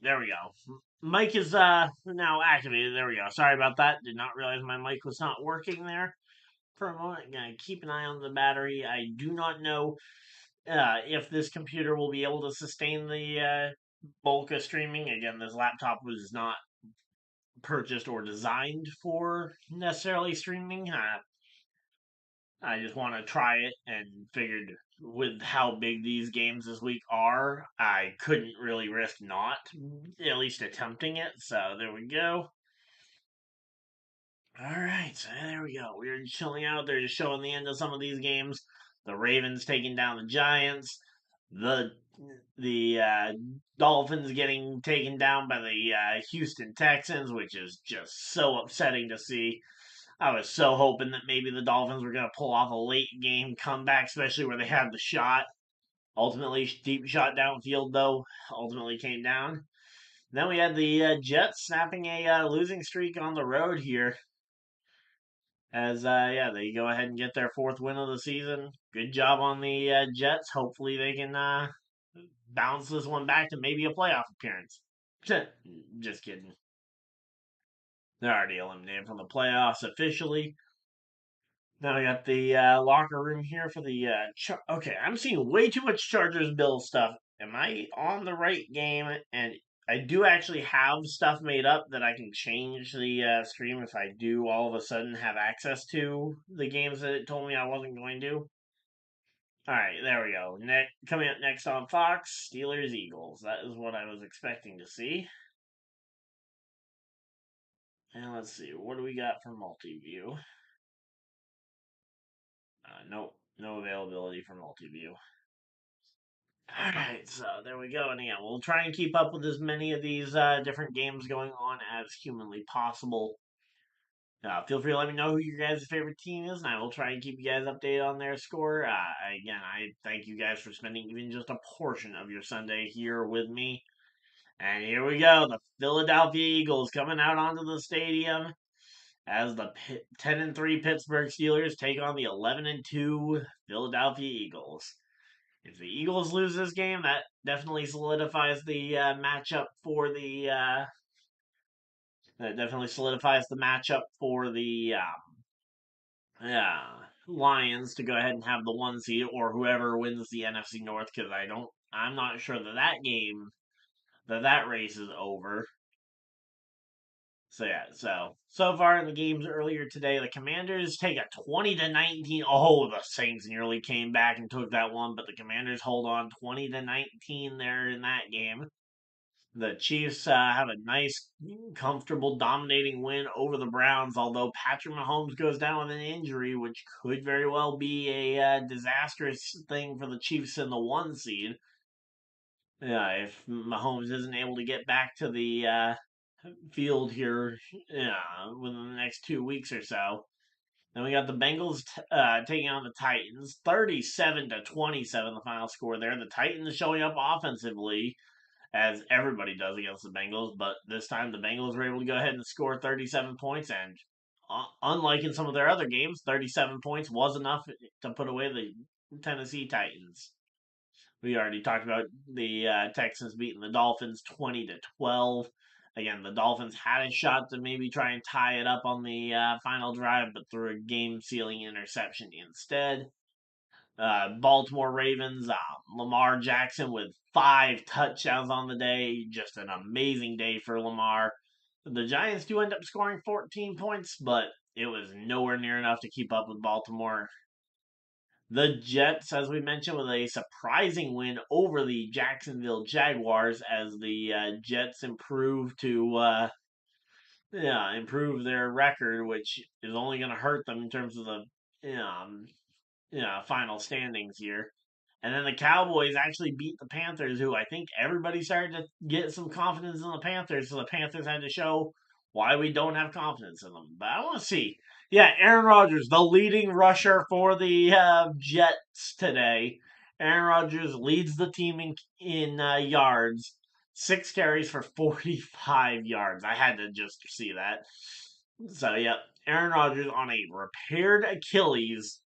there we go. Mic is now activated. There we go. Sorry about that. Did not realize my mic was not working there for a moment. Gonna keep an eye on the battery. I do not know if this computer will be able to sustain the bulk of streaming. Again, this laptop was not purchased or designed for necessarily streaming. I just want to try it and figured with how big these games this week are, I couldn't really risk not at least attempting it. So there we go. All right, so there we go. We're chilling out there, just showing the end of some of these games. The Ravens taking down the Giants. The the Dolphins getting taken down by the Houston Texans, which is just so upsetting to see. I was so hoping that maybe the Dolphins were going to pull off a late game comeback, especially where they had the shot. Ultimately, deep shot downfield, though, ultimately came down. Then we had the Jets snapping a losing streak on the road here. As, yeah, they go ahead and get their fourth win of the season. Good job on the Jets. Hopefully they can bounce this one back to maybe a playoff appearance. Just kidding. They're already eliminated from the playoffs officially. Now I got the locker room here for the. Okay, I'm seeing way too much Chargers Bills stuff. Am I on the right game? And I do actually have stuff made up that I can change the stream if I do all of a sudden have access to the games that it told me I wasn't going to. All right, there we go. Coming up next on Fox, Steelers Eagles. That is what I was expecting to see. And let's see, what do we got for multi-view? Nope, no availability for multi-view. Alright, so there we go. And yeah, we'll try and keep up with as many of these different games going on as humanly possible. Feel free to let me know who your guys' favorite team is, and I will try and keep you guys updated on their score. Again, I thank you guys for spending even just a portion of your Sunday here with me. And here we go, the Philadelphia Eagles coming out onto the stadium as the 10-3 Pittsburgh Steelers take on the 11-2 Philadelphia Eagles. If the Eagles lose this game, that definitely solidifies the matchup for the Lions to go ahead and have the one seed or whoever wins the NFC North because I'm not sure that that race is over. So yeah, so far in the games earlier today, the Commanders take a 20-19. Oh, the Saints nearly came back and took that one, but the Commanders hold on 20-19 there in that game. The Chiefs have a nice, comfortable, dominating win over the Browns, although Patrick Mahomes goes down with an injury, which could very well be a disastrous thing for the Chiefs in the one seed. Yeah, if Mahomes isn't able to get back to the field here within the next 2 weeks or so. Then we got the Bengals taking on the Titans, 37-27, the final score there. The Titans showing up offensively, as everybody does against the Bengals, but this time the Bengals were able to go ahead and score 37 points, and unlike in some of their other games, 37 points was enough to put away the Tennessee Titans. We already talked about the Texans beating the Dolphins 20-12. Again, the Dolphins had a shot to maybe try and tie it up on the final drive, but threw a game-sealing interception instead. Baltimore Ravens, Lamar Jackson with 5 touchdowns on the day. Just an amazing day for Lamar. The Giants do end up scoring 14 points, but it was nowhere near enough to keep up with Baltimore. The Jets, as we mentioned, with a surprising win over the Jacksonville Jaguars as the Jets improve improve their record, which is only going to hurt them in terms of the final standings here. And then the Cowboys actually beat the Panthers, who I think everybody started to get some confidence in the Panthers, so the Panthers had to show why we don't have confidence in them. But I want to see. Yeah, Aaron Rodgers, the leading rusher for the Jets today. Aaron Rodgers leads the team in yards, 6 carries for 45 yards. I had to just see that. So, yeah, Aaron Rodgers on a repaired Achilles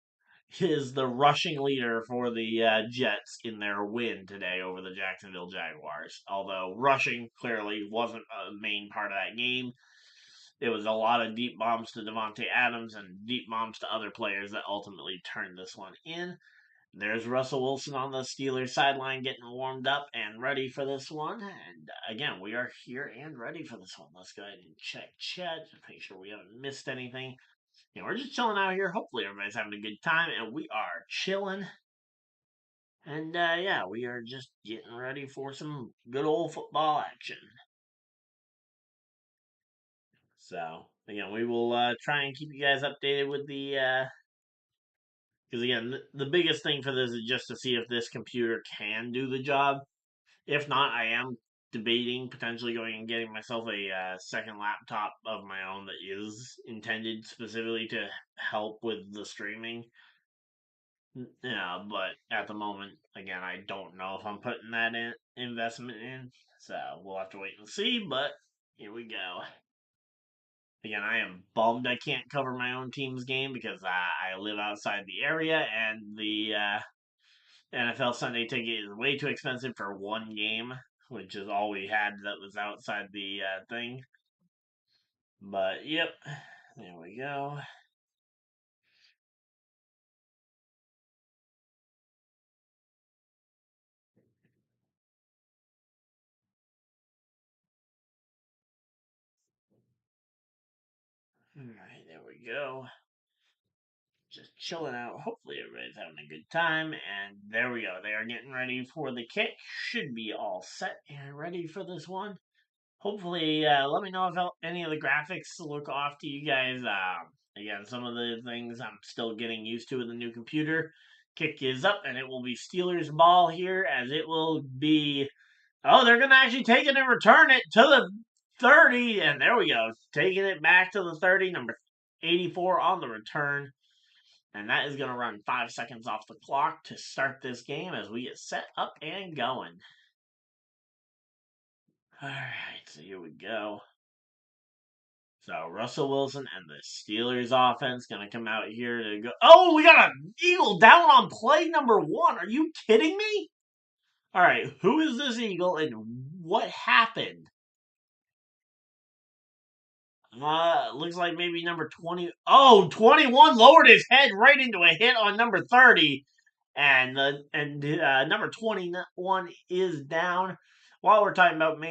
is the rushing leader for the Jets in their win today over the Jacksonville Jaguars. Although rushing clearly wasn't a main part of that game. It was a lot of deep bombs to Devontae Adams and deep bombs to other players that ultimately turned this one in. There's Russell Wilson on the Steelers sideline getting warmed up and ready for this one. And again, we are here and ready for this one. Let's go ahead and check chat, just make sure we haven't missed anything. We're just chilling out here. Hopefully, everybody's having a good time, and we are chilling. And yeah, we are just getting ready for some good old football action. So again, we will try and keep you guys updated with the. Because again, the biggest thing for this is just to see if this computer can do the job. If not, I am debating potentially going and getting myself a second laptop of my own that is intended specifically to help with the streaming. Yeah, but at the moment, again, I don't know if I'm putting that investment in, so we'll have to wait and see. But here we go. Again, I am bummed I can't cover my own team's game because I live outside the area, and the NFL Sunday ticket is way too expensive for one game, which is all we had that was outside the thing. But yep, there we go. All right, there we go. Just chilling out. Hopefully, everybody's having a good time. And there we go. They are getting ready for the kick. Should be all set and ready for this one. Hopefully, let me know if any of the graphics look off to you guys. Again, some of the things I'm still getting used to with the new computer. Kick is up, and it will be Steelers ball here, as it will be. Oh, they're going to actually take it and return it to the 30. And there we go. Taking it back to the 30, number 84 on the return. And that is going to run 5 seconds off the clock to start this game as we get set up and going. All right, so here we go. So Russell Wilson and the Steelers offense going to come out here to go. Oh, we got an Eagle down on play number 1. Are you kidding me? All right, who is this Eagle and what happened? Looks like maybe number 20. Oh, 21 lowered his head right into a hit on number 30. And number 21 is down. While we're talking about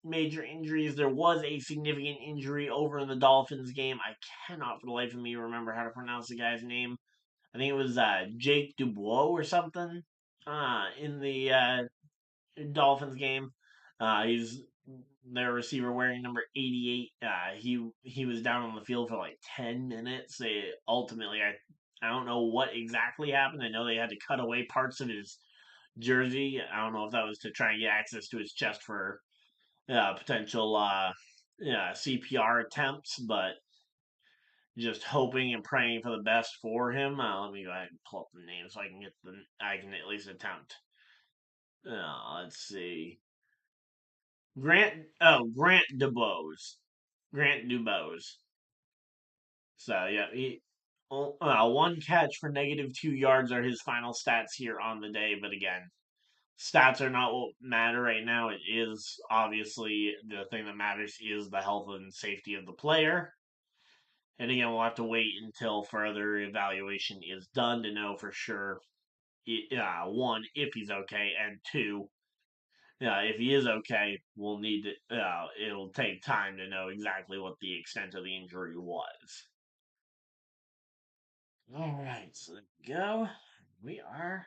major injuries, there was a significant injury over in the Dolphins game. I cannot for the life of me remember how to pronounce the guy's name. I think it was Jake Dubois or something in the Dolphins game. He's their receiver wearing number 88. He was down on the field for like 10 minutes. Ultimately, I don't know what exactly happened. I know they had to cut away parts of his jersey. I don't know if that was to try and get access to his chest for potential CPR attempts, but just hoping and praying for the best for him. Let me go ahead and pull up the name so I can at least attempt. Let's see. Grant DuBose. Grant DuBose. So yeah, one catch for -2 yards are his final stats here on the day. But again, stats are not what matter right now. It is obviously the thing that matters is the health and safety of the player. And again, we'll have to wait until further evaluation is done to know for sure. One, if he's okay, and two, if he is okay, we'll need to. It'll take time to know exactly what the extent of the injury was. All right, so there we go. We are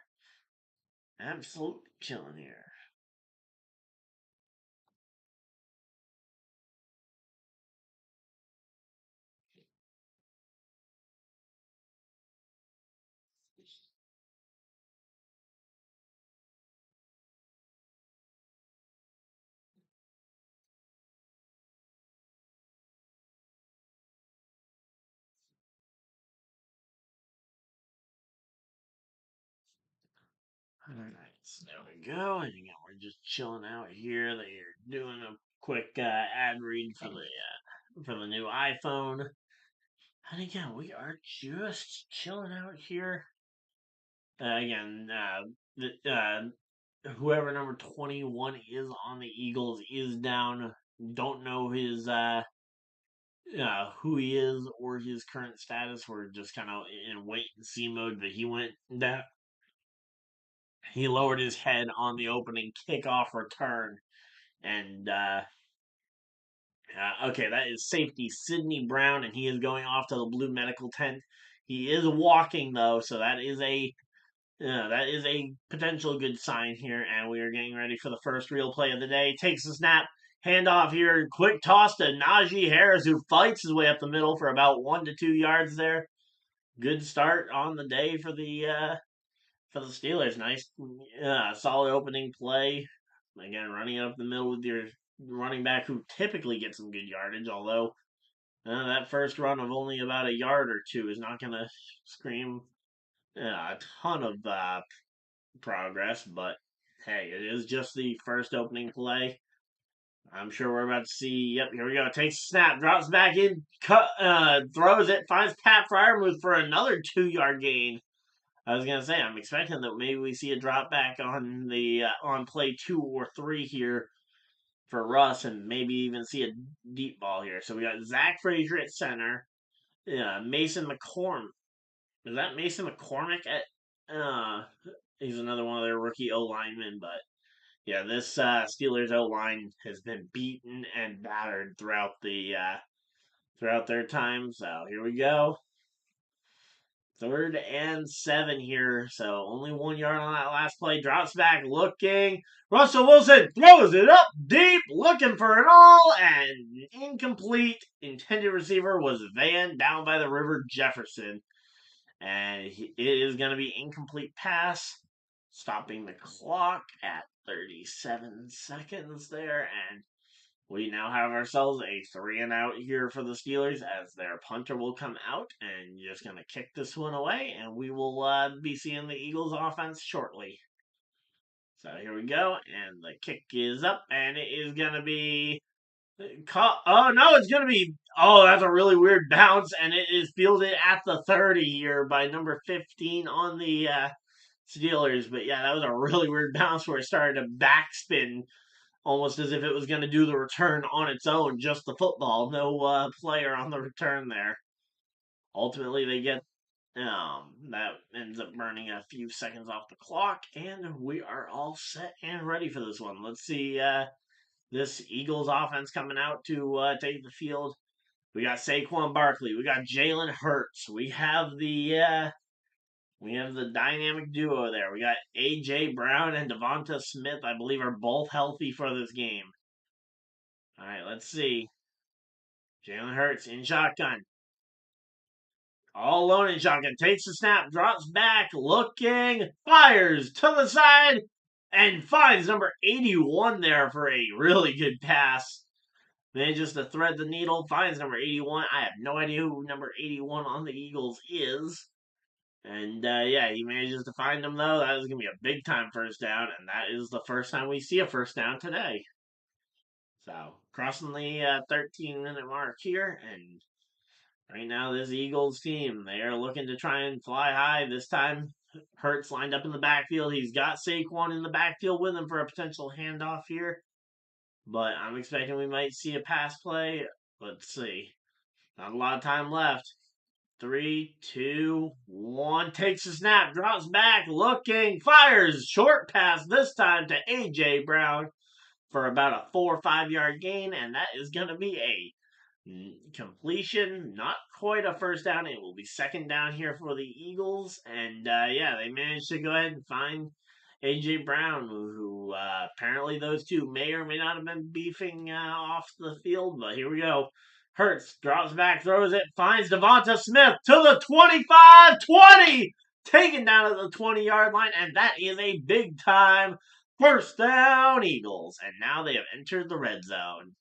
absolutely chilling here. All right, so there we go. And again, we're just chilling out here. They're doing a quick ad read for the new iPhone. And again, we are just chilling out here. Again, whoever number 21 is on the Eagles is down. Don't know his who he is or his current status. We're just kind of in wait and see mode. But he went that he lowered his head on the opening kickoff return, and okay, that is safety Sidney Brown, and he is going off to the blue medical tent. He is walking though, so that is a potential good sign here, and we are getting ready for the first real play of the day. Takes the snap, handoff here, quick toss to Najee Harris, who fights his way up the middle for about 1 to 2 yards there. Good start on the day for the Steelers. Nice, solid opening play. Again, running up the middle with your running back, who typically gets some good yardage, although that first run of only about a yard or two is not going to scream a ton of progress, but hey, it is just the first opening play. I'm sure we're about to see. Yep, here we go. Takes a snap, drops back in, throws it, finds Pat Fryermuth for another 2 yard gain. I was gonna say I'm expecting that maybe we see a drop back on the on play 2 or 3 here for Russ, and maybe even see a deep ball here. So we got Zach Frazier at center, Mason McCormick. Is that Mason McCormick at? He's another one of their rookie O linemen, but yeah, this Steelers O line has been beaten and battered throughout their time. So here we go. 3rd and 7 here. So only 1 yard on that last play. Drops back, looking. Russell Wilson throws it up deep, looking for it all, and incomplete. Intended receiver was Van down by the river Jefferson. And it is going to be incomplete pass, stopping the clock at 37 seconds there. And we now have ourselves a 3-and-out here for the Steelers, as their punter will come out and just going to kick this one away, and we will be seeing the Eagles offense shortly. So here we go, and the kick is up, and it is going to be oh no, it's gonna be. Oh, that's a really weird bounce, and it is fielded at the 30 here by number 15 on the Steelers. But yeah, that was a really weird bounce where it started to backspin, almost as if it was gonna do the return on its own, just the football, no player on the return there. Ultimately, they get that ends up burning a few seconds off the clock, and we are all set and ready for this one. Let's see. This Eagles offense coming out to take the field. We got Saquon Barkley. We got Jalen Hurts. We have the dynamic duo there. We got AJ Brown and Devonta Smith. I believe are both healthy for this game. All right, let's see. Jalen Hurts in shotgun. All alone in shotgun. Takes the snap, drops back, looking, fires to the side, and finds number 81 there for a really good pass. Manages to thread the needle, finds number 81. I have no idea who number 81 on the Eagles is. And yeah, he manages to find him, though. That is going to be a big time first down, and that is the first time we see a first down today. So, crossing the 13-minute mark here, and right now, this Eagles team, they are looking to try and fly high. This time, Hurts lined up in the backfield. He's got Saquon in the backfield with him for a potential handoff here. But I'm expecting we might see a pass play. Let's see. Not a lot of time left. 3, 2, 1. Takes a snap, drops back, looking, fires. Short pass this time to A.J. Brown for about a 4 or 5 yard gain, and that is going to be a completion. Not quite a first down. It will be second down here for the Eagles, and yeah, they managed to go ahead and find A.J. Brown, who apparently those two may or may not have been beefing off the field, but here we go. Hurts drops back, throws it, finds Devonta Smith to the 25-20, taken down at the 20-yard line, and that is a big time first down Eagles. And now they have entered the red zone.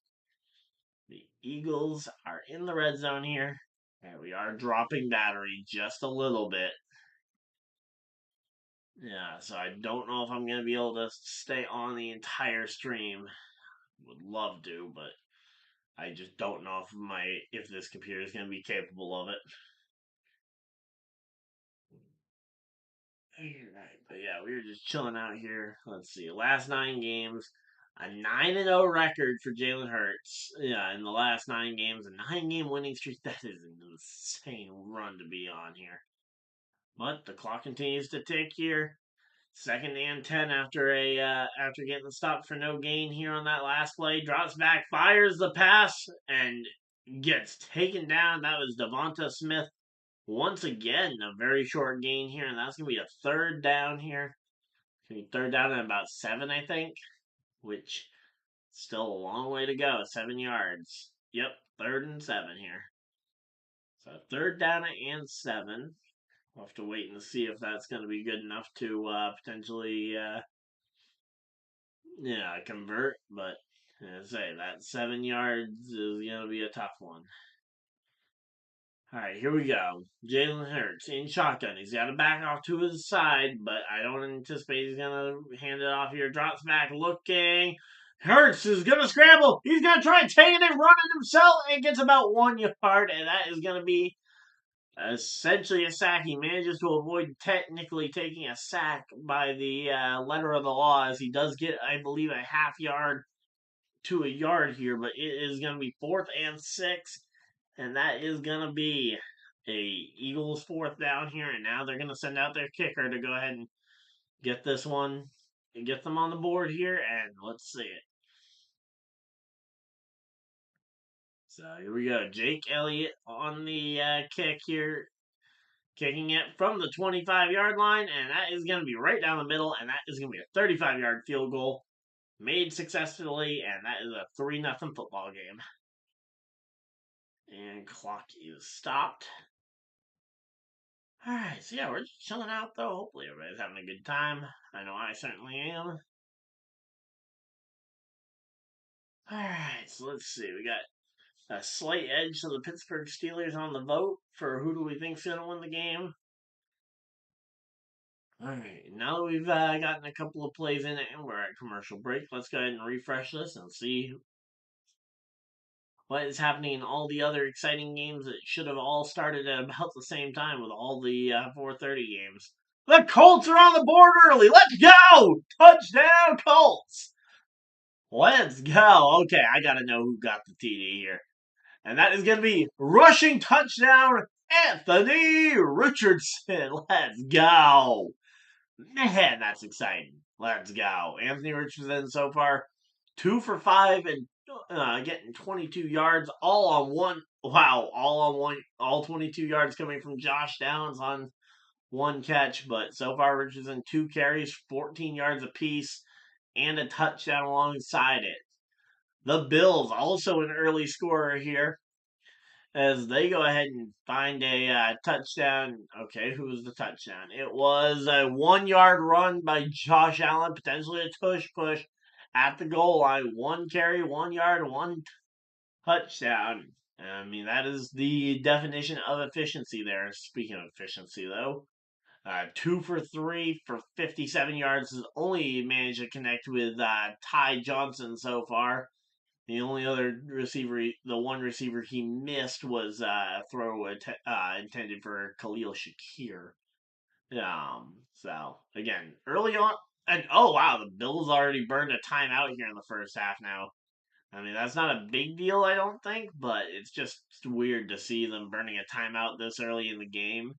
The Eagles are in the red zone here, and we are dropping battery just a little bit. Yeah, so I don't know if I'm going to be able to stay on the entire stream. Would love to, but I just don't know if this computer is going to be capable of it. Alright, but yeah, we were just chilling out here. Let's see, last 9 games, a 9-0 record for Jalen Hurts. Yeah, in the last 9 games, a 9-game winning streak. That is an insane run to be on here. But the clock continues to tick here. Second and 10 after getting stopped for no gain here on that last play. Drops back, fires the pass, and gets taken down. That was Devonta Smith. Once again, a very short gain here, and that's going to be a third down here. It's going to be third down and about 7, I think, which still a long way to go. 7 yards. Yep, 3rd and 7 here. So third down and 7. We'll have to wait and see if that's going to be good enough to potentially convert, but as I say, that 7 yards is going to be a tough one. All right, here we go. Jalen Hurts in shotgun. He's got to back off to his side, but I don't anticipate he's going to hand it off here. Drops back looking. Hurts is going to scramble. He's going to try taking it, running himself, and gets about 1 yard, and that is going to be essentially a sack. He manages to avoid technically taking a sack by the letter of the law, as he does get, I believe, a half yard to a yard here, but it is going to be 4th and 6, and that is going to be a Eagles 4th down here, and now they're going to send out their kicker to go ahead and get this one and get them on the board here, and let's see it. So here we go. Jake Elliott on the kick here, kicking it from the 25-yard line, and that is going to be right down the middle, and that is going to be a 35-yard field goal made successfully, and that is a 3-0 football game. And clock is stopped. Alright, so yeah, we're just chilling out though. Hopefully everybody's having a good time. I know I certainly am. Alright, so let's see. We got a slight edge to the Pittsburgh Steelers on the vote for who do we think's going to win the game. Alright, now that we've gotten a couple of plays in it and we're at commercial break, let's go ahead and refresh this and see what is happening in all the other exciting games that should have all started at about the same time with all the 4:30 games. The Colts are on the board early. Let's go! Touchdown, Colts! Let's go. Okay, I got to know who got the TD here. And that is going to be rushing touchdown, Anthony Richardson. Let's go. Man, that's exciting. Let's go. Anthony Richardson so far 2 for 5 and getting 22 yards, all on one. Wow, all on one. All 22 yards coming from Josh Downs on one catch. But so far, Richardson 2 carries, 14 yards apiece, and a touchdown alongside it. The Bills also an early scorer here, as they go ahead and find a touchdown. Okay, who was the touchdown? It was a 1-yard run by Josh Allen, potentially a push at the goal line. 1 carry, 1 yard, 1 touchdown. I mean, that is the definition of efficiency there. Speaking of efficiency, though, 2 for 3 for 57 yards. Has only managed to connect with Ty Johnson so far. The only other receiver, the one receiver he missed was a throw intended for Khalil Shakir. So again, early on, and oh wow, the Bills already burned a timeout here in the first half. Now, I mean that's not a big deal, I don't think, but it's just weird to see them burning a timeout this early in the game.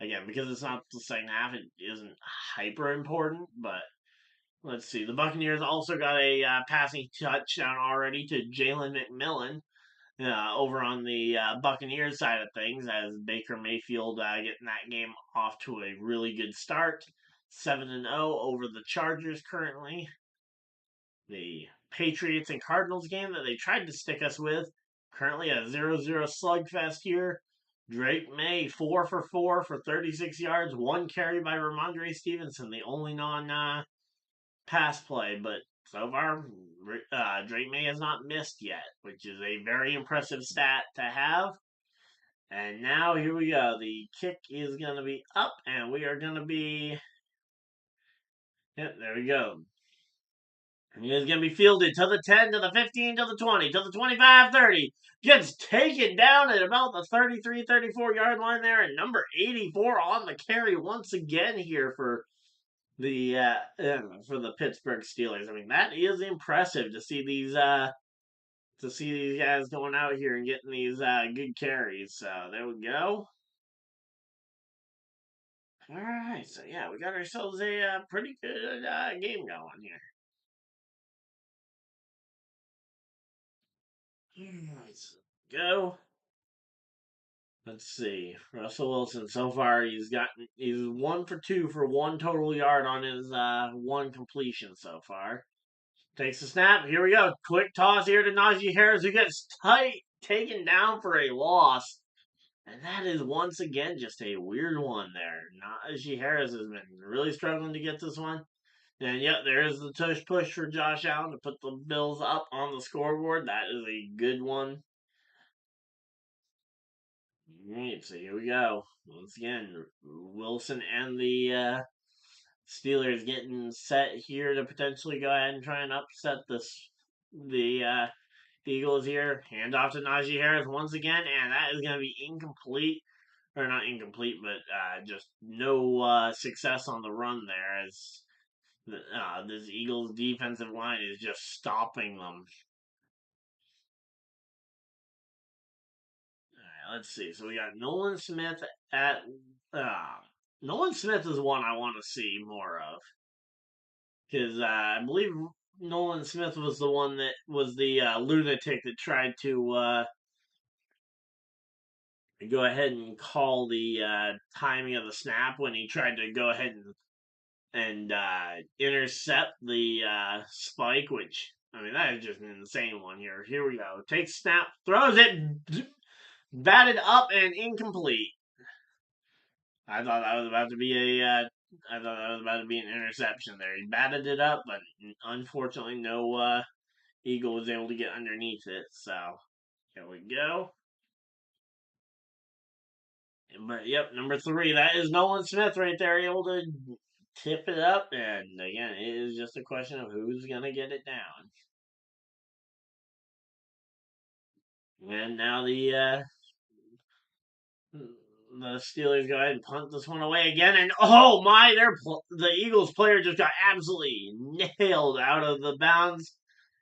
Again, because it's not the second half, it isn't hyper important, but let's see. The Buccaneers also got a passing touchdown already to Jalen McMillan over on the Buccaneers side of things, as Baker Mayfield getting that game off to a really good start. 7-0 over the Chargers currently. The Patriots and Cardinals game that they tried to stick us with. Currently a 0-0 slugfest here. Drake May 4 for 4 for 36 yards. 1 carry by Ramondre Stevenson, the only non pass play, but so far, Drake May has not missed yet, which is a very impressive stat to have. And now here we go. The kick is going to be up, and we are going to be. Yep, there we go. He's going to be fielded to the 10, to the 15, to the 20, to the 25, 30. Gets taken down at about the 33, 34 yard line there. And number 84 on the carry once again here for the Pittsburgh Steelers. I mean, that is impressive to see these guys going out here and getting these good carries. So there we go. All right, so yeah, we got ourselves a pretty good game going here. All right, so go. Let's see. Russell Wilson so far he's 1 for 2 for 1 total yard on his one completion so far. Takes the snap. Here we go. Quick toss here to Najee Harris, who gets taken down for a loss. And that is once again just a weird one there. Najee Harris has been really struggling to get this one. And yep, there is the tush push for Josh Allen to put the Bills up on the scoreboard. That is a good one. Alright, so here we go. Once again, Wilson and the Steelers getting set here to potentially go ahead and try and upset the Eagles here. Hand off to Najee Harris once again, and that is going to be incomplete. Or not incomplete, but just no success on the run there as this Eagles defensive line is just stopping them. All right, let's see. So we got Nolan Smith at. Nolan Smith is one I want to see more of because I believe Nolan Smith was the one that was the lunatic that tried to go ahead and call the timing of the snap when he tried to go ahead and intercept the spike, which I mean that is just an insane one here. Here we go. Takes snap, throws it, batted up and incomplete. I thought that was about to be an interception there. He batted it up, but unfortunately, no Eagle was able to get underneath it. So here we go. But yep, number 3, that is Nolan Smith right there, able to tip it up, and again, it is just a question of who's gonna get it down. And now the Steelers go ahead and punt this one away again, and oh my, the Eagles player just got absolutely nailed out of the bounds.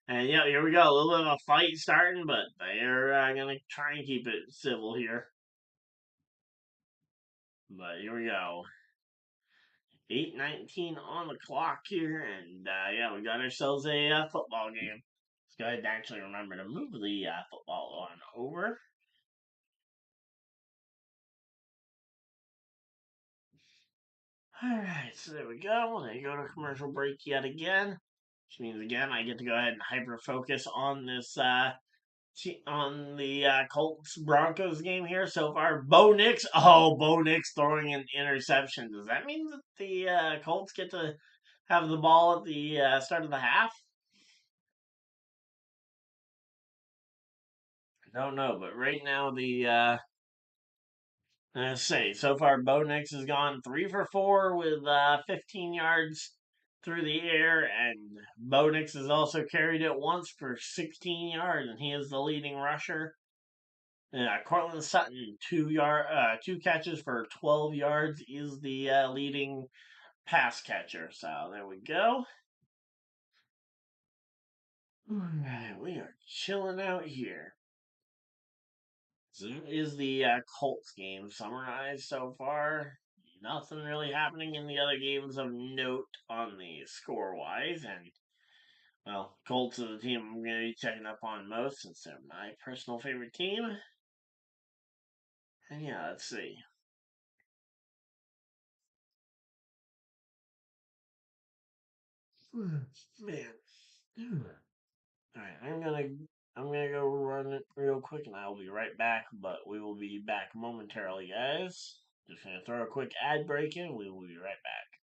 And yeah, here we go, a little bit of a fight starting, but they're gonna try and keep it civil here. But here we go. 8:19 on the clock here, and yeah, we got ourselves a football game. Let's go ahead and actually remember to move the football on over. Alright, so there we go. They go to commercial break yet again. Which means again I get to go ahead and hyper focus on this on the Colts Broncos game here so far. Bo Nix throwing an interception. Does that mean that the Colts get to have the ball at the start of the half? I don't know, but right now let's say so far Bo Nix has gone 3 for 4 with 15 yards through the air, and Bo Nix has also carried it once for 16 yards, and he is the leading rusher. Cortland Sutton 2 catches for 12 yards is the leading pass catcher. So there we go. All right, we are chilling out here. So that is the Colts game summarized so far. Nothing really happening in the other games of note on the score wise, and well, Colts are the team I'm going to be checking up on most since they're my personal favorite team. And yeah, let's see. Man. Alright, I'm gonna go run it real quick and I'll be right back, but we will be back momentarily, guys. Just gonna throw a quick ad break in, we will be right back.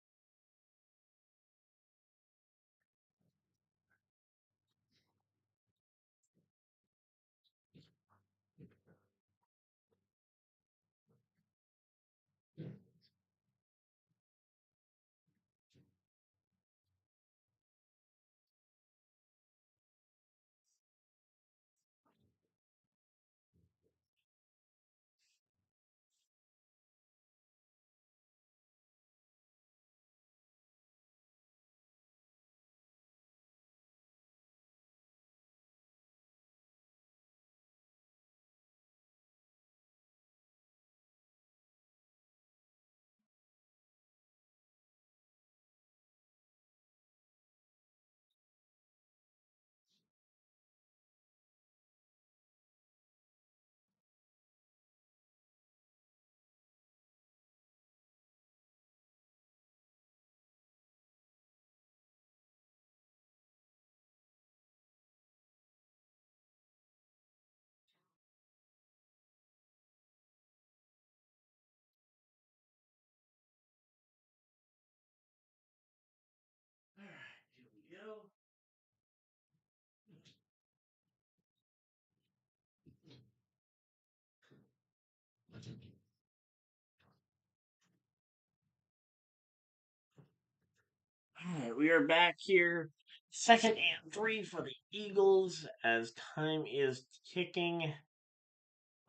Alright, we are back here. 2nd and 3 for the Eagles as time is ticking.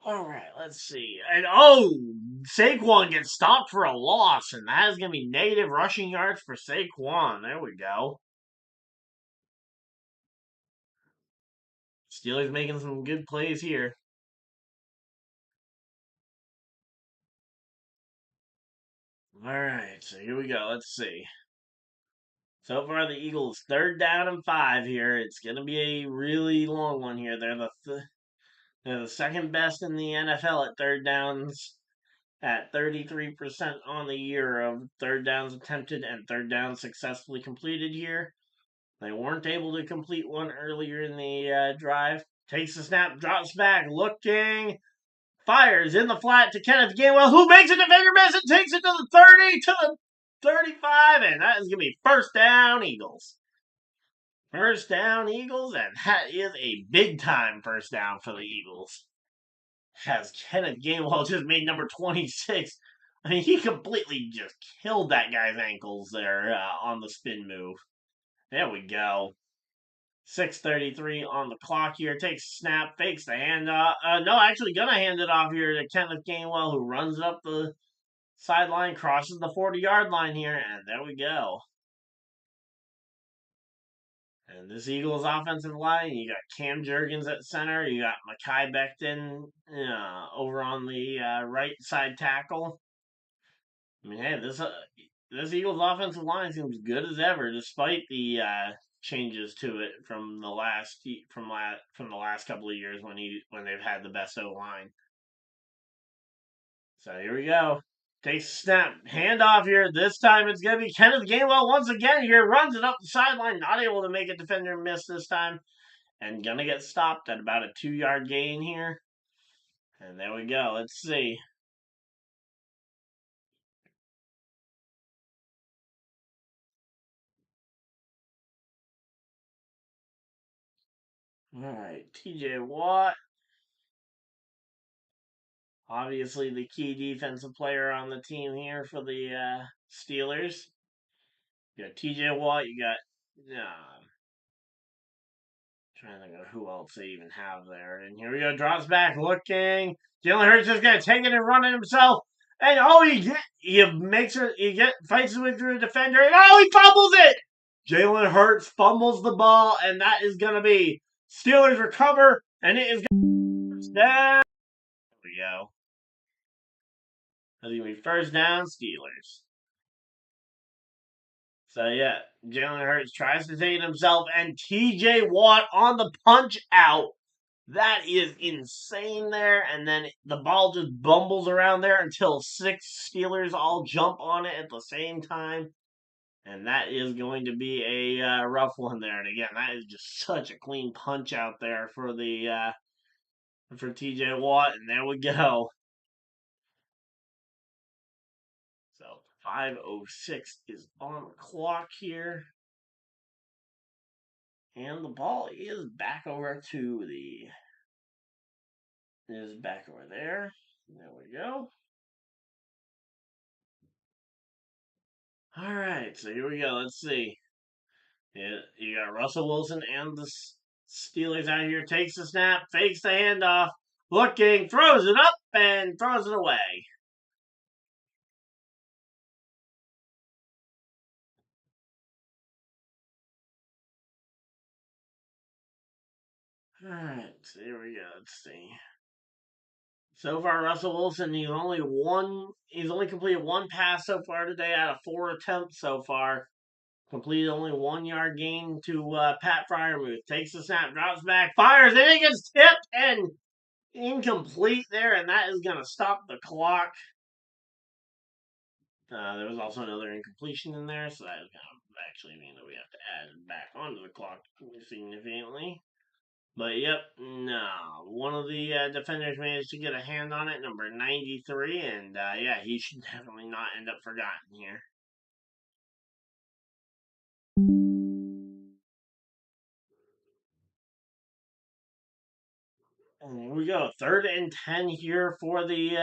Alright, let's see. And Saquon gets stopped for a loss, and that is going to be negative rushing yards for Saquon. There we go. Steelers making some good plays here. Alright, so here we go. Let's see. So far, the Eagles 3rd down and 5 here. It's going to be a really long one here. They're the second best in the NFL at third downs at 33% on the year of third downs attempted and third downs successfully completed here. They weren't able to complete one earlier in the drive. Takes the snap, drops back, looking, fires in the flat to Kenneth Gainwell, who makes a defender miss and takes it to the 30, to the 35, and that is going to be 1st down Eagles. 1st down Eagles, and that is a big time 1st down for the Eagles. Has Kenneth Gainwell just made number 26. I mean, he completely just killed that guy's ankles there on the spin move. There we go. 6:33 on the clock here. Takes a snap, fakes the handoff. No, actually gonna hand it off here to Kenneth Gainwell, who runs up the sideline, crosses the 40-yard line here, and there we go. And this Eagles offensive line, you got Cam Jurgens at center, you got Mekhi Becton over on the right side tackle. I mean, hey, this Eagles offensive line seems good as ever, despite the changes to it from the last couple of years when they've had the best O line. So here we go. Takes a snap, handoff here. This time it's gonna be Kenneth Gainwell once again here. Runs it up the sideline, not able to make a defender miss this time, and gonna get stopped at about a 2-yard gain here. And there we go. Let's see. All right, T.J. Watt. Obviously, the key defensive player on the team here for the Steelers. You got T.J. Watt. You got trying to think of who else they even have there. And here we go. Drops back, looking. Jalen Hurts is gonna take it and run it himself. And fights his way through the defender, and he fumbles it. Jalen Hurts fumbles the ball, and that is gonna be Steelers recover, and it is gonna be down. There we go. That's gonna be 1st down Steelers. So yeah, Jalen Hurts tries to take it himself, and T.J. Watt on the punch out. That is insane there, and then the ball just bumbles around there until 6 Steelers all jump on it at the same time, and that is going to be a rough one there. And again, that is just such a clean punch out there for the for T.J. Watt, and there we go. So 5:06 is on the clock here. And the ball is back over to the is back over there. There we go. All right, so here we go. Let's see. Yeah, you got Russell Wilson and the Steelers out here. Takes the snap, fakes the handoff, looking, throws it up, and throws it away. All right, so here we go. Let's see. So far, Russell Wilson, he's only completed one pass so far today out of 4 attempts so far. Completed only 1-yard gain to Pat Fryermuth. Takes the snap, drops back, fires, and it gets tipped and incomplete there, and that is going to stop the clock. There was also another incompletion in there, so that is going to actually mean that we have to add it back onto the clock significantly. But yep, no. One of the defenders managed to get a hand on it, number 93, and yeah, he should definitely not end up forgotten here. And here we go. 3rd and 10 here for the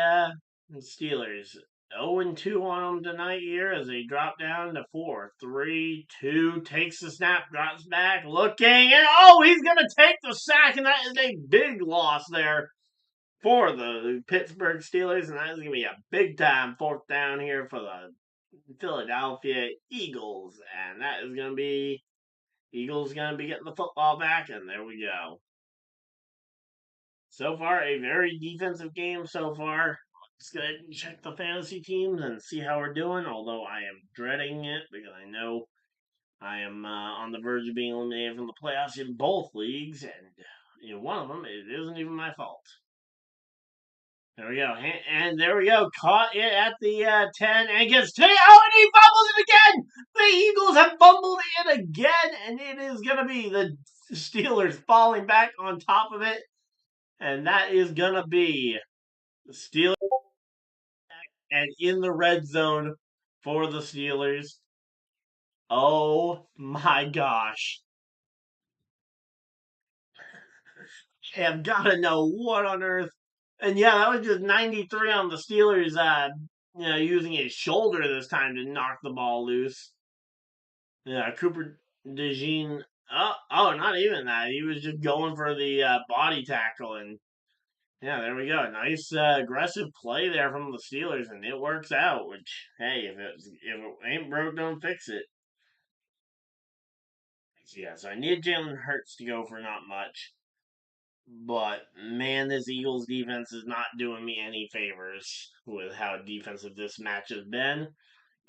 Steelers. 0-2 on them tonight here as they drop down to 4-3-2. Takes the snap, drops back, looking, and he's going to take the sack, and that is a big loss there for the Pittsburgh Steelers, and that is going to be a big time 4th down here for the Philadelphia Eagles, and that is going to be Eagles going to be getting the football back, and there we go. So far, a very defensive game so far. Let's go ahead and check the fantasy teams and see how we're doing, although I am dreading it because I know I am on the verge of being eliminated from the playoffs in both leagues, and in one of them, it isn't even my fault. There we go. And there we go. Caught it at the 10 and gets taken. And he fumbles it again. The Eagles have fumbled it again. And it is going to be the Steelers falling back on top of it. And that is going to be the Steelers and in the red zone for the Steelers. Oh my gosh. I have got to know what on earth. And yeah, that was just 93 on the Steelers, using his shoulder this time to knock the ball loose. Yeah, Cooper DeJean. Not even that. He was just going for the body tackle, and yeah, there we go. Nice aggressive play there from the Steelers, and it works out. Which, hey, if it ain't broke, don't fix it. Yeah, so I need Jalen Hurts to go for not much. But man, this Eagles defense is not doing me any favors with how defensive this match has been.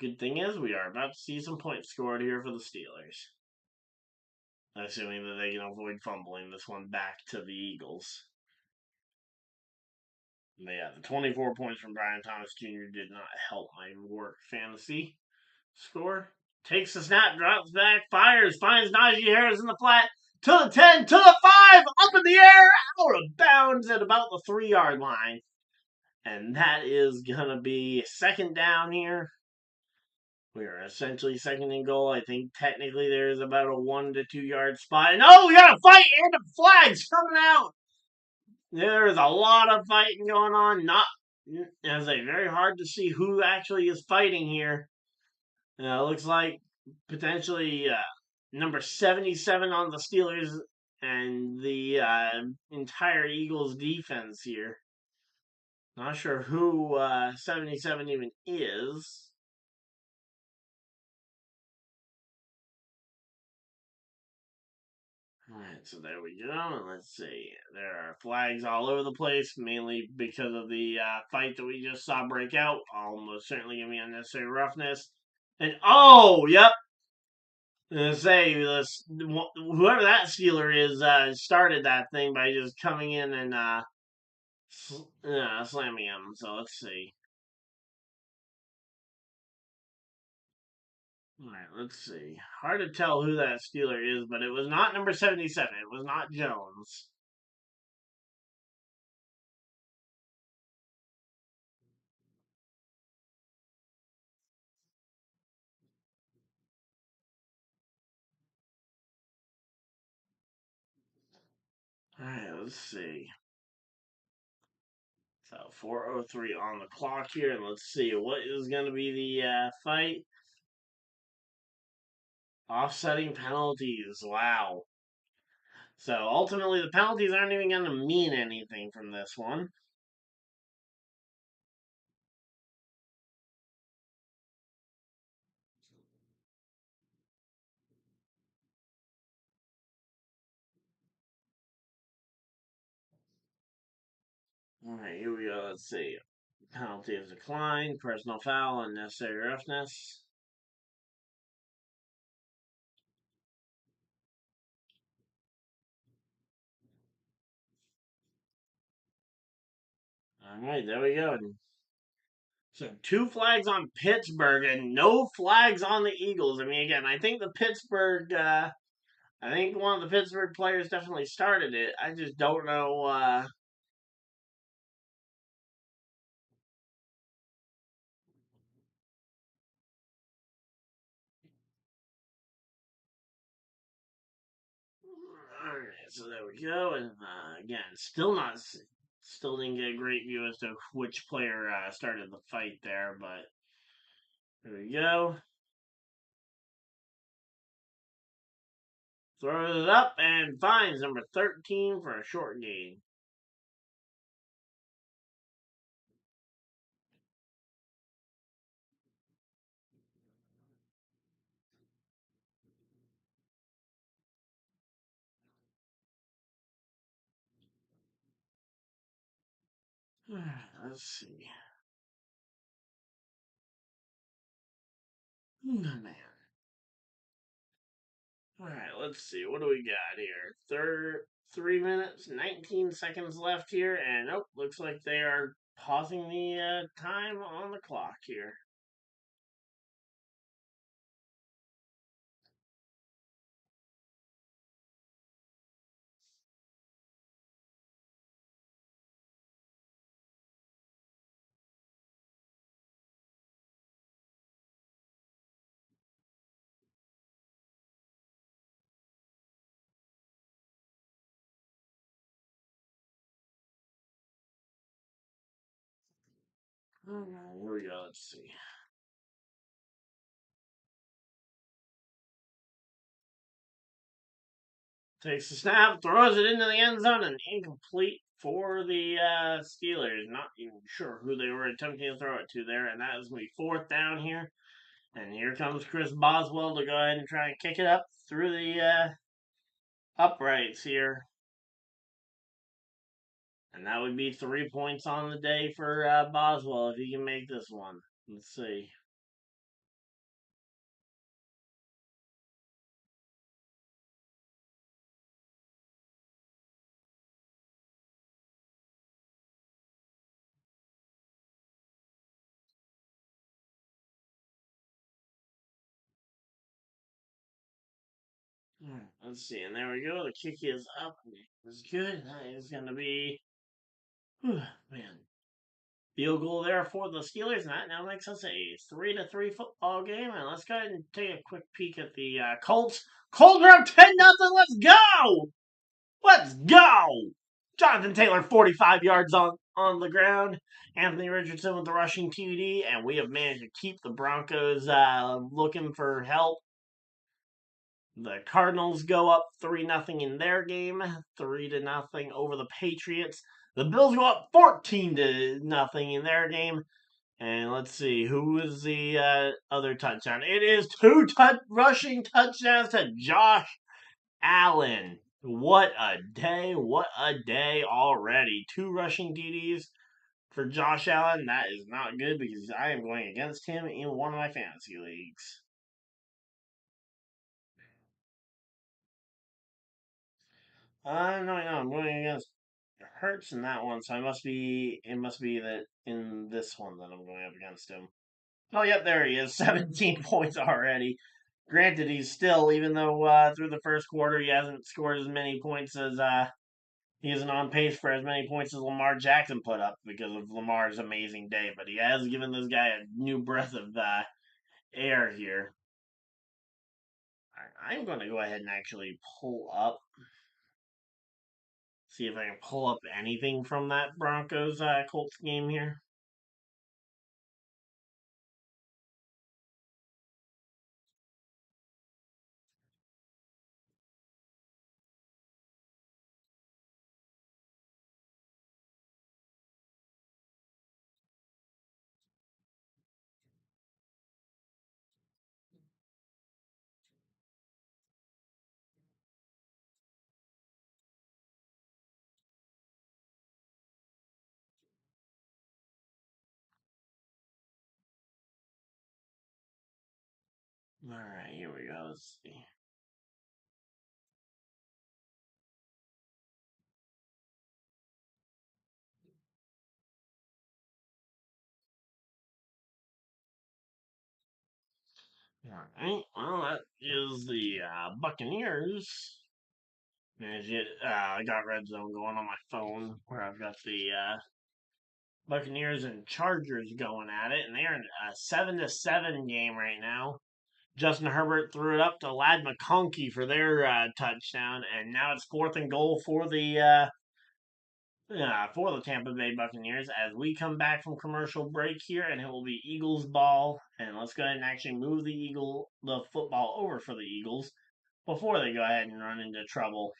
Good thing is, we are about to see some points scored here for the Steelers. Assuming that they can avoid fumbling this one back to the Eagles. But yeah, the 24 points from Brian Thomas Jr. did not help my work fantasy score. Takes the snap, drops back, fires, finds Najee Harris in the flat, to the 10, to the 5, up in the air, out of bounds at about the 3-yard line. And that is going to be 2nd down here. We are essentially 2nd and goal. I think technically there's about a 1 to 2 yard spot. And we got a fight and the flags coming out. There's a lot of fighting going on. It's very hard to see who actually is fighting here. Looks like potentially number 77 on the Steelers and the entire Eagles defense here. Not sure who 77 even is. Alright, so there we go. And let's see. There are flags all over the place, mainly because of the fight that we just saw break out. Almost certainly giving me unnecessary roughness. And yep. I'm say this, whoever that Steeler is started that thing by just coming in and slamming him. So let's see. Alright, let's see. Hard to tell who that Steeler is, but it was not number 77. It was not Jones. Alright, let's see. So 4:03 on the clock here, and let's see what is going to be the fight. Offsetting penalties. Wow. So ultimately, the penalties aren't even going to mean anything from this one. All right, here we go. Let's see. Penalty is declined. Personal foul. Unnecessary roughness. All right, there we go. So 2 flags on Pittsburgh and no flags on the Eagles. I mean, again, I think the Pittsburgh. I think one of the Pittsburgh players definitely started it. I just don't know. Alright, so there we go. And again, still didn't get a great view as to which player started the fight there, but there we go. Throws it up and finds number 13 for a short gain. Let's see. Man. Alright, let's see. What do we got here? 3 minutes, 19 seconds left here, and looks like they are pausing the time on the clock here. Alright, here we go. Let's see. Takes the snap, throws it into the end zone, and incomplete for the Steelers. Not even sure who they were attempting to throw it to there, and that is going to be fourth down here. And here comes Chris Boswell to go ahead and try and kick it up through the uprights here. And that would be 3 points on the day for Boswell if he can make this one. Let's see. Let's see. And there we go. The kick is up. It's good. That is going to be. Man. Field goal there for the Steelers, and that now makes us a 3-3 football game. And let's go ahead and take a quick peek at the Colts. Colts are up 10-0. Let's go! Let's go! Jonathan Taylor, 45 yards on the ground. Anthony Richardson with the rushing TD, and we have managed to keep the Broncos looking for help. The Cardinals go up 3-0 in their game, 3-0 over the Patriots. The Bills go up 14-0 in their game. And let's see, who is the other touchdown? It is two rushing touchdowns to Josh Allen. What a day. What a day already. 2 rushing TDs for Josh Allen. That is not good because I am going against him in one of my fantasy leagues. No, I'm going against Hurts in that one, so it must be that in this one that I'm going up against him. Oh, yep, there he is. 17 points already. Granted, he's still, even though through the first quarter he hasn't scored as many points as he isn't on pace for as many points as Lamar Jackson put up because of Lamar's amazing day. But he has given this guy a new breath of air here. I'm going to go ahead and actually pull up, see if I can pull up anything from that Broncos Colts game here. All right, here we go. Let's see. All right, well, that is the Buccaneers. I got Red Zone going on my phone where I've got the Buccaneers and Chargers going at it, and they're in a 7-7 game right now. Justin Herbert threw it up to Lad McConkey for their touchdown, and now it's 4th and goal for the Tampa Bay Buccaneers as we come back from commercial break here, and it will be Eagles ball. And let's go ahead and actually move the football over for the Eagles before they go ahead and run into trouble.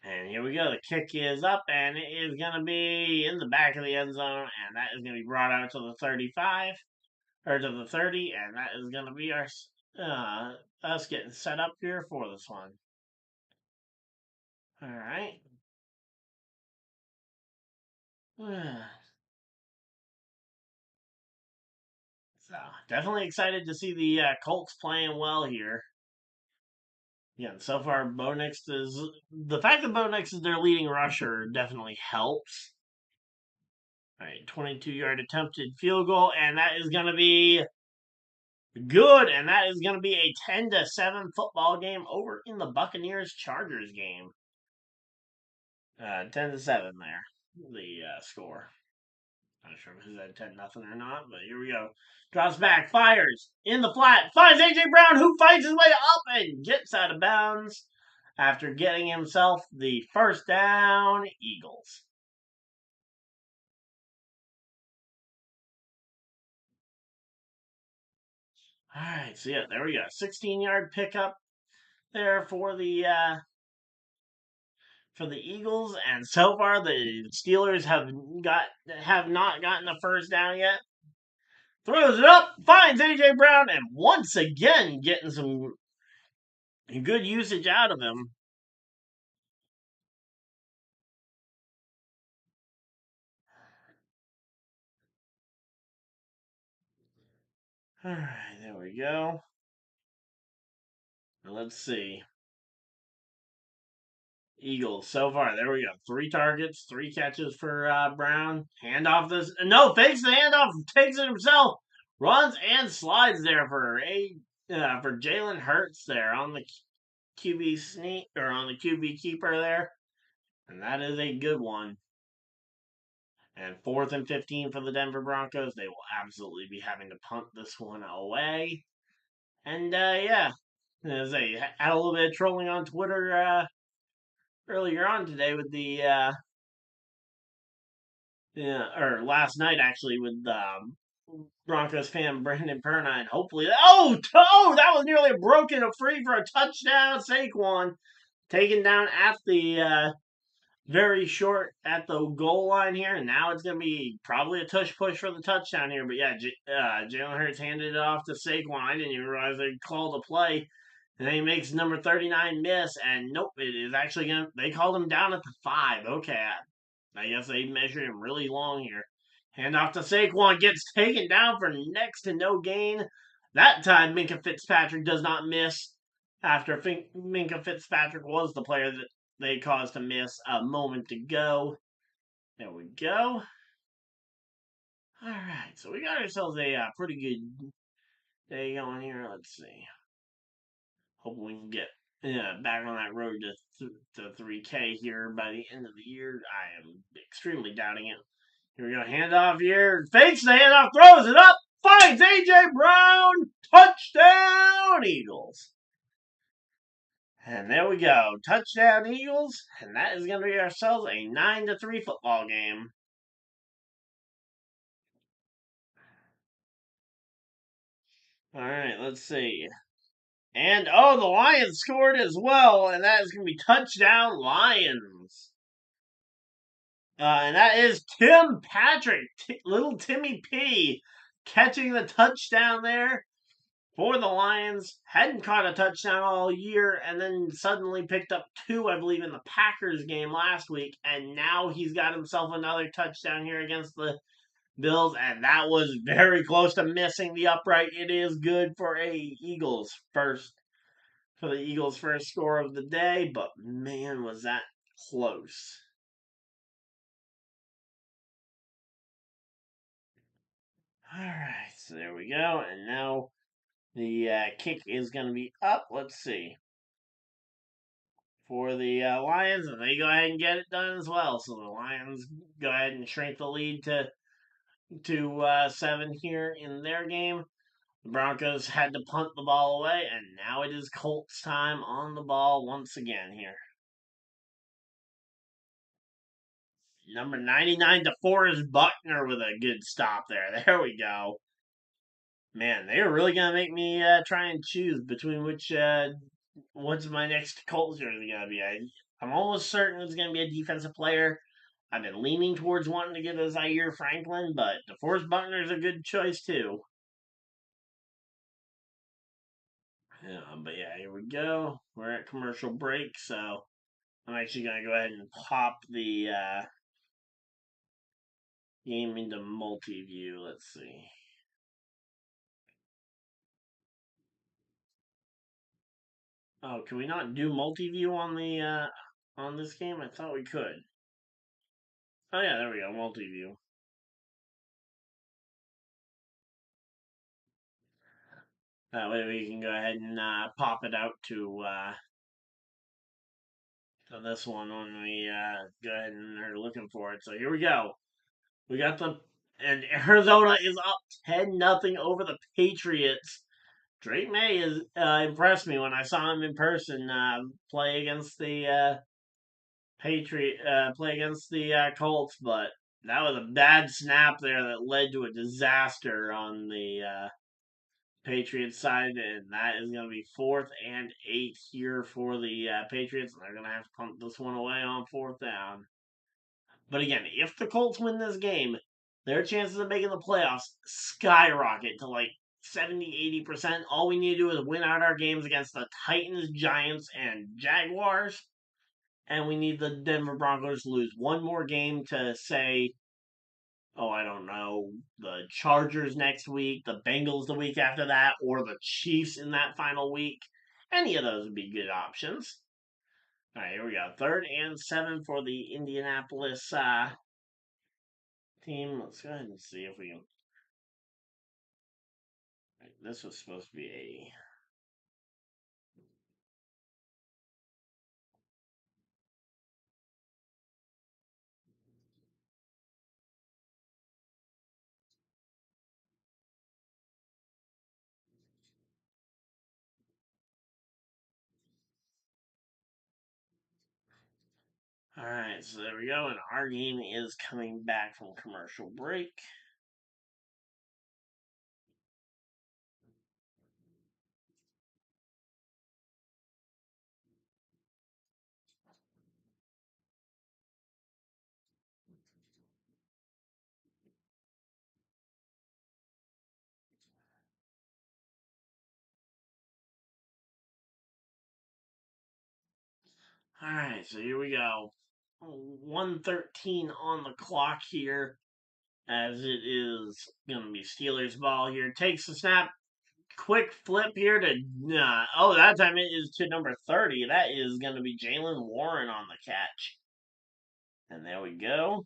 And here we go. The kick is up, and it is going to be in the back of the end zone, and that is going to be brought out to the 35 or to the 30, and that is going to be us getting set up here for this one. All right. So definitely excited to see the Colts playing well here. Yeah, so far Bo Nix is the fact that Bo Nix is their leading rusher definitely helps. All right, 22-yard attempted field goal, and that is going to be good, and that is going to be a 10-7 football game over in the Buccaneers Chargers game. 10-7 there, the score. Not sure if it said 10-0 or not, but here we go. Drops back, fires in the flat, finds AJ Brown, who fights his way up and gets out of bounds after getting himself the first down. Eagles. All right, so yeah, there we go. 16-yard pickup there for the Eagles, and so far the Steelers have not gotten a first down yet. Throws it up, finds AJ Brown, and once again getting some good usage out of him. All right, there we go. Let's see. Eagles so far. There we go. 3 targets, 3 catches for Brown. Handoff this. No, fakes the handoff, takes it himself, runs and slides there for Jalen Hurts there on the QB sneak or on the QB keeper there, and that is a good one. And 4th and 15 for the Denver Broncos. They will absolutely be having to punt this one away. And yeah, as I had a little bit of trolling on Twitter earlier on today with the or last night actually with Broncos fan Brandon Perna, and hopefully that was nearly broken a free for a touchdown. Saquon taken down at the very short at the goal line here, and now it's going to be probably a tush push for the touchdown here. But yeah, Jalen Hurts handed it off to Saquon. I didn't even realize they called a play. And then he makes number 39 miss, and nope, it is actually going to. They called him down at the 5. Okay, I guess they measured him really long here. Handoff to Saquon, gets taken down for next to no gain. That time, Minkah Fitzpatrick does not miss after Minkah Fitzpatrick was the player that they caused to miss a moment ago. There we go. All right, so we got ourselves a pretty good day going here. Let's see. Hoping we can get back on that road to 3K here by the end of the year. I am extremely doubting it. Here we go. Handoff here. Fakes the handoff. Throws it up. Finds A.J. Brown. Touchdown, Eagles. And there we go. Touchdown, Eagles. And that is going to be ourselves a 9-3 football game. All right, let's see. And, the Lions scored as well. And that is going to be touchdown, Lions. And that is Tim Patrick, little Timmy P, catching the touchdown there for the Lions. Hadn't caught a touchdown all year, and then suddenly picked up 2, I believe, in the Packers game last week. And now he's got himself another touchdown here against the Bills, and that was very close to missing the upright. It is good for the Eagles' first score of the day, but man, was that close. All right, so there we go, and now the kick is going to be up. Let's see. For the Lions, and they go ahead and get it done as well. So the Lions go ahead and shrink the lead to to 7 here in their game. The Broncos had to punt the ball away, and now it is Colts time on the ball once again here. Number 99 to Forrest Buckner with a good stop there. There we go. Man, they were really gonna make me try and choose between which what's my next Colts jersey gonna be. I'm almost certain it's gonna be a defensive player. I've been leaning towards wanting to get a Zaire Franklin, but DeForest Buckner's a good choice too. Yeah, but yeah, here we go. We're at commercial break, so I'm actually gonna go ahead and pop the game into multi-view. Let's see. Oh, can we not do multi-view on this game? I thought we could. Oh yeah, there we go, multi-view. That way we can go ahead and pop it out to this one when we go ahead and are looking for it. So here we go. We got and Arizona is up 10-0 over the Patriots. Drake May has impressed me when I saw him in person play against the play against the Colts, but that was a bad snap there that led to a disaster on the Patriots side, and that is going to be 4th and 8 here for the Patriots, and they're going to have to pump this one away on 4th down. But again, if the Colts win this game, their chances of making the playoffs skyrocket to like 70-80%. All we need to do is win out our games against the Titans, Giants, and Jaguars, and we need the Denver Broncos to lose one more game to say, oh, I don't know, the Chargers next week, the Bengals the week after that, or the Chiefs in that final week. Any of those would be good options. All right, here we go. 3rd and 7 for the Indianapolis team. Let's go ahead and see if we can. Right, this was supposed to be a. All right, so there we go, and our game is coming back from commercial break. All right, so here we go. 1:13 on the clock here, as it is going to be Steelers ball here. Takes the snap, quick flip here to oh, that time it is to number 30. That is going to be Jalen Warren on the catch, and there we go.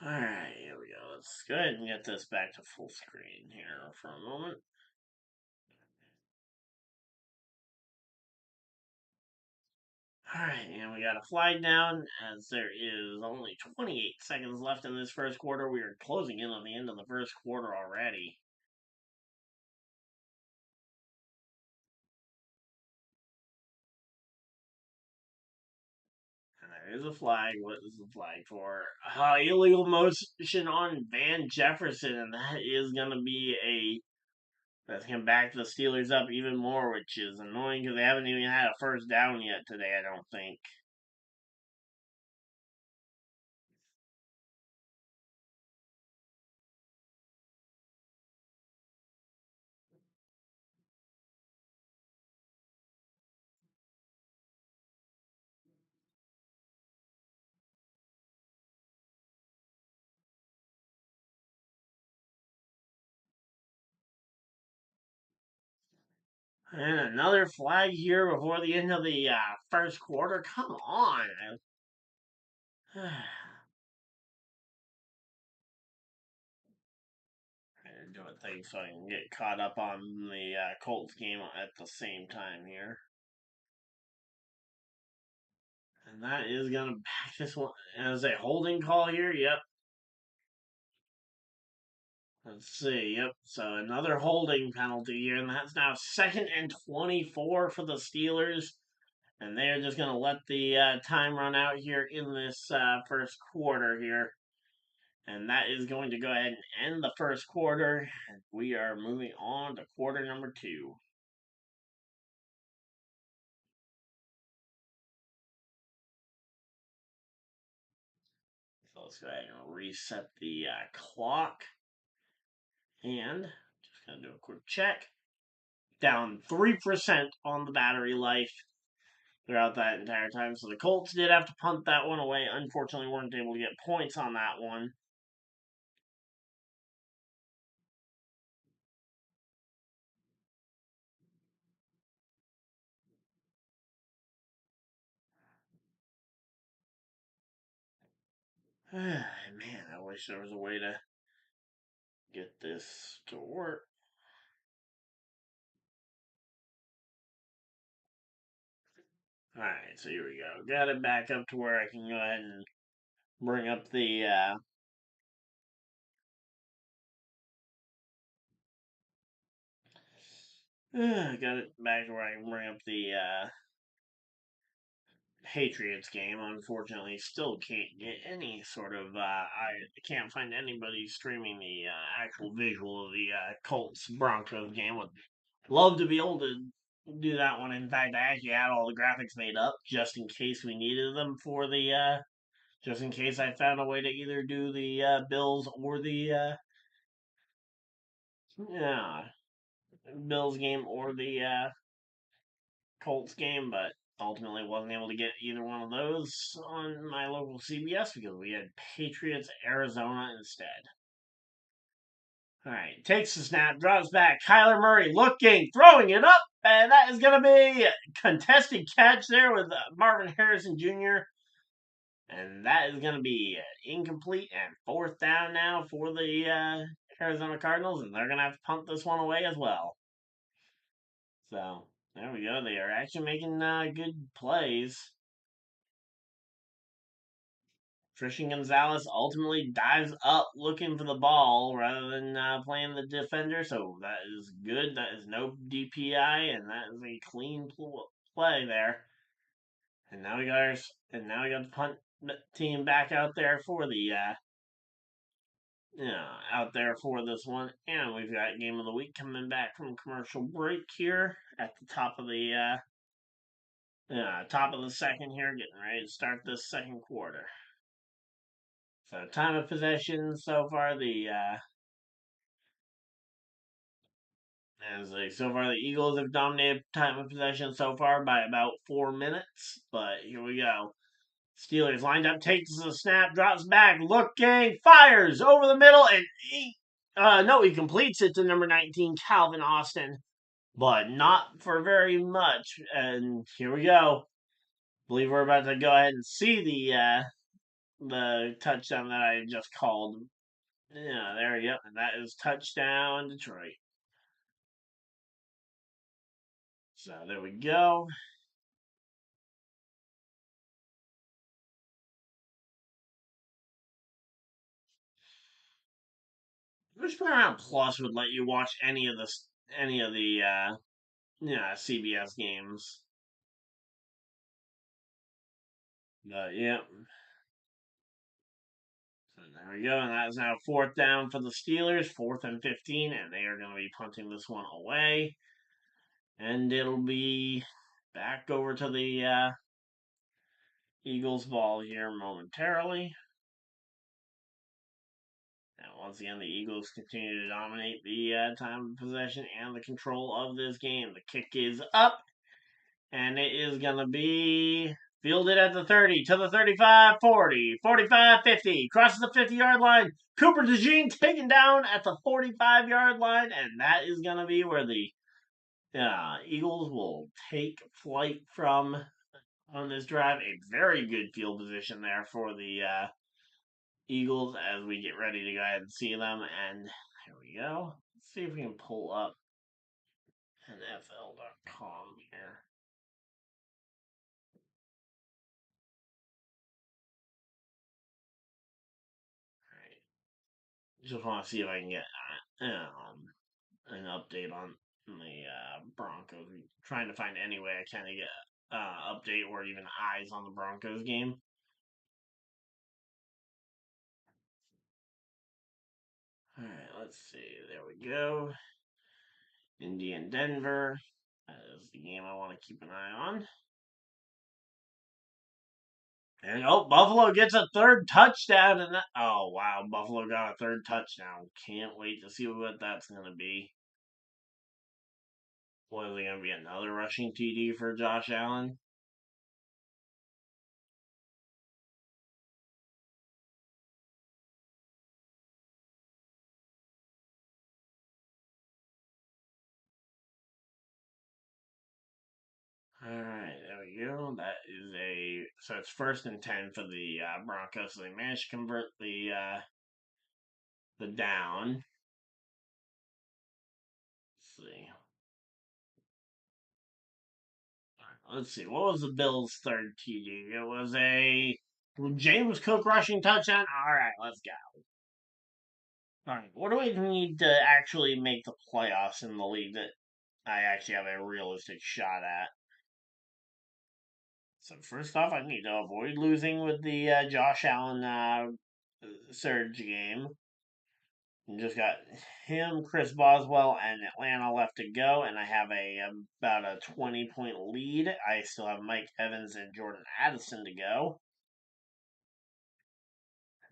All right, here we go. Let's go ahead and get this back to full screen here for a moment. All right, and we got a flag down as there is only 28 seconds left in this first quarter. We are closing in on the end of the first quarter already. And there is a flag. What is the flag for? Illegal motion on Van Jefferson, and that is going to be that's going to back the Steelers up even more, which is annoying because they haven't even had a first down yet today, I don't think. And another flag here before the end of the first quarter. Come on. Doing things so I can get caught up on the Colts game at the same time here. And that is going to back this one as a holding call here. Yep. Let's see. Yep. So another holding penalty here. And that's now 2nd and 24 for the Steelers. And they're just going to let the time run out here in this first quarter here. And that is going to go ahead and end the first quarter. And we are moving on to quarter number 2. So let's go ahead and reset the clock. And just going to do a quick check. Down 3% on the battery life throughout that entire time. So the Colts did have to punt that one away. Unfortunately, weren't able to get points on that one. Man, I wish there was a way to get this to work. Alright, so here we go. Got it back up to where I can go ahead and bring up the got it back to where I can bring up the Patriots game. Unfortunately, still can't get any sort of. I can't find anybody streaming the actual visual of the Colts Broncos game. Would love to be able to do that one. In fact, I actually had all the graphics made up just in case we needed them for the. Just in case I found a way to either do the Bills or the yeah Bills game or the Colts game, but ultimately wasn't able to get either one of those on my local CBS because we had Patriots Arizona instead. All right, takes the snap, drops back. Kyler Murray looking, throwing it up, and that is going to be a contested catch there with Marvin Harrison Jr. And that is going to be incomplete and 4th down now for the Arizona Cardinals, and they're going to have to punt this one away as well. So there we go. They are actually making good plays. Christian Gonzalez ultimately dives up looking for the ball rather than playing the defender, so that is good. That is no DPI, and that is a clean play there. And now we got the punt team back out there for the out there for this one, and we've got game of the week coming back from commercial break here at the top of the second here, getting ready to start this second quarter. So time of possession so far, the Eagles have dominated time of possession so far by about 4 minutes. But here we go. Steelers lined up, takes the snap, drops back, looking, fires over the middle, and he completes it to number 19, Calvin Austin, but not for very much. And here we go. I believe we're about to go ahead and see the touchdown that I just called. Yeah, there you go. And that is touchdown Detroit. So there we go. Which Paramount Plus would let you watch any of the CBS games. But yeah. So there we go, and that is now 4th down for the Steelers, 4th and 15, and they are going to be punting this one away. And it'll be back over to the Eagles ball here momentarily. And once again, the Eagles continue to dominate the time of possession and the control of this game. The kick is up, and it is going to be fielded at the 30, to the 35, 40, 45, 50, crosses the 50-yard line. Cooper DeJean taken down at the 45-yard line, and that is going to be where the Eagles will take flight from on this drive. A very good field position there for the Eagles as we get ready to go ahead and see them. And here we go. Let's see if we can pull up NFL.com here. All right. Just want to see if I can get an update on the Broncos. I'm trying to find any way I can to get update or even eyes on the Broncos game. All right, let's see. There we go. Indy and Denver. That is the game I want to keep an eye on. And Buffalo gets a third touchdown, and oh wow, Buffalo got a third touchdown. Can't wait to see what that's gonna be. What is it gonna be? Another rushing TD for Josh Allen? All right, there we go. That is so it's 1st and 10 for the Broncos. So they managed to convert the down. Let's see. Let's see. What was the Bills' third TD? It was a James Cook rushing touchdown. All right, let's go. All right, what do we need to actually make the playoffs in the league that I actually have a realistic shot at? So first off, I need to avoid losing with the Josh Allen surge game. And just got him, Chris Boswell, and Atlanta left to go, and I have about a 20-point lead. I still have Mike Evans and Jordan Addison to go.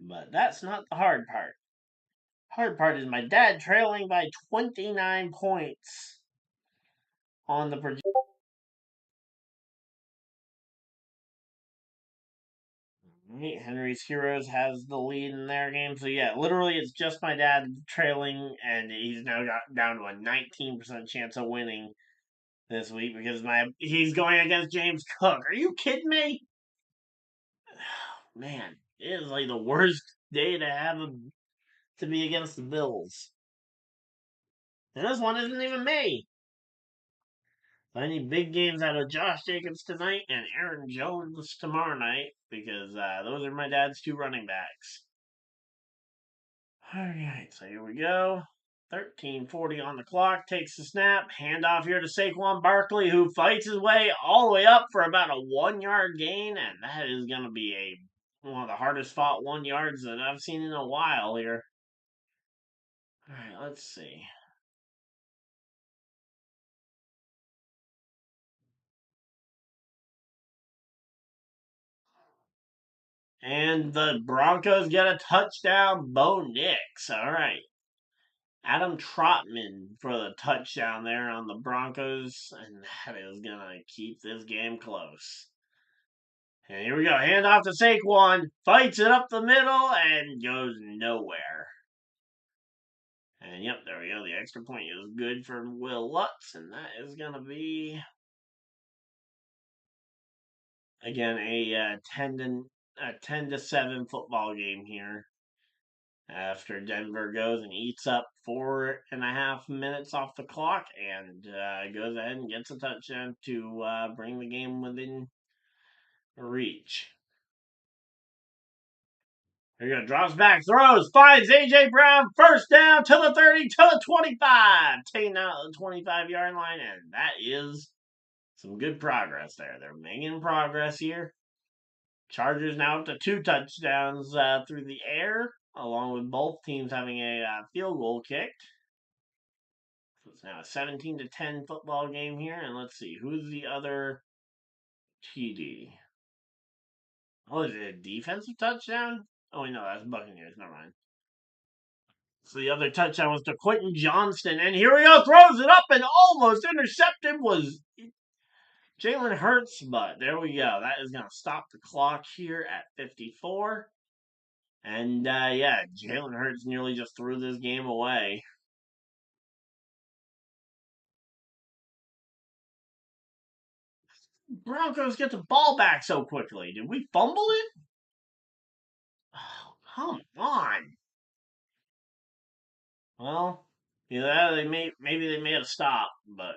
But that's not the hard part. Hard part is my dad trailing by 29 points on the projection. Henry's Heroes has the lead in their game. So yeah, literally it's just my dad trailing, and he's now got down to a 19% chance of winning this week because he's going against James Cook. Are you kidding me? Man, it is like the worst day to be against the Bills. And this one isn't even me. I need big games out of Josh Jacobs tonight and Aaron Jones tomorrow night because those are my dad's two running backs. All right, so here we go. 13:40 on the clock. Takes the snap. Handoff here to Saquon Barkley, who fights his way all the way up for about a 1 yard gain, and that is going to be one of the hardest fought 1 yards that I've seen in a while here. All right, let's see. And the Broncos get a touchdown. Bo Nix. All right. Adam Trotman for the touchdown there on the Broncos, and that is going to keep this game close. And here we go. Hand off to Saquon. Fights it up the middle and goes nowhere. And yep, there we go. The extra point is good for Will Lutz, and that is going to be, again, a 10-7 football game here. After Denver goes and eats up 4.5 minutes off the clock and goes ahead and gets a touchdown to bring the game within reach. Here you go. Drops back, throws, finds A.J. Brown. First down to the 30, to the 25. Taking out the 25-yard line, and that is some good progress there. They're making progress here. Chargers now up to 2 touchdowns through the air, along with both teams having a field goal kicked. So it's now a 17-10 football game here, and let's see who's the other TD. Oh, is it a defensive touchdown? Oh, wait, no, that's Buccaneers. Never mind. So the other touchdown was to Quentin Johnston, and here we go, throws it up and almost intercepted was Jalen Hurts, but there we go. That is going to stop the clock here at 54. And yeah, Jalen Hurts nearly just threw this game away. Broncos get the ball back so quickly? Did we fumble it? Oh, come on. Well, yeah, maybe they made a stop, but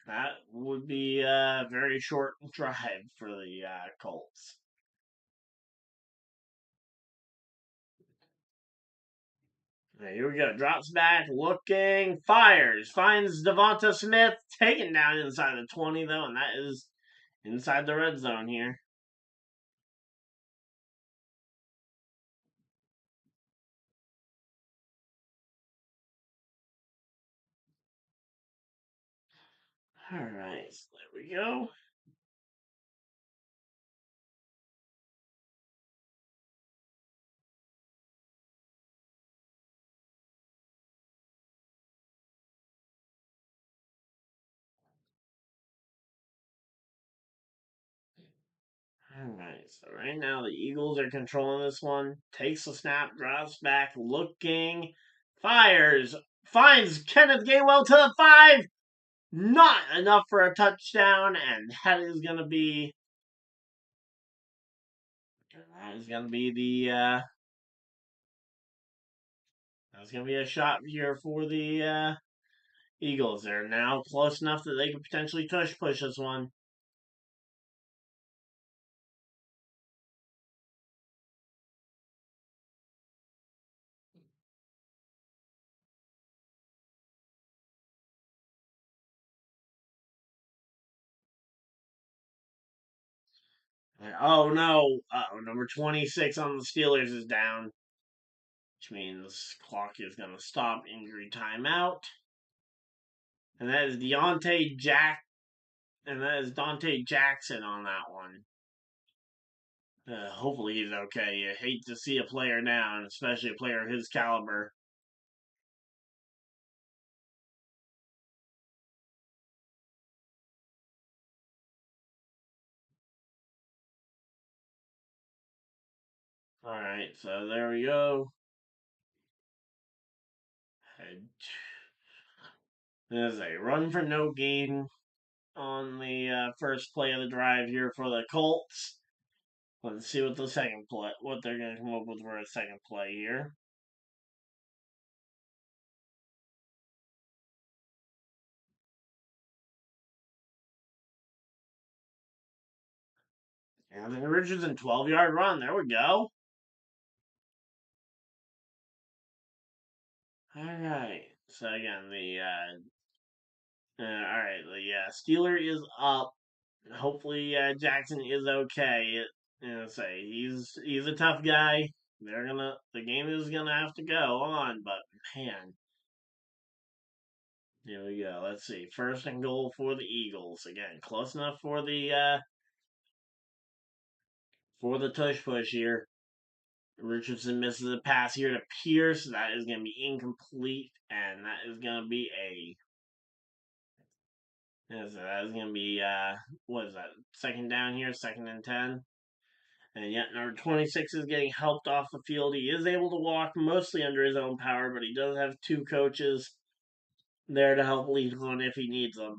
that would be a very short drive for the Colts. Here we go. Drops back, looking, fires, finds Devonta Smith, taken down inside the 20 though, and that is inside the red zone here. All right, so there we go. Alright, so right now the Eagles are controlling this one. Takes the snap, drops back, looking, fires, finds Kenneth Gainwell to the 5. Not enough for a touchdown, and that is gonna be that's gonna be a shot here for the Eagles. They're now close enough that they could potentially push this one. Oh no! Number 26 on the Steelers is down, which means clock is gonna stop. Injury timeout. And that is Dante Jackson on that one. Hopefully he's okay. You hate to see a player down, especially a player of his caliber. All right, so there we go. There's a run for no gain on the first play of the drive here for the Colts. Let's see what they're going to come up with for a second play here. Anthony Richardson, 12-yard run. There we go. All right. So again, all right, the Steeler is up. Hopefully, Jackson is okay. Say he's a tough guy. The game is gonna have to go on, but man, here we go. Let's see. First and goal for the Eagles. Again, close enough for the tush push here. Richardson misses a pass here to Pierce. That is gonna be incomplete, and that is gonna be a. So that is gonna be what is that? Second down here, 2nd and 10. And yet, number 26 is getting helped off the field. He is able to walk mostly under his own power, but he does have two coaches there to help lead on if he needs them.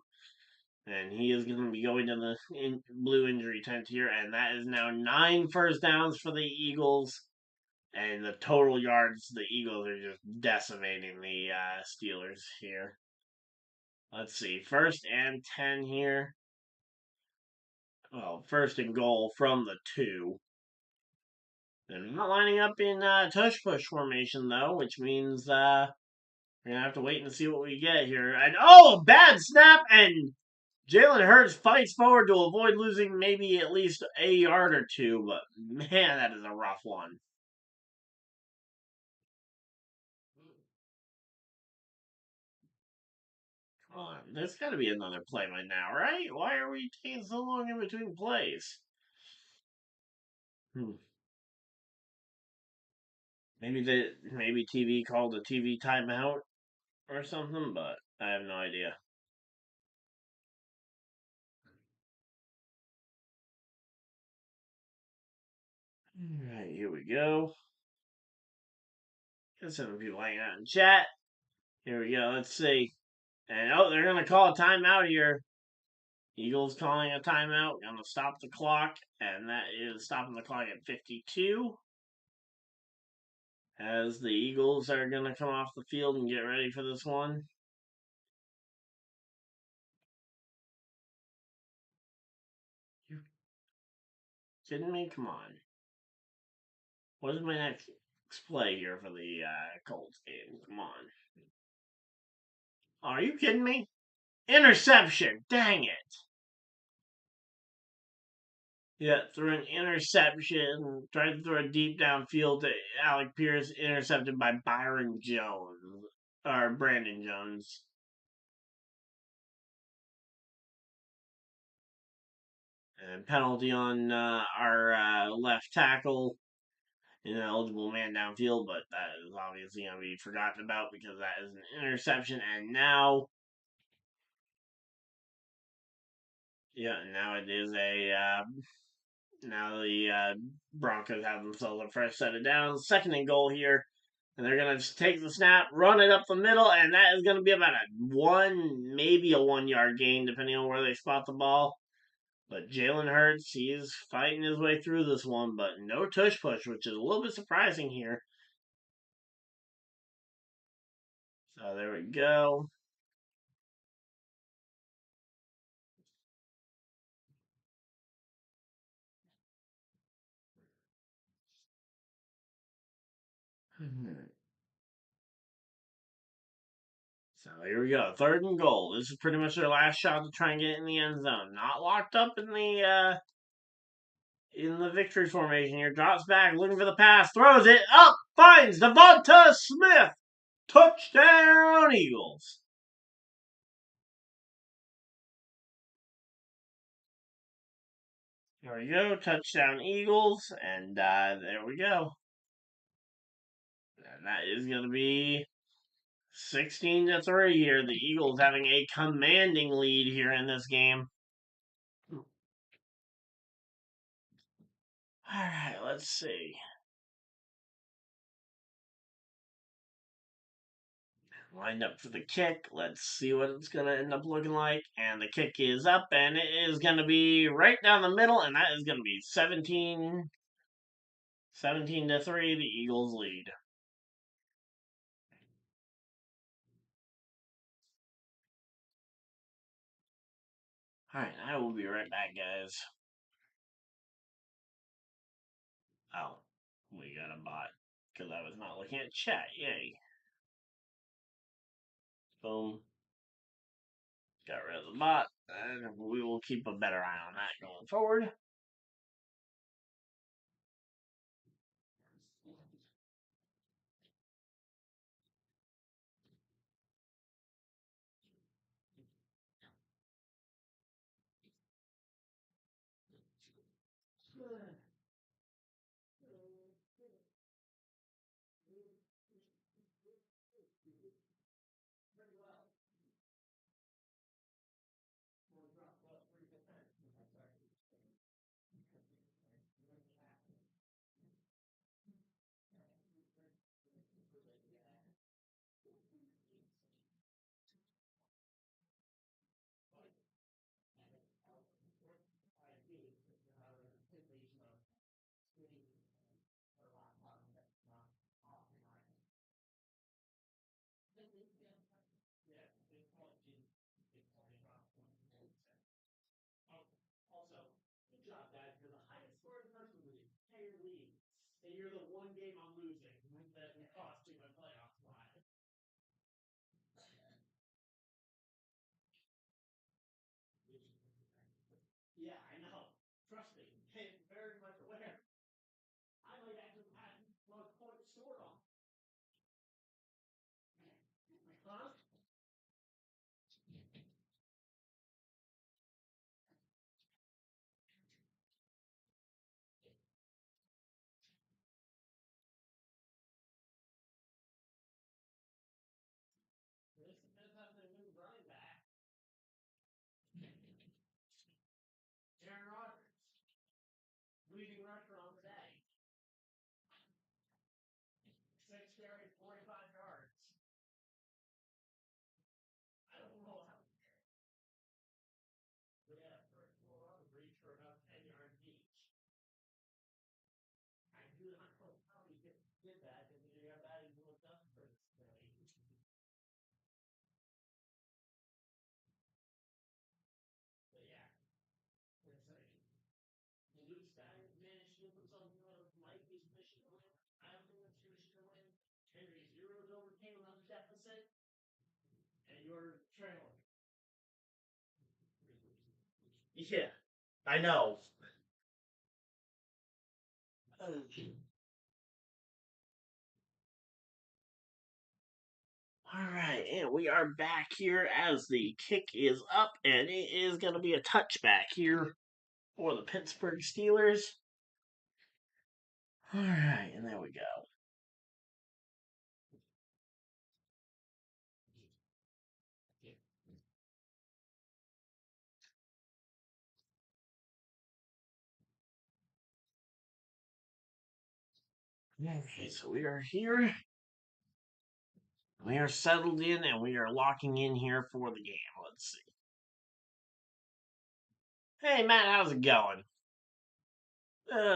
And he is going to be going to the blue injury tent here. And that is now 9 first downs for the Eagles. And the total yards, the Eagles are just decimating the Steelers here. Let's see. 1st and 10 here. Well, first and goal from the 2. They're not lining up in tush push formation though, which means we're gonna have to wait and see what we get here. And a bad snap, and Jalen Hurts fights forward to avoid losing maybe at least a yard or two. But man, that is a rough one. Come on, there's got to be another play by now, right? Why are we taking so long in between plays? Hmm. Maybe TV called a TV timeout or something, but I have no idea. All right, here we go. Got some people hanging out in chat. Here we go. Let's see. And they're gonna call a timeout here. Eagles calling a timeout, gonna stop the clock, and that is stopping the clock at 52. As the Eagles are gonna come off the field and get ready for this one. You kidding me? Come on. What is my next play here for the Colts game? Come on. Are you kidding me? Interception! Dang it! Yeah, threw an interception. Tried to throw a deep downfield to Alec Pierce, intercepted by Byron Jones. Or Brandon Jones. And penalty on our left tackle. An eligible man downfield, but that is obviously going to be forgotten about because that is an interception. And now, yeah, now it is now the Broncos have themselves a fresh set of downs. Second and goal here. And they're going to just take the snap, run it up the middle, and that is going to be about maybe a 1 yard gain, depending on where they spot the ball. But Jalen Hurts, he's fighting his way through this one, but no tush push, which is a little bit surprising here. So there we go. So here we go. Third and goal. This is pretty much their last shot to try and get in the end zone. Not locked up in the victory formation here. Drops back, looking for the pass, throws it up, finds Devonta Smith. Touchdown, Eagles. There we go. Touchdown, Eagles. And there we go. And that is going to be 16-3 here. The Eagles having a commanding lead here in this game. All right, let's see. Lined up for the kick. Let's see what it's going to end up looking like. And the kick is up, and it is going to be right down the middle, and that is going to be 17-3. The Eagles lead. All right, I will be right back, guys. Oh, we got a bot because I was not looking at chat. Yay. Boom. Got rid of the bot, and we will keep a better eye on that going forward. Also, good job, guys. You're the highest scoring person in the entire league. And you're the one game I'm losing that will cost me my playoff spot. Yeah, I know. Trust me. I'm very much aware. I might actually have most points scored on. Huh? This depends on the new running back. Aaron Rodgers. Yeah, I know. All right, and we are back here as the kick is up, and it is going to be a touchback here for the Pittsburgh Steelers. All right, and there we go. Okay, so we are here. We are settled in, and we are locking in here for the game. Let's see. Hey, Matt, how's it going?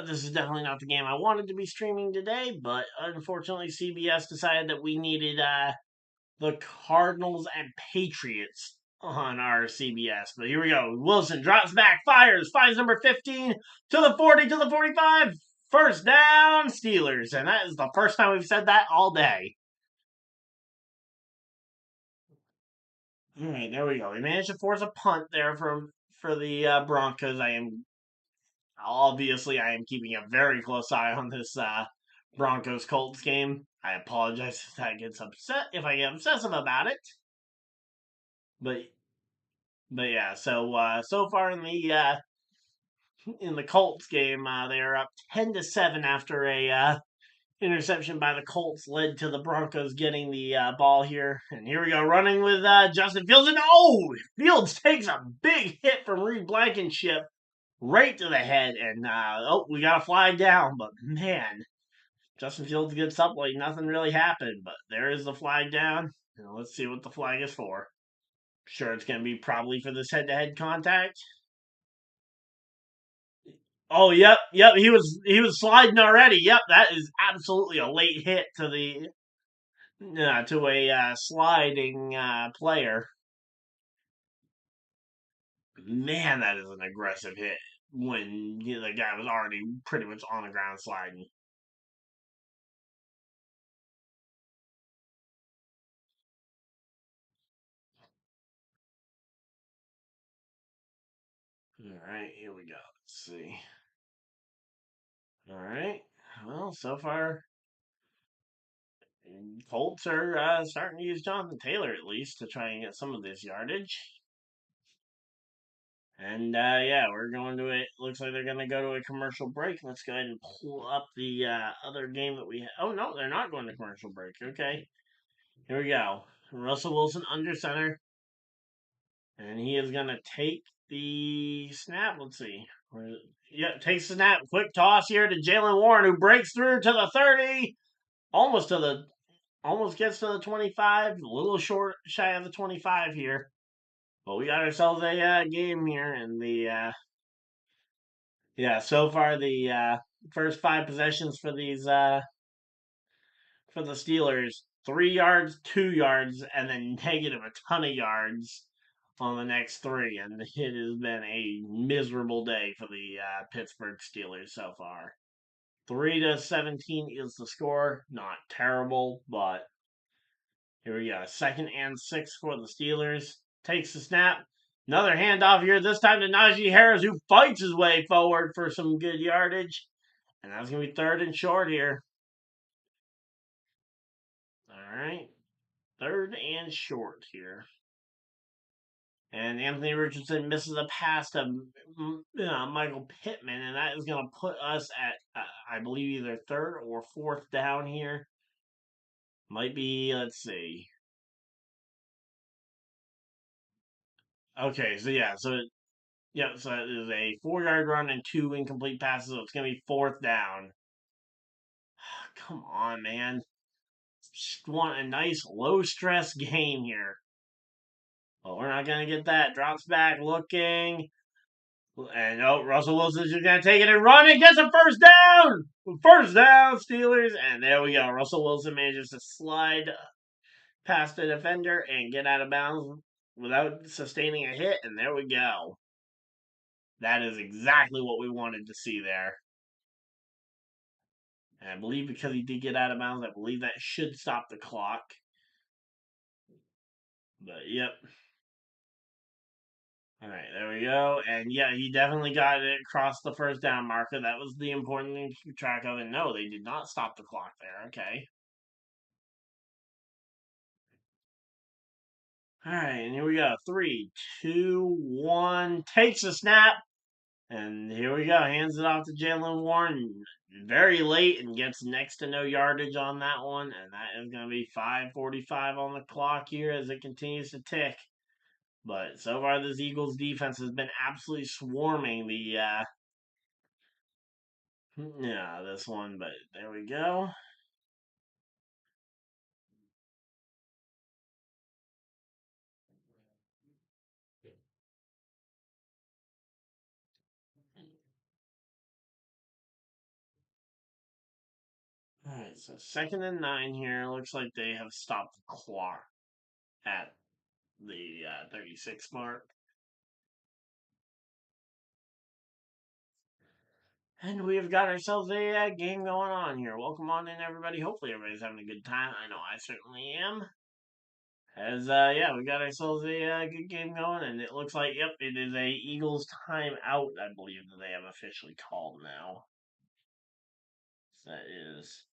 This is definitely not the game I wanted to be streaming today, but unfortunately, CBS decided that we needed the Cardinals and Patriots on our CBS. But here we go. Wilson drops back, fires, finds number 15 to the 40, to the 45. First down, Steelers. And that is the first time we've said that all day. All right, there we go. We managed to force a punt there for the Broncos. I am keeping a very close eye on this Broncos Colts game. I apologize if I get obsessive about it. But yeah, so far in the Colts game, they are up 10-7 after a interception by the Colts led to the Broncos getting the ball here. And here we go, running with Justin Fields, and Fields takes a big hit from Reed Blankenship right to the head, and we got a flag down. But man, Justin Fields gets up like nothing really happened. But there is the flag down. And let's see what the flag is for. Sure, it's going to be probably for this head-to-head contact. Oh, yep. He was sliding already. Yep, that is absolutely a late hit to a sliding player. Man, that is an aggressive hit when the guy was already pretty much on the ground sliding. All right, here we go. Let's see. All right. Well, so far, Colts are starting to use Jonathan Taylor at least to try and get some of this yardage. And yeah, we're going to it. Looks like they're going to go to a commercial break. Let's go ahead and pull up the other game that we have. Oh, no, they're not going to commercial break. Okay. Here we go. Russell Wilson under center. And he is going to take the snap. Let's see. Yep, takes the snap. Quick toss here to Jalen Warren, who breaks through to the 30. Almost gets to the 25. A little short, shy of the 25 here. But we got ourselves a game here. And so far the first five possessions for the Steelers, 3 yards, 2 yards, and then negative a ton of yards on the next three, and it has been a miserable day for the Pittsburgh Steelers so far. 3-17 is the score. Not terrible, but here we go. 2nd and 6 for the Steelers. Takes the snap. Another handoff here, this time to Najee Harris, who fights his way forward for some good yardage. And that's going to be 3rd and short here. All right. 3rd and short here. And Anthony Richardson misses a pass to Michael Pittman, and that is going to put us at, I believe, either 3rd or 4th down here. Might be, let's see. Okay, so yeah, so it is a 4-yard run and 2 incomplete passes, so it's going to be 4th down. Come on, man. Just want a nice low-stress game here. Well, we're not going to get that. Drops back, looking. And Russell Wilson's just going to take it and run and gets a first down. First down, Steelers. And there we go. Russell Wilson manages to slide past the defender and get out of bounds without sustaining a hit. And there we go. That is exactly what we wanted to see there. And I believe because he did get out of bounds, I believe that should stop the clock. But yep. All right, there we go. And yeah, he definitely got it across the first down marker. That was the important thing to keep track of. And no, they did not stop the clock there. Okay. All right, and here we go. Three, two, one. Takes a snap. And here we go. Hands it off to Jalen Warren very late and gets next to no yardage on that one. And that is going to be 5:45 on the clock here as it continues to tick. But so far, this Eagles defense has been absolutely swarming the yeah, this one. But there we go. All right, so 2nd and 9 here. Looks like they have stopped the clock at the 36 mark. And we've got ourselves a game going on here. Welcome on in, everybody. Hopefully, everybody's having a good time. I know I certainly am. As yeah, we got ourselves a good game going, and it looks like yep, it is a Eagles timeout. I believe that they have officially called now. So that is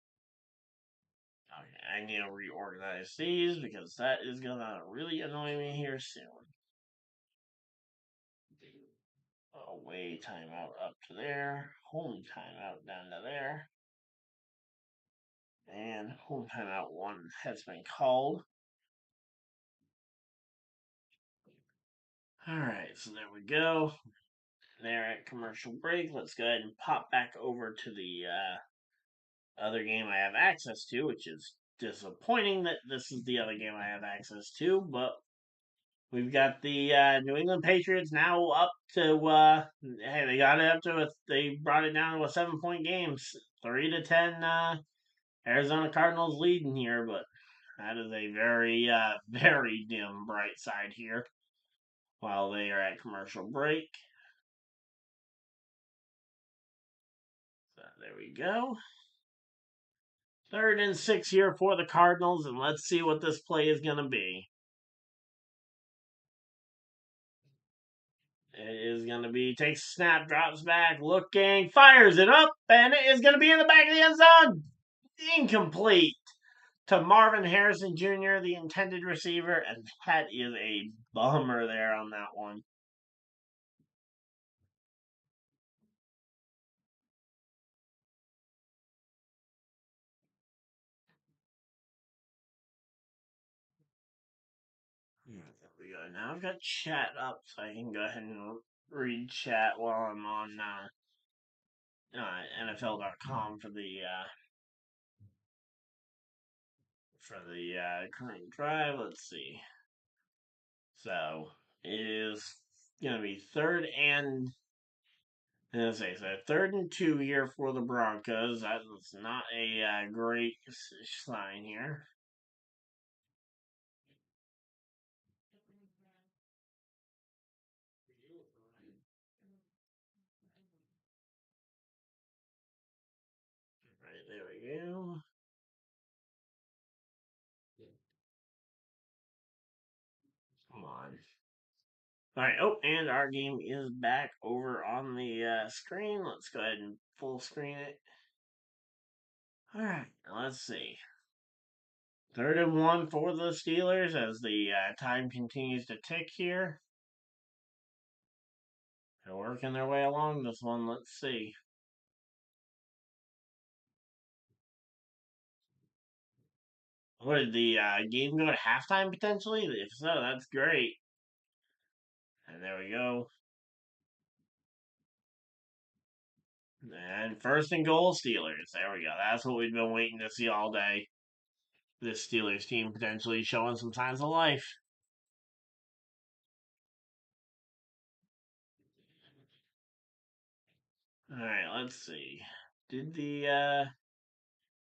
okay. I need to reorganize these because that is gonna really annoy me here soon. Away timeout up to there. Home timeout down to there. And home timeout 1 has been called. Alright, so there we go. There at commercial break. Let's go ahead and pop back over to the other game I have access to, which is disappointing that this is the other game I have access to, but we've got the New England Patriots now up to hey, they got it up to they brought it down to a 7-point game. 3-10 Arizona Cardinals leading here, but that is a very very dim bright side here while they are at commercial break. So there we go. 3rd and 6 here for the Cardinals, and let's see what this play is going to be. It is going to be takes a snap, drops back, looking, fires it up, and it is going to be in the back of the end zone. Incomplete to Marvin Harrison Jr., the intended receiver, and that is a bummer there on that one. There we go. Now I've got chat up, so I can go ahead and read chat while I'm on NFL.com for the current drive. Let's see. So it is going to be let's say so 3rd and 2 here for the Broncos. That's not a great sign here. Right, there we go. Come on. All right. Oh, and our game is back over on the screen. Let's go ahead and full screen it. All right. Let's see. 3rd and 1 for the Steelers as the time continues to tick here. They're working their way along this one. Let's see. What did the game go to halftime potentially? If so, that's great. And there we go. And 1st and goal, Steelers. There we go. That's what we've been waiting to see all day. This Steelers team potentially showing some signs of life. All right, let's see. Did the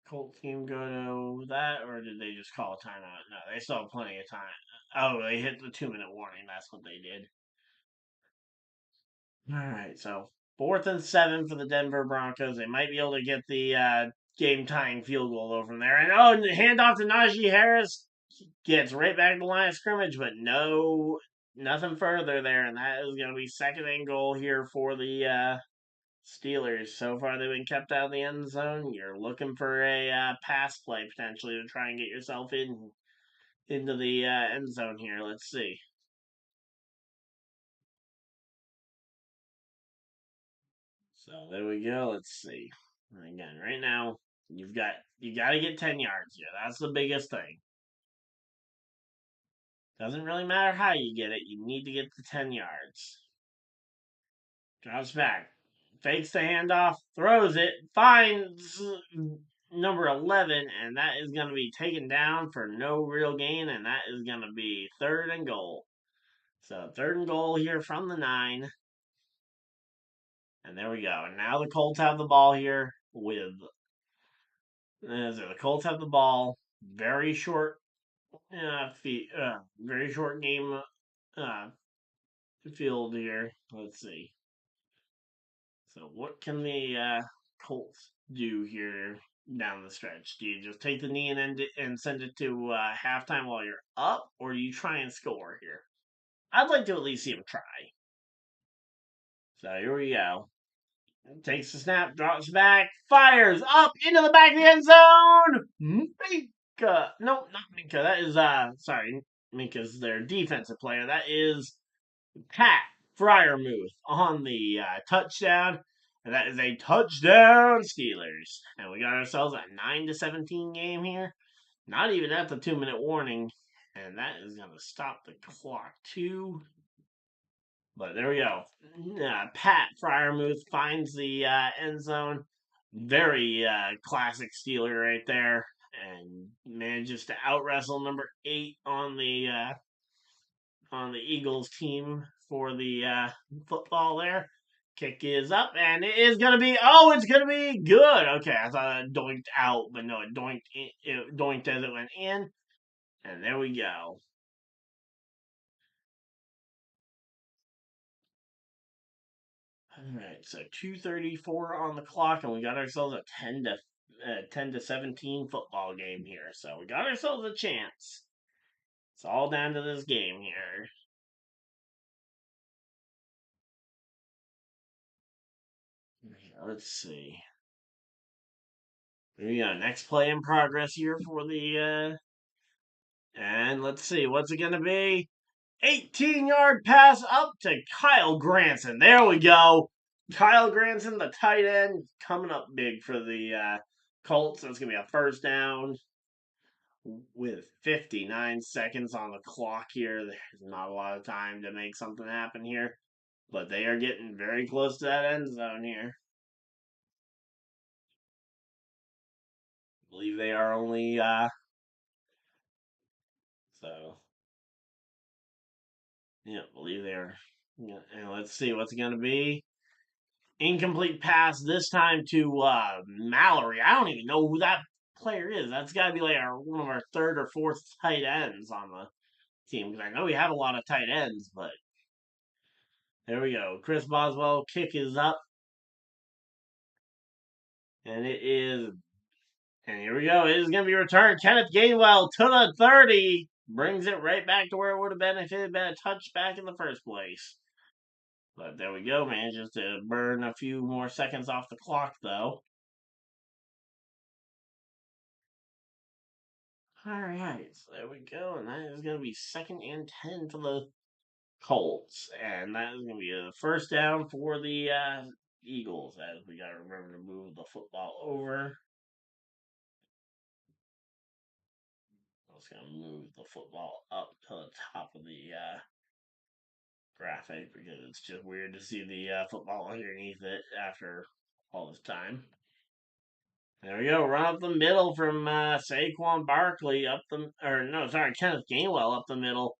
Colt team go to that, or did they just call a timeout? No, they still have plenty of time. Oh, they hit the 2-minute warning. That's what they did. All right, so 4th and 7 for the Denver Broncos. They might be able to get the game tying field goal over from there. And oh, hand off to Najee Harris. gets right back to the line of scrimmage, but nothing further there, and that is going to be second and goal here for the Steelers. So far, they've been kept out of the end zone. You're looking for a pass play potentially to try and get yourself into the end zone here. Let's see. So there we go. Let's see. Again, right now you got to get 10 yards here. That's the biggest thing. Doesn't really matter how you get it. You need to get the 10 yards. Drops back, fakes the handoff, throws it, finds number 11, and that is going to be taken down for no real gain, and that is going to be third and goal. So third and goal here from the 9. And there we go. And now the Colts have the ball here with the Colts have the ball. Very short very short game uh, field here. Let's see. So what can the Colts do here down the stretch? Do you just take the knee and end it and send it to halftime while you're up, or do you try and score here? I'd like to at least see him try. So here we go. Takes the snap, drops back, fires up into the back of the end zone. Minka, no, not Minka. That is sorry, Minka's their defensive player. That is Pat Fryermuth on the touchdown. And that is a touchdown, Steelers. And we got ourselves a 9-17 game here. Not even at the 2-minute warning. And that is going to stop the clock, too. But there we go. Pat Fryermuth finds the end zone. Very classic Steeler right there. And manages to out wrestle number 8 on the Eagles team for the football there. Kick is up, and it is going to be, it's going to be good. Okay, I thought it doinked out, but no, it doinked as it went in. And there we go. All right, so 2:34 on the clock, and we got ourselves a 10-17 football game here. So we got ourselves a chance. It's all down to this game here. Let's see. Here we go. Next play in progress here for the and let's see, what's it gonna be? 18-yard pass up to Kyle Granson. There we go. Kyle Granson, the tight end, coming up big for the Colts. That's gonna be a first down with 59 seconds on the clock here. There's not a lot of time to make something happen here, but they are getting very close to that end zone here. I believe they are only so yeah, I believe they are. Yeah, and let's see what's it gonna be. Incomplete pass this time to Mallory. I don't even know who that player is. That's got to be like one of our third or fourth tight ends on the team because I know we have a lot of tight ends, but there we go. Chris Boswell kick is up, and it is. And here we go. It is going to be returned. Kenneth Gainwell to the 30 brings it right back to where it would have been if it had been a touchback in the first place. But there we go, manages to burn a few more seconds off the clock, though. All right, so there we go, and that is going to be second and 10 for the Colts, and that is going to be a first down for the Eagles, as we got to remember to move the football over. I was going to move the football up to the top of the graphic because it's just weird to see the football underneath it after all this time. There we go, run up the middle from Saquon Barkley Kenneth Gainwell up the middle.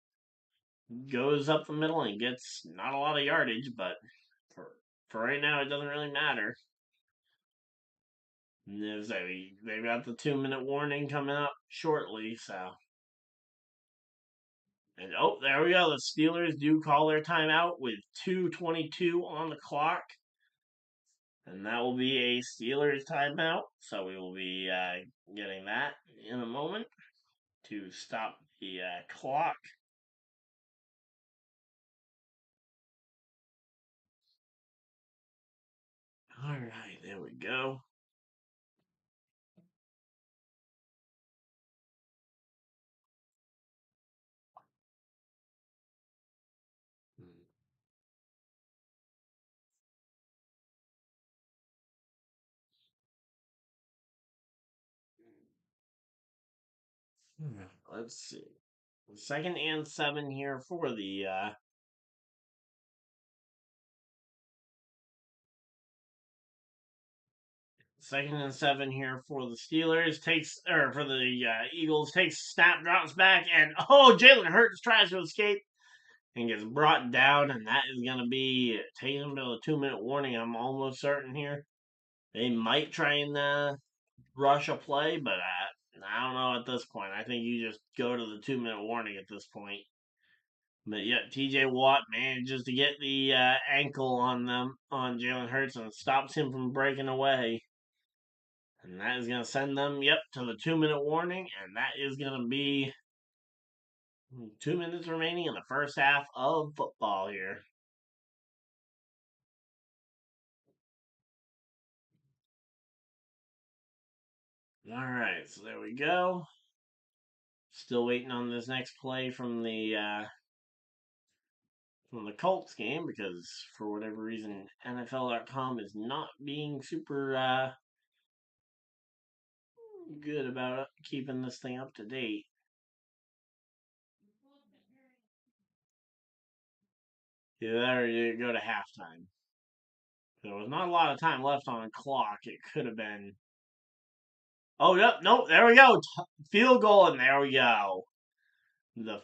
Goes up the middle and gets not a lot of yardage, but for right now, it doesn't really matter. They've got the 2-minute warning coming up shortly, so. And there we go. The Steelers do call their timeout with 2:22 on the clock. And that will be a Steelers timeout, so we will be getting that in a moment. to stop the clock. All right, there we go. Let's see. 2nd and 7 here for the 2nd and 7 here for the Steelers. For the Eagles. Takes snap, drops back, and Jalen Hurts tries to escape and gets brought down, and that is going to be taking him to a 2-minute warning. I'm almost certain here. They might try and rush a play, but I don't know at this point. I think you just go to the 2-minute warning at this point. But yeah, TJ Watt manages to get the ankle on Jalen Hurts and stops him from breaking away. And that is going to send them, to the 2-minute warning. And that is going to be 2 minutes remaining in the first half of football here. All right, so there we go. Still waiting on this next play from the Colts game because for whatever reason NFL.com is not being super good about keeping this thing up to date. There you go to halftime. There was not a lot of time left on the clock. It could have been. Oh, yep, no, there we go. Field goal, and there we go. The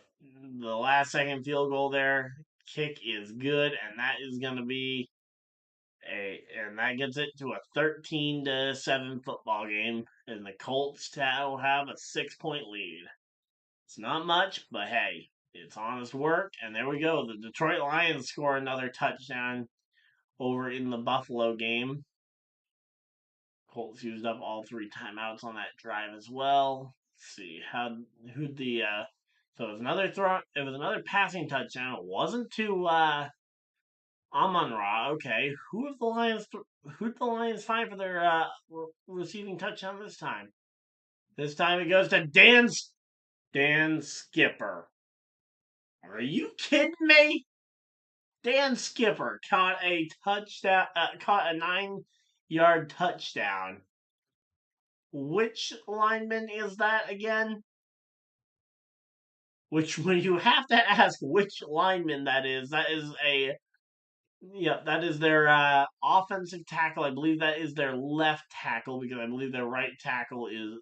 last second field goal there. Kick is good, and that is going to be and that gets it to a 13-7 football game, and the Colts will have a 6-point lead. It's not much, but hey, it's honest work, and there we go. The Detroit Lions score another touchdown over in the Buffalo game. Colts used up all 3 timeouts on that drive as well. Let's see who the so it was another throw. It was another passing touchdown. It wasn't to Amon-Ra. Okay, who did the Lions find for their receiving touchdown this time? This time it goes to Dan Skipper. Are you kidding me? Dan Skipper caught a touchdown. Caught a 9-yard touchdown. Which lineman is that again? When you have to ask which lineman that is that is their offensive tackle. I believe that is their left tackle because I believe their right tackle is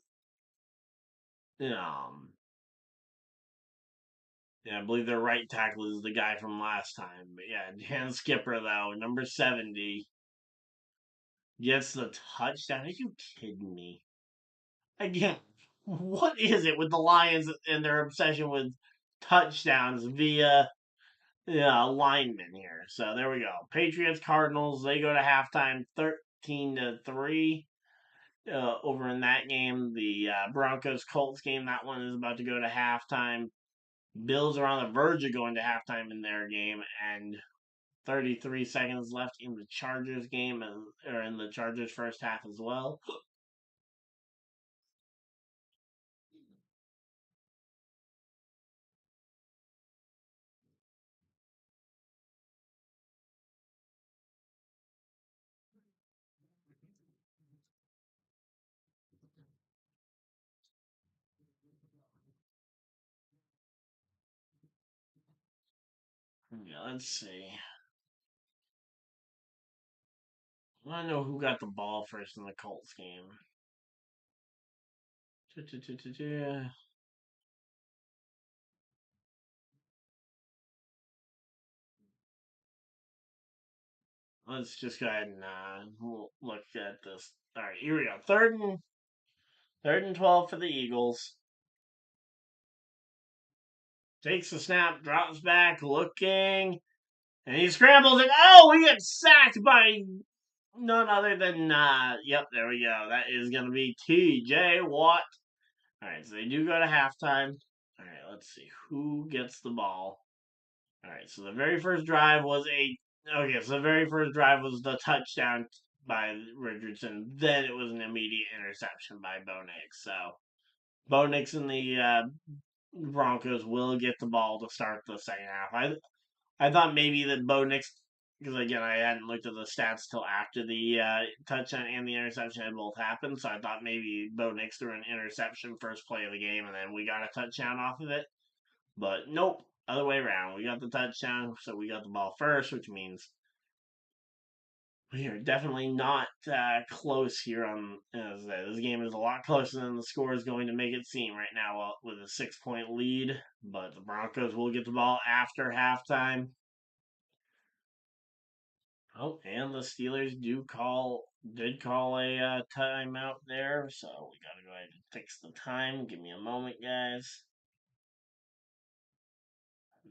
I believe their right tackle is the guy from last time. But yeah, Dan Skipper though, number 70, gets the touchdown. Are you kidding me? Again, what is it with the Lions and their obsession with touchdowns via linemen here? So there we go. Patriots Cardinals, they go to halftime 13-3. Over in that game, the Broncos Colts game, that one is about to go to halftime. Bills are on the verge of going to halftime in their game, and 33 seconds left in the Chargers game, or in the Chargers first half as well. Yeah, let's see. I want to know who got the ball first in the Colts game. Let's just go ahead and look at this. All right, here we go. Third and 12 for the Eagles. Takes the snap, drops back, looking, and he scrambles and he gets sacked by none other than there we go. That is going to be TJ Watt. All right, so they do go to halftime. All right, let's see who gets the ball. All right, so the very first drive was the very first drive was the touchdown by Richardson. Then it was an immediate interception by Bo Nix. So Bo Nix and the Broncos will get the ball to start the second half. I thought maybe that Bo Nix, because again I hadn't looked at the stats till after the touchdown and the interception had both happened, so I thought maybe Bo Nix threw an interception first play of the game and then we got a touchdown off of it. But nope, other way around. We got the touchdown, so we got the ball first, which means we are definitely not close here on this game is a lot closer than the score is going to make it seem right now with a 6 point lead. But the Broncos will get the ball after halftime. Oh, and the Steelers did call a timeout there, so we gotta go ahead and fix the time. Give me a moment, guys.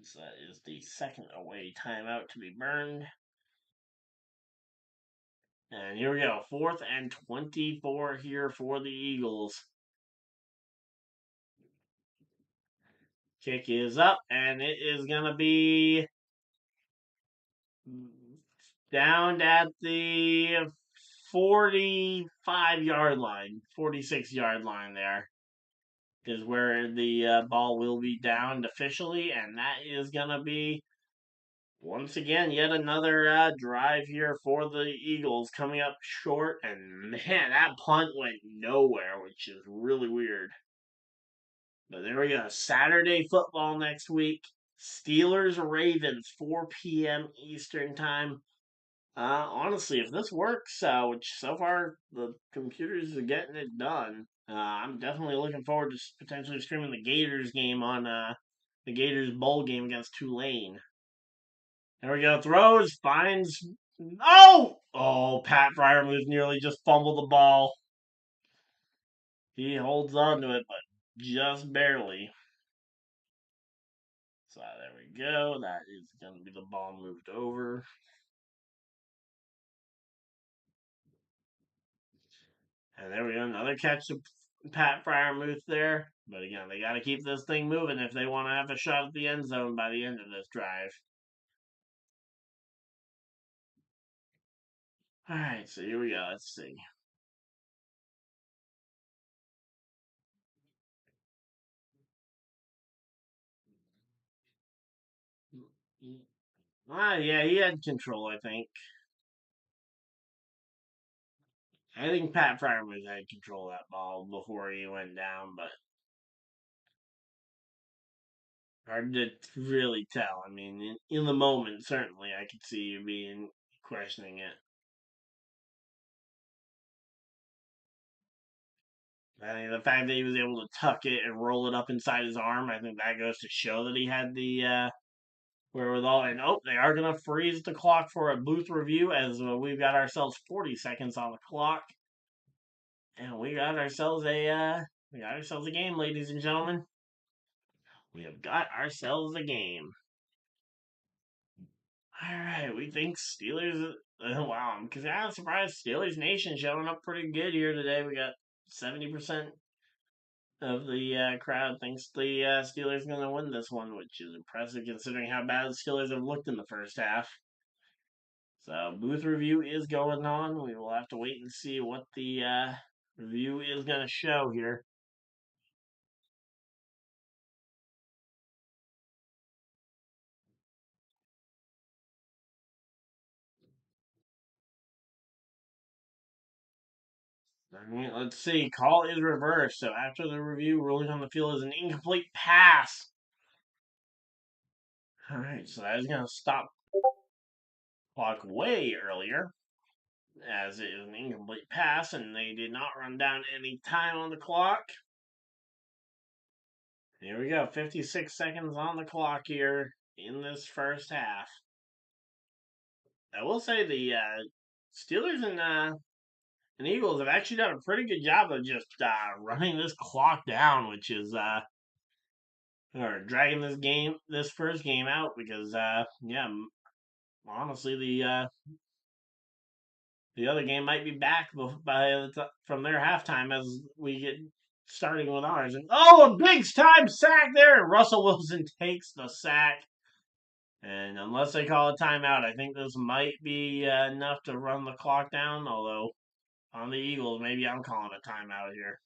So that is the second away timeout to be burned. And here we go. 4th and 24 here for the Eagles. Kick is up, and it is going to be down at the 45-yard line, 46-yard line there is where the ball will be downed officially, and that is going to be, once again, yet another drive here for the Eagles coming up short, and man, that punt went nowhere, which is really weird. But there we go. Saturday football next week. Steelers Ravens, 4 p.m. Eastern time. Honestly, if this works, which so far the computers are getting it done, I'm definitely looking forward to potentially streaming the Gators game on the Gators bowl game against Tulane. There we go. Throws, finds. Oh, Pat Fryermuth nearly just fumbled the ball. He holds on to it, but just barely. So there we go. That is going to be the ball moved over. And there we go. Another catch to Pat Fryermuth there. But again, they got to keep this thing moving if they want to have a shot at the end zone by the end of this drive. All right, so here we go. Let's see. Yeah, he had control, I think. I think Pat Fryermuth had control of that ball before he went down, but hard to really tell. I mean, in the moment, certainly, I could see you being questioning it. I think the fact that he was able to tuck it and roll it up inside his arm, I think that goes to show that he had the wherewithal. And they are going to freeze the clock for a booth review as we've got ourselves 40 seconds on the clock, and we got ourselves a game, ladies and gentlemen. We have got ourselves a game. All right, we think Steelers. Wow, I'm kind of surprised. Steelers Nation showing up pretty good here today. We got 70% of the crowd thinks the Steelers are going to win this one, which is impressive considering how bad the Steelers have looked in the first half. So, booth review is going on. We will have to wait and see what the review is going to show here. Let's see. Call is reversed. So, after the review, ruling on the field is an incomplete pass. All right, so that is going to stop clock way earlier, as it is an incomplete pass, and they did not run down any time on the clock. Here we go, 56 seconds on the clock here in this first half. I will say the Steelers and Eagles have actually done a pretty good job of just running this clock down, which is or dragging this first game out because honestly the other game might be back from their halftime as we get starting with ours. And a big time sack there. And Russell Wilson takes the sack. And unless they call a timeout, I think this might be enough to run the clock down. Although on the Eagles, maybe I'm calling a timeout here.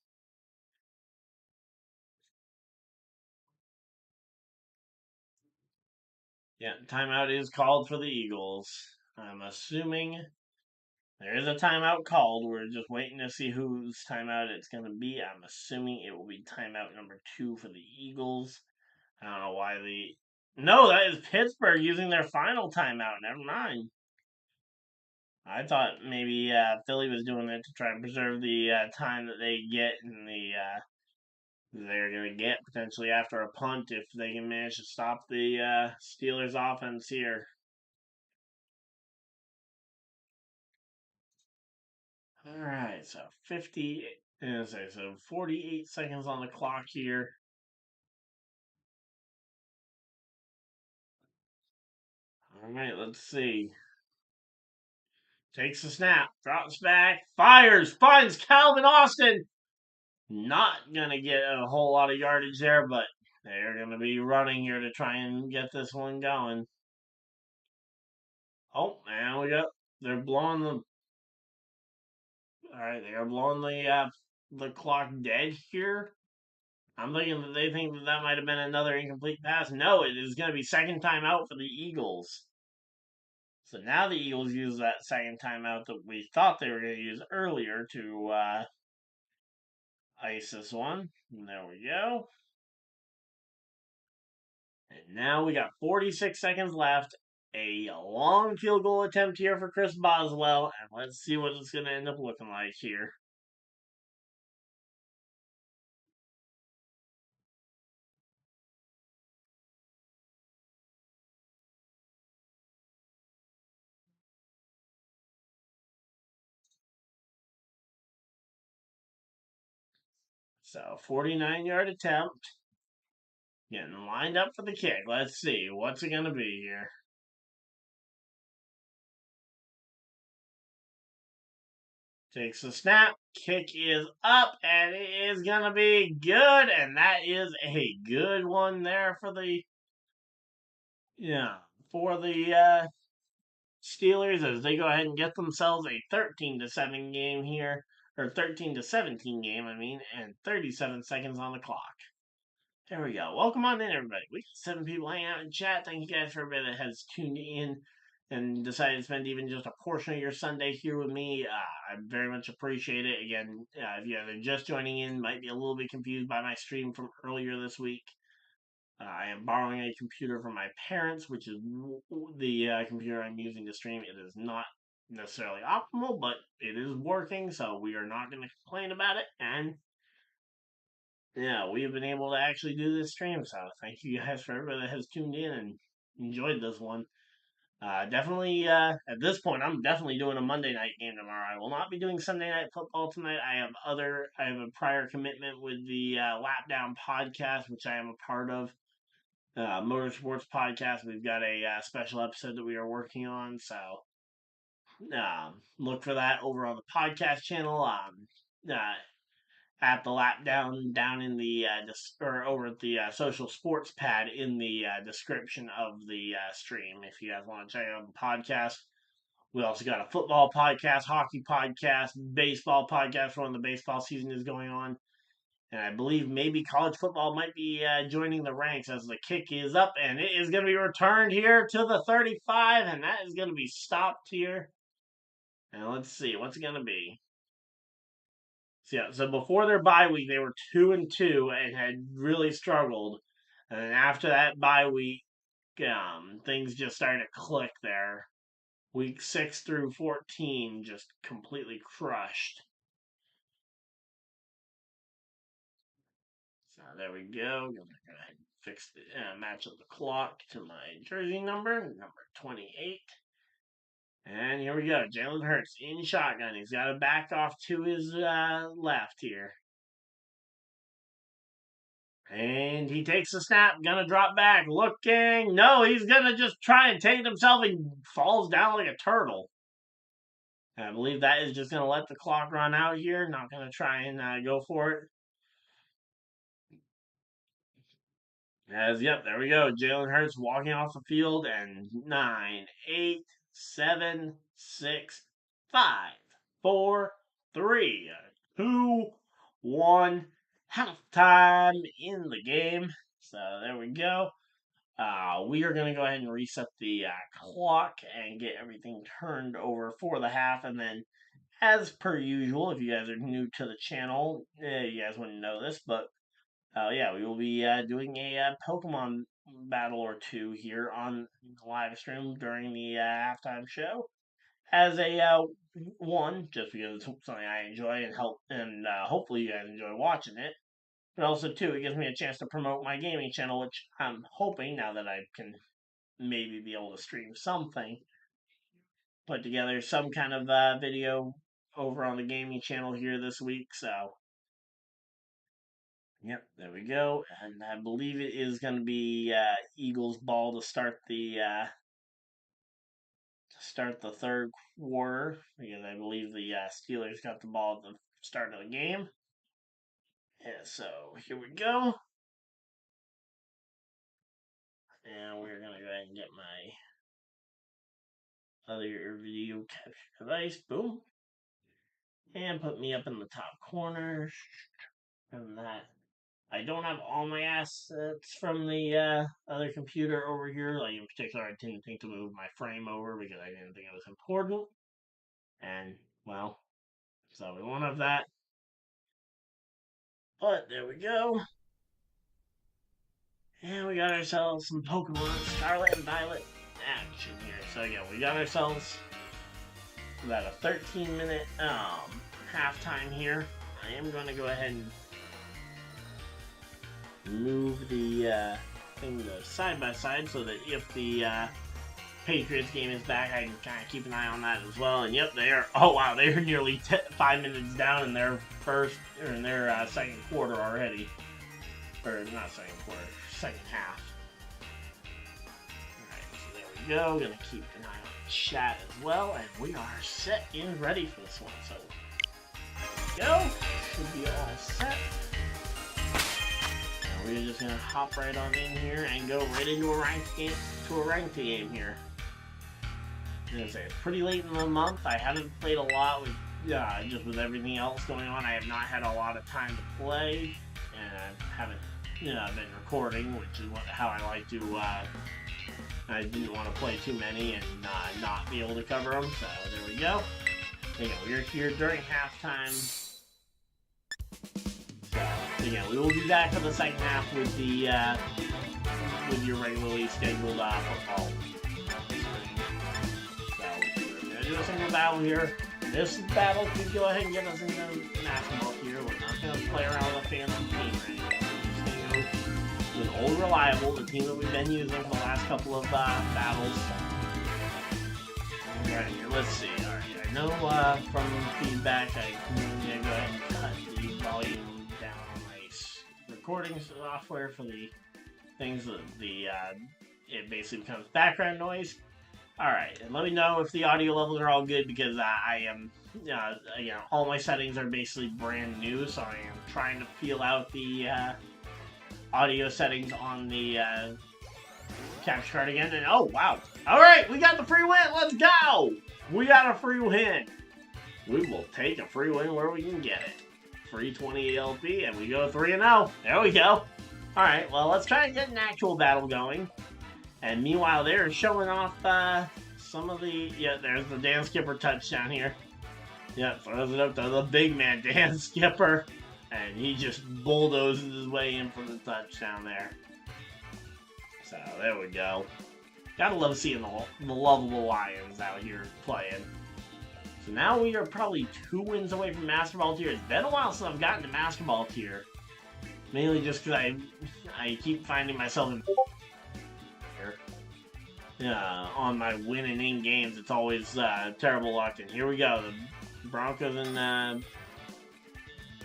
Yeah, timeout is called for the Eagles. I'm assuming there is a timeout called. We're just waiting to see whose timeout it's going to be. I'm assuming it will be timeout number 2 for the Eagles. I don't know why the. No, that is Pittsburgh using their final timeout. Never mind. I thought maybe Philly was doing it to try and preserve the time that they get in the they're going to get potentially after a punt if they can manage to stop the Steelers offense here. All right, so 48 seconds on the clock here. All right, let's see. Takes the snap, drops back, fires, finds Calvin Austin. Not gonna get a whole lot of yardage there, but they're gonna be running here to try and get this one going. Oh, and they're blowing the. All right, they are blowing the clock dead here. I'm thinking that they think that might have been another incomplete pass. No, it is going to be second time out for the Eagles. So now the Eagles use that second timeout that we thought they were going to use earlier to ice this one. And there we go. And now we got 46 seconds left. A long field goal attempt here for Chris Boswell. And let's see what it's going to end up looking like here. So 49-yard attempt. Getting lined up for the kick. Let's see. What's it going to be here? Takes the snap. Kick is up, and it is going to be good. And that is a good one there for the for the Steelers as they go ahead and get themselves a 13-7 game here, or 13-17 game, I mean, and 37 seconds on the clock. There we go. Welcome on in, everybody. We got 7 people hanging out in chat. Thank you guys for everybody that has tuned in and decided to spend even just a portion of your Sunday here with me. I very much appreciate it. Again, if you guys are just joining in, might be a little bit confused by my stream from earlier this week. I am borrowing a computer from my parents, which is the computer I'm using to stream. It is not necessarily optimal, but it is working, so we are not going to complain about it. And yeah, we've been able to actually do this stream, so thank you guys for everybody that has tuned in and enjoyed this one. Definitely, at this point, I'm definitely doing a Monday night game tomorrow. I will not be doing Sunday night football tonight. I have a prior commitment with the Lap Down podcast, which I am a part of. Motorsports podcast. We've got a special episode that we are working on, so look for that over on the podcast channel. At the lap down in the or over at the social sports pad in the description of the stream if you guys want to check out the podcast. We also got a football podcast, hockey podcast, baseball podcast for when the baseball season is going on. And I believe maybe college football might be joining the ranks as the kick is up and it is going to be returned here to the 35 and that is going to be stopped here. And let's see, what's it going to be? So before their bye week, they were 2-2 and had really struggled. And then after that bye week, things just started to click there. Week 6 through 14 just completely crushed. So there we go. I'm going to go ahead and fix the match up the clock to my jersey number 28. And here we go. Jalen Hurts in shotgun. He's got to back off to his left here. And he takes the snap, gonna drop back, looking. No, he's gonna just try and take it himself and falls down like a turtle. And I believe that is just gonna let the clock run out here. Not gonna try and go for it. Yep, there we go. Jalen Hurts walking off the field, and 9, 8, 7, 6, 5, 4, 3, 2, 1. Halftime in the game. So there we go. We are going to go ahead and reset the clock and get everything turned over for the half. And then, as per usual, if you guys are new to the channel, you guys wouldn't know this, but yeah, we will be doing a Pokemon battle or two here on the live stream during the halftime show. As a one, just because it's something I enjoy and help, and hopefully you guys enjoy watching it. But also two, it gives me a chance to promote my gaming channel, which I'm hoping now that I can maybe be able to stream something, put together some kind of video over on the gaming channel here this week. So yep, there we go. And I believe it is going to be Eagles ball to start the third quarter, because I believe the Steelers got the ball at the start of the game. Yeah, so here we go. And we're going to go ahead and get my other video capture device. Boom. And put me up in the top corner. And that. I don't have all my assets from the other computer over here. Like, in particular, I didn't think to move my frame over because I didn't think it was important. And, well, so we won't have that. But there we go. And we got ourselves some Pokemon Scarlet and Violet action here. So yeah, we got ourselves about a 13-minute halftime here. I am going to go ahead and move the thing to side by side so that if the Patriots game is back, I can kind of keep an eye on that as well. And yep, they are. Oh wow, they are nearly 5 minutes down in their second quarter already, or not second quarter, second half. All right, so there we go. Gonna keep an eye on the chat as well, and we are set and ready for this one. So there we go. Should be all set. And we're just gonna hop right on in here and go right into a ranked game here. It's pretty late in the month. I haven't played a lot with just with everything else going on. I have not had a lot of time to play, and I haven't been recording, which is how I like to. I didn't want to play too many and not be able to cover them. So there we go. We're here during halftime. So again, we will be back for the second half with the with your regularly scheduled football. Do a single battle here. This battle could go ahead and get us into national here. We're not going to play around with a fancy team right now. We're just going to go with Old Reliable, the team that we've been using for the last couple of battles. Alright, here, let's see. Alright, I know from feedback I'm going to go ahead and cut the volume down on my recording software for the things that it basically becomes background noise. Alright, and let me know if the audio levels are all good, because I am, all my settings are basically brand new, so I am trying to feel out the audio settings on the capture card again, and oh, wow. Alright, we got the free win, let's go! We got a free win. We will take a free win where we can get it. Free 20 LP, and we go 3-0. There we go. Alright, well, let's try and get an actual battle going. And meanwhile, they're showing off some of the... Yeah, there's the Dan Skipper touchdown here. Yeah, throws it up to the big man, Dan Skipper. And he just bulldozes his way in for the touchdown there. So, there we go. Gotta love seeing the lovable Lions out here playing. So now we are probably 2 wins away from Master Ball Tier. It's been a while since I've gotten to Master Ball Tier. Mainly just because I keep finding myself in... on my winning in games, it's always terrible luck. And here we go, the Broncos and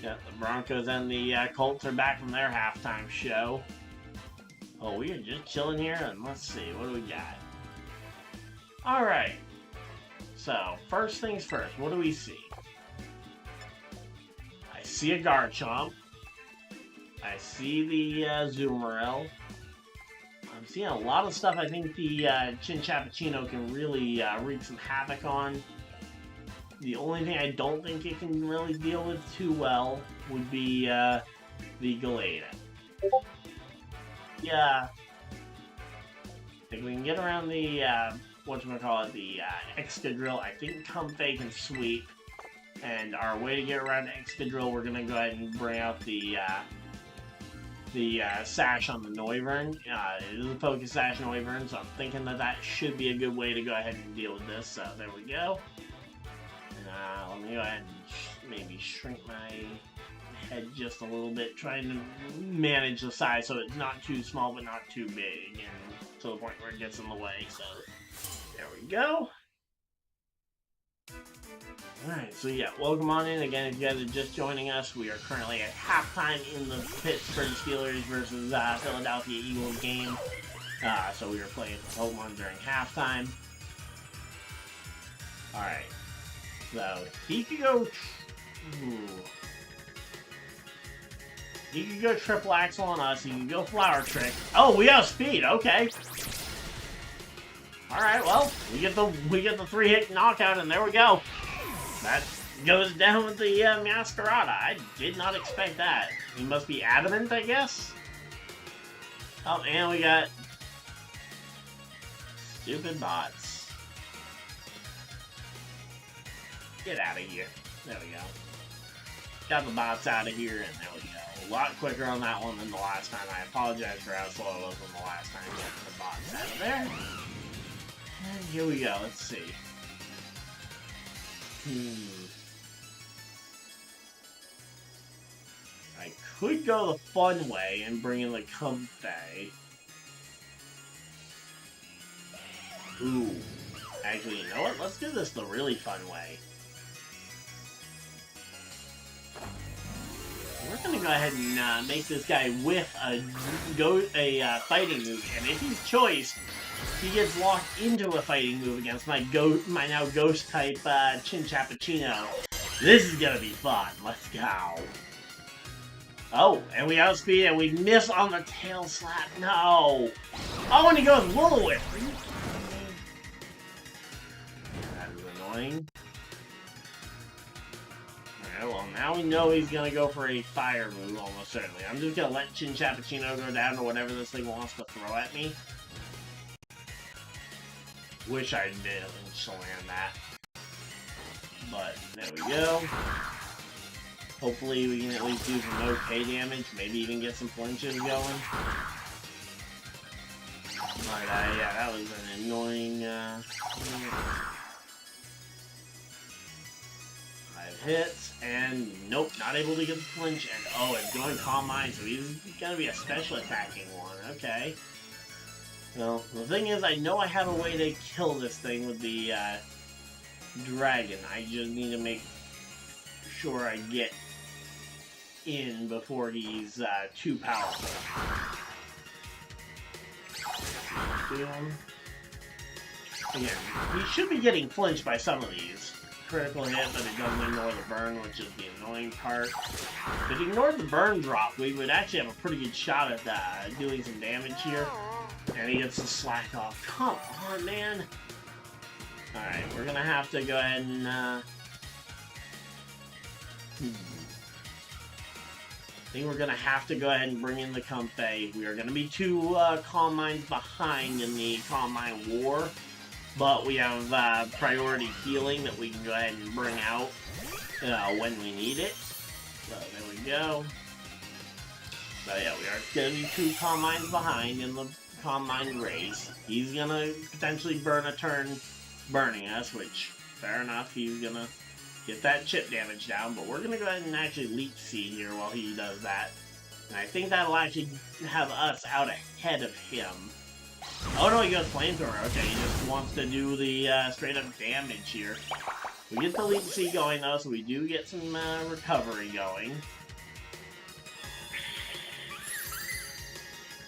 the Broncos and the Colts are back from their halftime show. Oh, we are just chilling here, and let's see, what do we got? All right. So first things first, what do we see? I see a Garchomp. I see the Zoomerel. I'm seeing a lot of stuff I think the Chinchappuccino can really wreak some havoc on. The only thing I don't think it can really deal with too well would be the Galeta. Yeah. I think we can get around the, whatchamacallit, the Excadrill. I think Comfey can sweep. And our way to get around Excadrill, we're going to go ahead and bring out the Sash on the Noivern. It is a Focus Sash Noivern, so I'm thinking that should be a good way to go ahead and deal with this. So there we go. Let me go ahead and maybe shrink my head just a little bit, trying to manage the size so it's not too small but not too big, and to the point where it gets in the way. So there we go. Alright, so yeah, welcome on in. Again, if you guys are just joining us, we are currently at halftime in the Pittsburgh Steelers versus Philadelphia Eagles game. So we were playing Pokemon during halftime. Alright, so he could go... He could go Triple Axle on us, he can go Flower Trick. Oh, we have speed, okay. Alright, well, we get the 3-hit knockout, and there we go. That goes down with the Masquerada. I did not expect that. He must be adamant, I guess? Oh, and we got... stupid bots. Get out of here. There we go. Got the bots out of here, and there we go. A lot quicker on that one than the last time. I apologize for how slow it was on the last time getting the bots out of there. And here we go. Let's see. I could go the fun way and bring in the Comfey. Ooh. Actually, you know what? Let's do this the really fun way. We're gonna go ahead and make this guy whiff a fighting move, and if he's choiced, he gets locked into a fighting move against my now ghost type Chinchappuccino. This is gonna be fun. Let's go. Oh, and we outspeed and we miss on the tail slap. No. Oh, and he goes Will Whip. Are you kidding me? That is annoying. Alright, well, now we know he's gonna go for a fire move, almost certainly. I'm just gonna let Chinchappuccino go down to whatever this thing wants to throw at me. Wish I did to land that. But, there we go. Hopefully we can at least do some okay damage, maybe even get some flinches going. But, yeah, that was an annoying, 5 hits, and nope, not able to get the flinch, and oh, it's going Calm Mind, so he's gonna be a special attacking one, okay. Well, the thing is, I know I have a way to kill this thing with the, dragon. I just need to make sure I get in before he's, too powerful. Again, he should be getting flinched by some of these. Critical hit, but it doesn't ignore the burn, which is the annoying part. If it ignored the burn drop, we would actually have a pretty good shot at doing some damage here. And he gets the slack off. Come on, man! Alright, we're gonna have to go ahead and, I think we're gonna have to go ahead and bring in the Comfey. We are gonna be 2 Calm Minds behind in the Calm Mind War. But we have priority healing that we can go ahead and bring out when we need it. So there we go. So yeah, we are going to be 2 Calm Minds behind in the Calm Mind race. He's going to potentially burn a turn burning us, which, fair enough, he's going to get that chip damage down. But we're going to go ahead and actually Leech Seed here while he does that. And I think that'll actually have us out ahead of him. Oh no, he goes Flamethrower. Okay, he just wants to do the straight up damage here. We get the Leech Seed going though, so we do get some recovery going.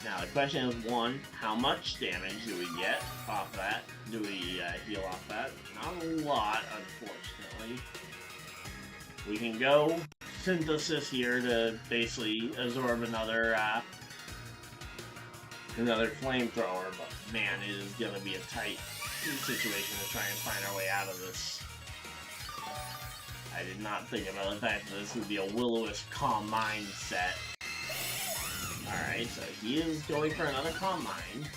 Now the question is, 1, how much damage do we get off that? Do we heal off that? Not a lot, unfortunately. We can go Synthesis here to basically absorb another another flamethrower, but man, it is going to be a tight situation to try and find our way out of this. I did not think about the fact that this would be a Will-O-Wisp Calm Mind set. Alright, so he is going for another Calm Mind.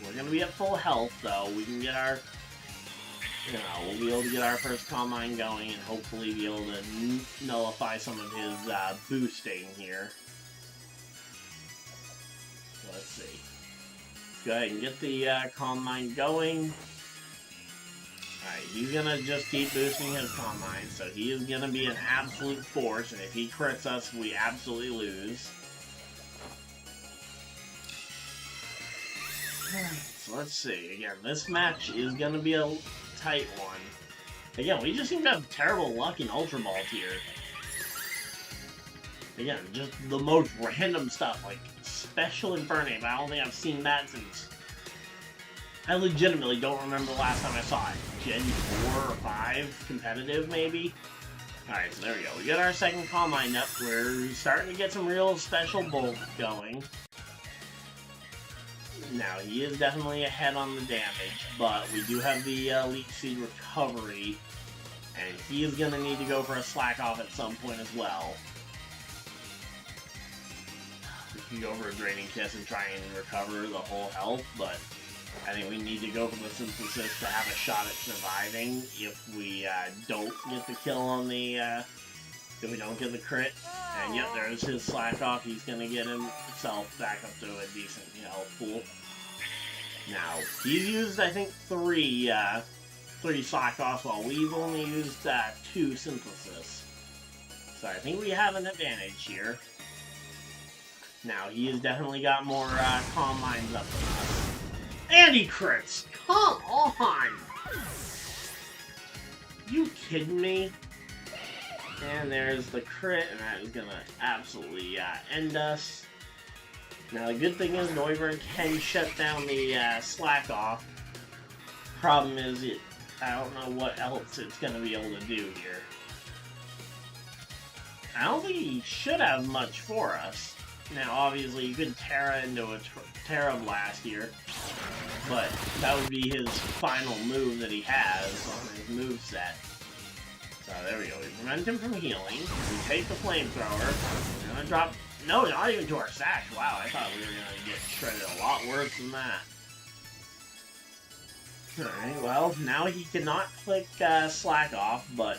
We're going to be at full health, though. We can get our... we'll be able to get our first Calm Mind going and hopefully be able to nullify some of his boosting here. Let's see. Let's go ahead and get the Calm Mind going. Alright, he's gonna just keep boosting his Calm Mind, so he is gonna be an absolute force, and if he crits us, we absolutely lose. So let's see. Again, this match is gonna be a tight one. Again, we just seem to have terrible luck in Ultra Balls here. Again, just the most random stuff, like Special Infernape. I don't think I've seen that since... I legitimately don't remember the last time I saw it. Gen 4 or 5 competitive, maybe? Alright, so there we go. We got our second Calm Mind up. We're starting to get some real special bulk going. Now, he is definitely ahead on the damage, but we do have the Leech Seed recovery, and he is going to need to go for a slack off at some point as well. We can go for a Draining Kiss and try and recover the whole health, but I think we need to go for the Synthesis to have a shot at surviving if we don't get the kill on the, if we don't get the crit. And yep, there's his slack off. He's going to get himself back up to a decent health pool. Now, he's used, I think, three slack offs, while we've only used 2 Synthesis. So I think we have an advantage here. Now, he has definitely got more Calm Minds up than us. And he crits! Come on! You kidding me? And there's the crit, and that is gonna absolutely end us. Now, the good thing is Noivern can shut down the slack off. Problem is, I don't know what else it's gonna be able to do here. I don't think he should have much for us. Now, obviously, you could Terra into a Terra Blast here, but that would be his final move that he has on his moveset. So there we go. We prevent him from healing. We take the flamethrower. We're gonna drop. No, not even to our sash. Wow, I thought we were gonna get shredded a lot worse than that. Alright, well, now he cannot click slack off, but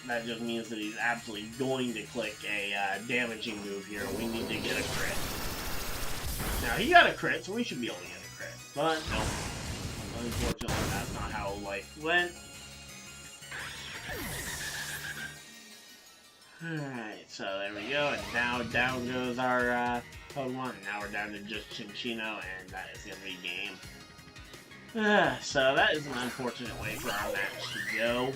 that just means that he's absolutely going to click a damaging move here. We need to get a crit. Now, he got a crit, so we should be able to get a crit. But, no. Unfortunately, that's not how life went. Alright, so there we go, and now down goes our Pokemon, and now we're down to just Chinchino, and that is going to be game. So that is an unfortunate way for our match to go.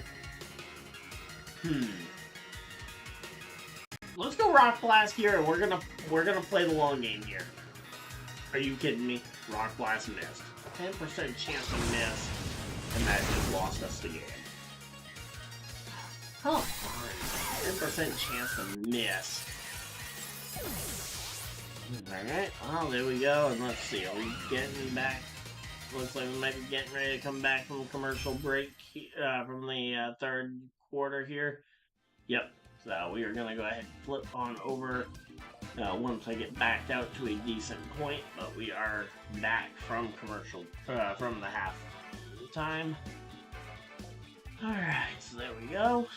Let's go Rock Blast here, and we're gonna play the long game here. Are you kidding me? Rock Blast missed. 10% chance to miss, and that just lost us the game. Come on. 10% chance to miss. Alright, well, there we go, and let's see, are we getting back? Looks like we might be getting ready to come back from commercial break from the third quarter here. Yep, so we are going to go ahead and flip on over once I get backed out to a decent point, but we are back from commercial, from the half time. Alright, so there we go.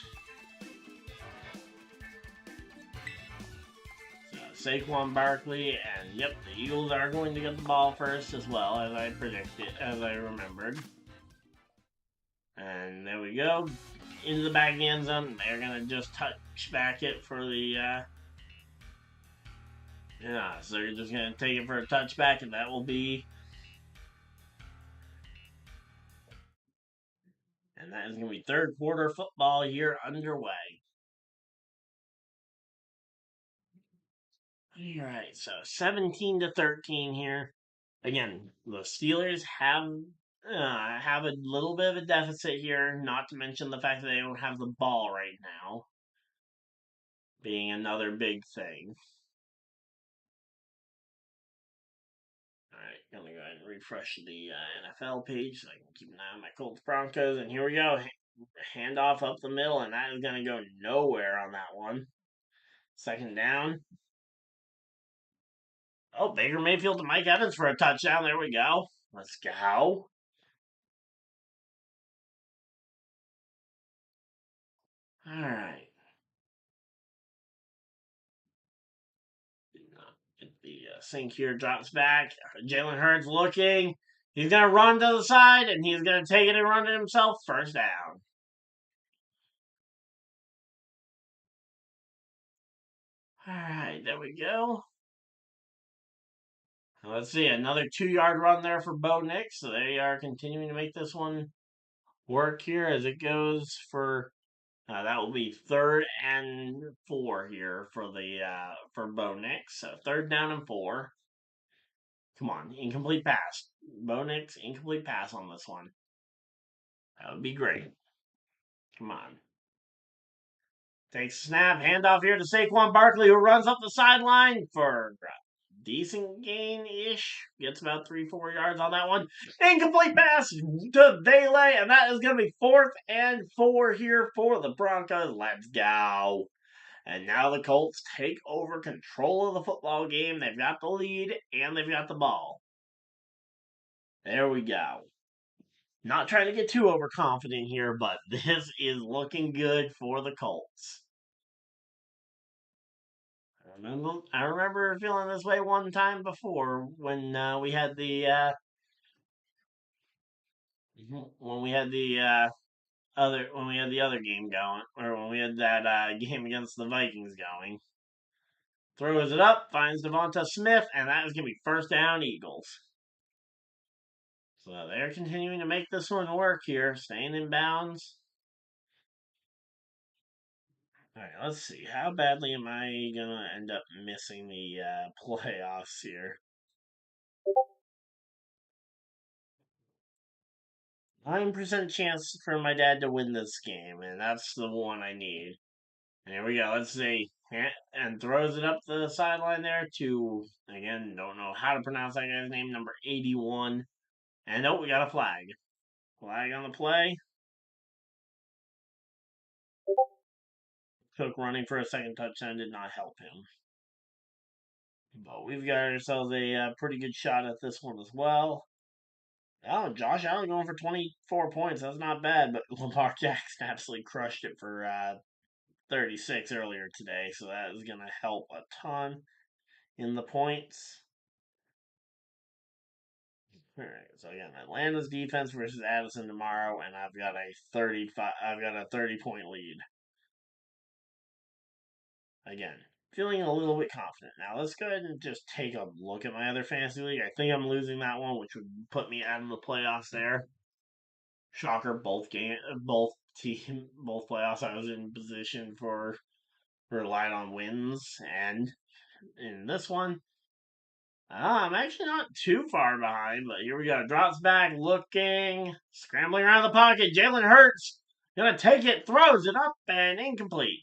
Saquon Barkley, and yep, the Eagles are going to get the ball first as well, as I predicted, as I remembered. And there we go, into the back end zone. They're going to just touch back it for the, so they're just going to take it for a touchback, and that will be, and that is going to be third quarter football here underway. Alright, so 17-13 here. Again, the Steelers have a little bit of a deficit here, not to mention the fact that they don't have the ball right now, being another big thing. Alright, Gonna go ahead and refresh the NFL page so I can keep an eye on my Colts Broncos. And here we go. Handoff up the middle, and that is gonna go nowhere on that one. Second down. Oh, Baker Mayfield to Mike Evans for a touchdown. There we go. Let's go. All right. The sink here drops back. Jalen Hurts looking. He's going to run to the side, and he's going to take it and run it himself. First down. All right, there we go. Let's see, another 2-yard run there for Bo Nix. So they are continuing to make this one work here as it goes for that will be 3rd and 4 here for the for Bo Nix. So 3rd down and 4. Come on, incomplete pass. Bo Nix, incomplete pass on this one. That would be great. Come on. Takes a snap, handoff here to Saquon Barkley, who runs up the sideline for a decent gain-ish. Gets about 3-4 yards on that one. Incomplete pass to Vele, and that is going to be 4th and 4 here for the Broncos. Let's go. And now the Colts take over control of the football game. They've got the lead, and they've got the ball. There we go. Not trying to get too overconfident here, but this is looking good for the Colts. I remember feeling this way one time before when we had the other game going, or when we had that game against the Vikings going. Throws it up, finds Devonta Smith, and that is going to be first down Eagles. So they're continuing to make this one work here, staying in bounds. All right, let's see. How badly am I going to end up missing the playoffs here? 9% chance for my dad to win this game, and that's the one I need. And here we go. Let's see. And throws it up the sideline there to, again, don't know how to pronounce that guy's name, number 81. And oh, we got a flag. Flag on the play. Cook running for a second touchdown did not help him. But we've got ourselves a pretty good shot at this one as well. Oh, Josh Allen going for 24 points. That's not bad, but Lamar Jackson absolutely crushed it for 36 earlier today, so that is going to help a ton in the points. All right, so again, Atlanta's defense versus Addison tomorrow, and I've got a 30-point lead. Again, feeling a little bit confident. Now let's go ahead and just take a look at my other fantasy league. I think I'm losing that one, which would put me out of the playoffs there. Shocker, both playoffs I was in position for relied on wins, and in this one, I'm actually not too far behind, but here we go. Drops back, looking, scrambling around the pocket. Jalen Hurts gonna take it, throws it up, and incomplete.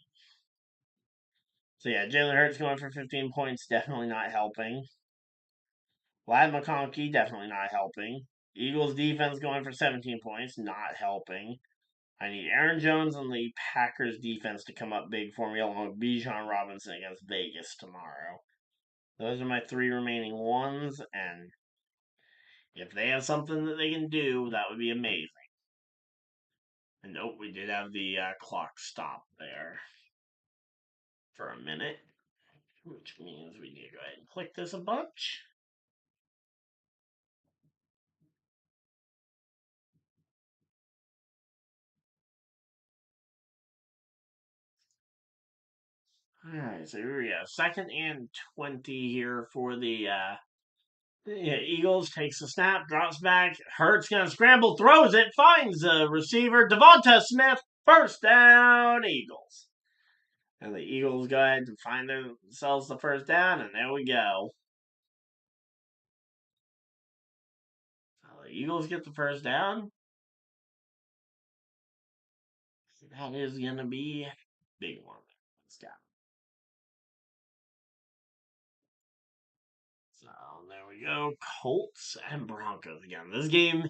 So yeah, Jalen Hurts going for 15 points, definitely not helping. Vlad McConkey, definitely not helping. Eagles defense going for 17 points, not helping. I need Aaron Jones and the Packers defense to come up big for me, along with Bijan Robinson against Vegas tomorrow. Those are my 3 remaining ones, and if they have something that they can do, that would be amazing. And nope, we did have the clock stop there for a minute, which means we need to go ahead and click this a bunch. Alright, so here we go. 2nd and 20 here for the Eagles. Takes the snap, drops back. Hurts gonna scramble, throws it, finds the receiver. Devonta Smith, first down, Eagles. And the Eagles go ahead and find themselves the first down, and there we go. So the Eagles get the first down. That is gonna be a big one. Let's go. So there we go. Colts and Broncos again. This game,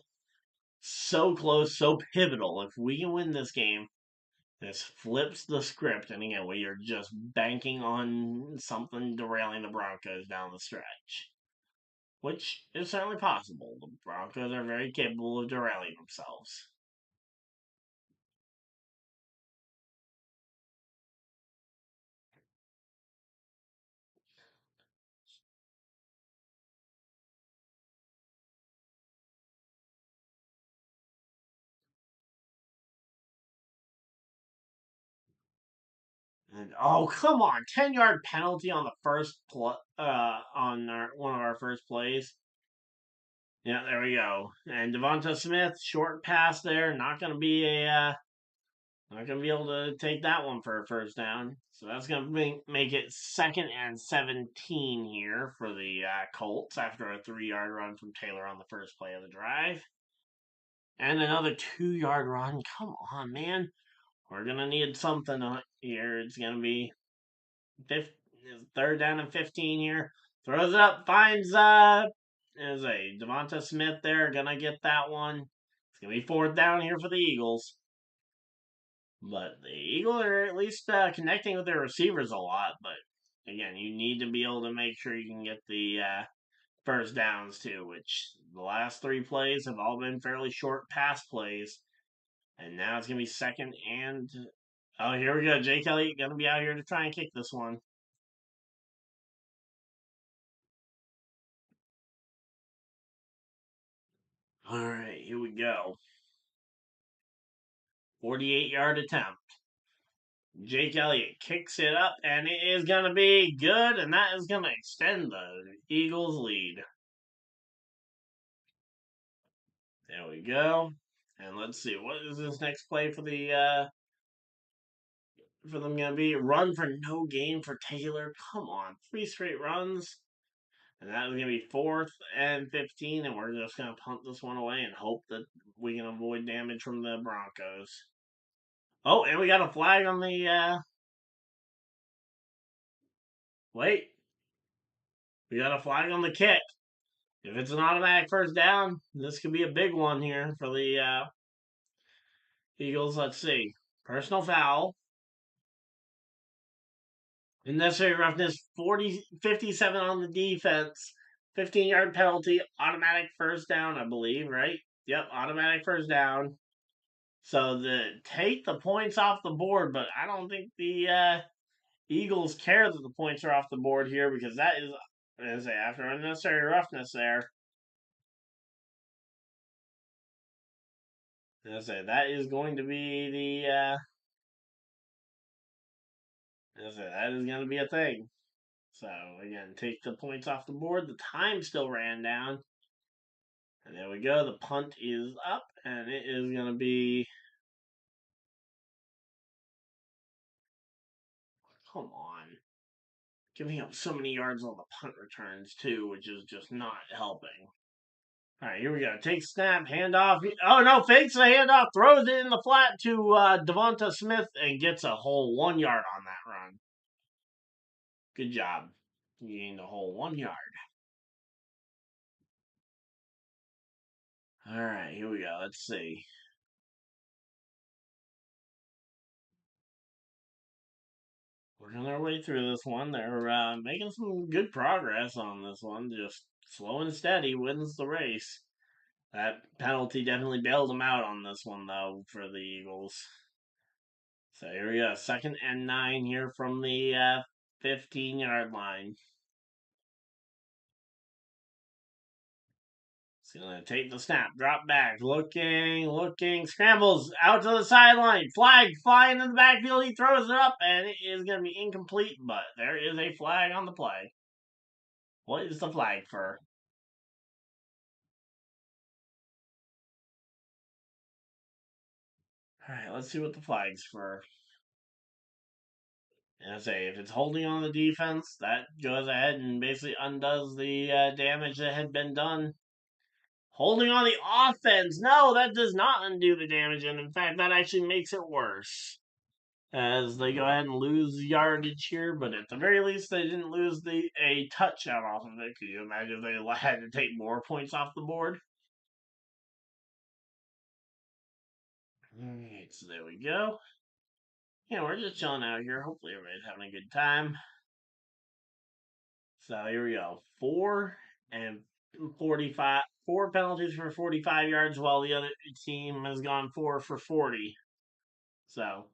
so close, so pivotal. If we can win this game, this flips the script. And again, we are just banking on something derailing the Broncos down the stretch, which is certainly possible. The Broncos are very capable of derailing themselves. And oh, come on, 10-yard penalty on the one of our first plays. Yeah, there we go. And Devonta Smith, short pass there, not gonna be able to take that one for a first down. So that's gonna make it 2nd and 17 here for the Colts after a 3-yard run from Taylor on the first play of the drive. And another 2-yard run. Come on, man. We're gonna need something here. It's gonna be 3rd down and 15 here. Throws it up, finds there's a Devonta Smith there, gonna get that one. It's gonna be 4th down here for the Eagles. But the Eagles are at least connecting with their receivers a lot. But again, you need to be able to make sure you can get the first downs too, which the last 3 plays have all been fairly short pass plays. And now it's gonna be 2nd and oh, here we go. Jake Elliott gonna be out here to try and kick this one. All right, here we go. 48-yard attempt. Jake Elliott kicks it up, and it is going to be good, and that is going to extend the Eagles' lead. There we go. And let's see, what is this next play for for them going to be? Run for no gain for Taylor. Come on, 3 straight runs. And that is going to be 4th and 15, and we're just going to punt this one away and hope that we can avoid damage from the Broncos. Oh, and we got a flag on the, wait. We got a flag on the kick. If it's an automatic first down, this could be a big one here for the Eagles. Let's see. Personal foul. Unnecessary roughness, 57 on the defense. 15-yard penalty, automatic first down, I believe, right? Yep, automatic first down. So take the points off the board, but I don't think the Eagles care that the points are off the board here because that is, as I say, after unnecessary roughness there. As I say, that is going to be that is going to be a thing. So, again, take the points off the board. The time still ran down. And there we go. The punt is up, and it is going to be. Come on. Giving up so many yards on the punt returns, too, which is just not helping. All right, here we go. Take snap, handoff. Oh, no, fakes the handoff, throws it in the flat to Devonta Smith, and gets a whole 1 yard on that run. Good job. You gained a whole 1 yard. All right, here we go. Let's see. Working their way through this one. They're making some good progress on this one. Just slow and steady wins the race. That penalty definitely bailed them out on this one, though, for the Eagles. So here we go. 2nd and 9 here from the 15-yard line. He's going to take the snap, drop back, looking, scrambles out to the sideline, flag flying in the backfield, he throws it up, and it is going to be incomplete, but there is a flag on the play. What is the flag for? Alright, let's see what the flag's for. And I say, if it's holding on the defense, that goes ahead and basically undoes the damage that had been done. Holding on the offense, no, that does not undo the damage, and in fact, that actually makes it worse. as they go ahead and lose yardage here, but at the very least they didn't lose a touchdown off of it. Could you imagine if they had to take more points off the board? Alright, so there we go. Yeah, we're just chilling out here. Hopefully everybody's having a good time. So here we go. 4 and 45. 4 penalties for 45 yards, while the other team has gone 4 for 40. So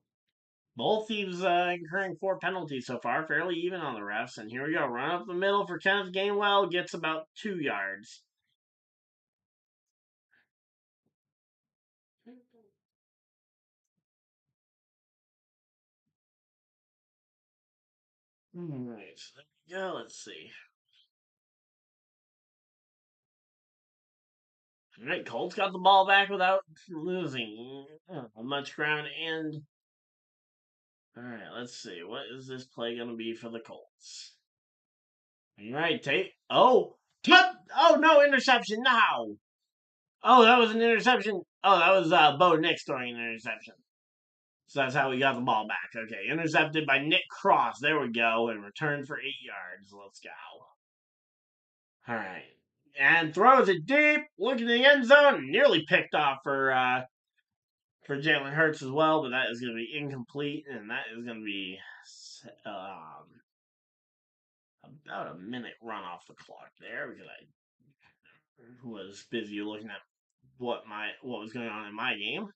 both teams incurring 4 penalties so far, fairly even on the refs. And here we go. Run up the middle for Kenneth Gainwell, gets about 2 yards. Alright, so there we go. Let's see. Alright, Colts got the ball back without losing much ground. And alright, let's see. What is this play going to be for the Colts? Alright, take. Oh! Oh, no, interception. No! Oh, that was an interception. Oh, that was Bo Nix throwing an interception. So that's how we got the ball back. Okay, intercepted by Nick Cross. There we go. And returned for 8 yards. Let's go. All right. And throws it deep. Looking in the end zone. Nearly picked off for Jalen Hurts as well, but that is going to be incomplete. And that is going to be about a minute run off the clock there because I was busy looking at what was going on in my game.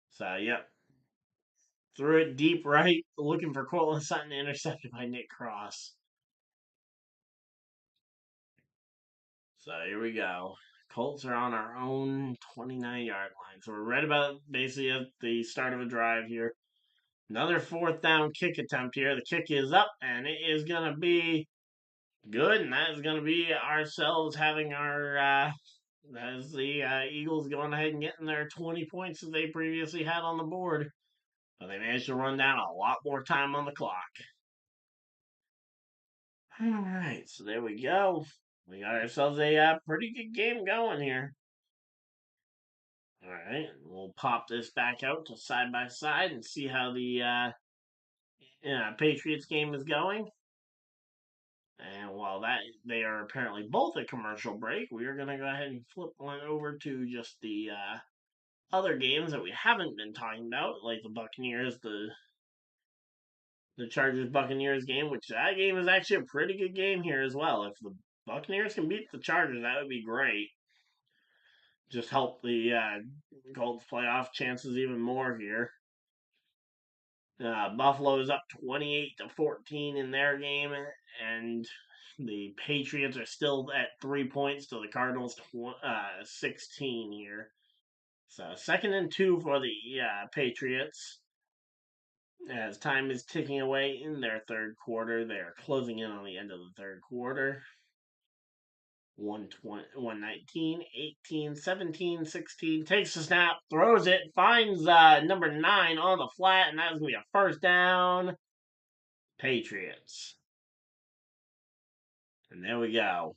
So, yep. Threw it deep right, looking for Cortland Sutton, intercepted by Nick Cross. So here we go. Colts are on our own 29-yard line. So we're right about basically at the start of a drive here. Another fourth down kick attempt here. The kick is up, and it is going to be good. And that is going to be ourselves having as the Eagles going ahead and getting their 20 points that they previously had on the board. But they managed to run down a lot more time on the clock. All right, so there we go. We got ourselves a pretty good game going here. All right, we'll pop this back out to side by side and see how the Patriots game is going. And while they are apparently both a commercial break, we are going to go ahead and flip one over to just the other games that we haven't been talking about, like the Buccaneers, the Chargers Buccaneers game, which that game is actually a pretty good game here as well. If the Buccaneers can beat the Chargers, that would be great. Just help the Colts playoff chances even more here. Buffalo is up 28-14 in their game, and the Patriots are still at 3 points to the Cardinals 16 here. So 2nd and 2 for the Patriots. As time is ticking away in their third quarter, they are closing in on the end of the third quarter. 119, 18, 17, 16, takes the snap, throws it, finds number 9 on the flat, and that's going to be a first down. Patriots. And there we go.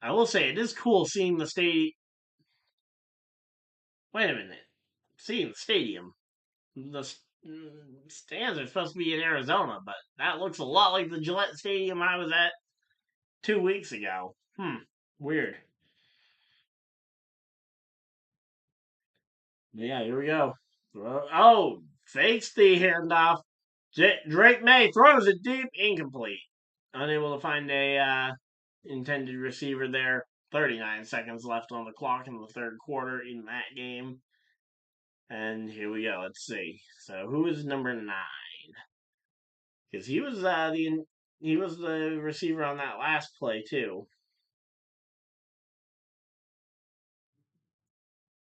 I will say, it is cool seeing the stadium. Wait a minute. Seeing the stadium. The stands are supposed to be in Arizona, but that looks a lot like the Gillette Stadium I was at 2 weeks ago. Weird. Yeah, here we go. Oh, fakes the handoff. Drake May throws it deep, incomplete. Unable to find a intended receiver there. 39 seconds left on the clock in the third quarter in that game. And here we go. Let's see. So who is number 9? Because he was the receiver on that last play too.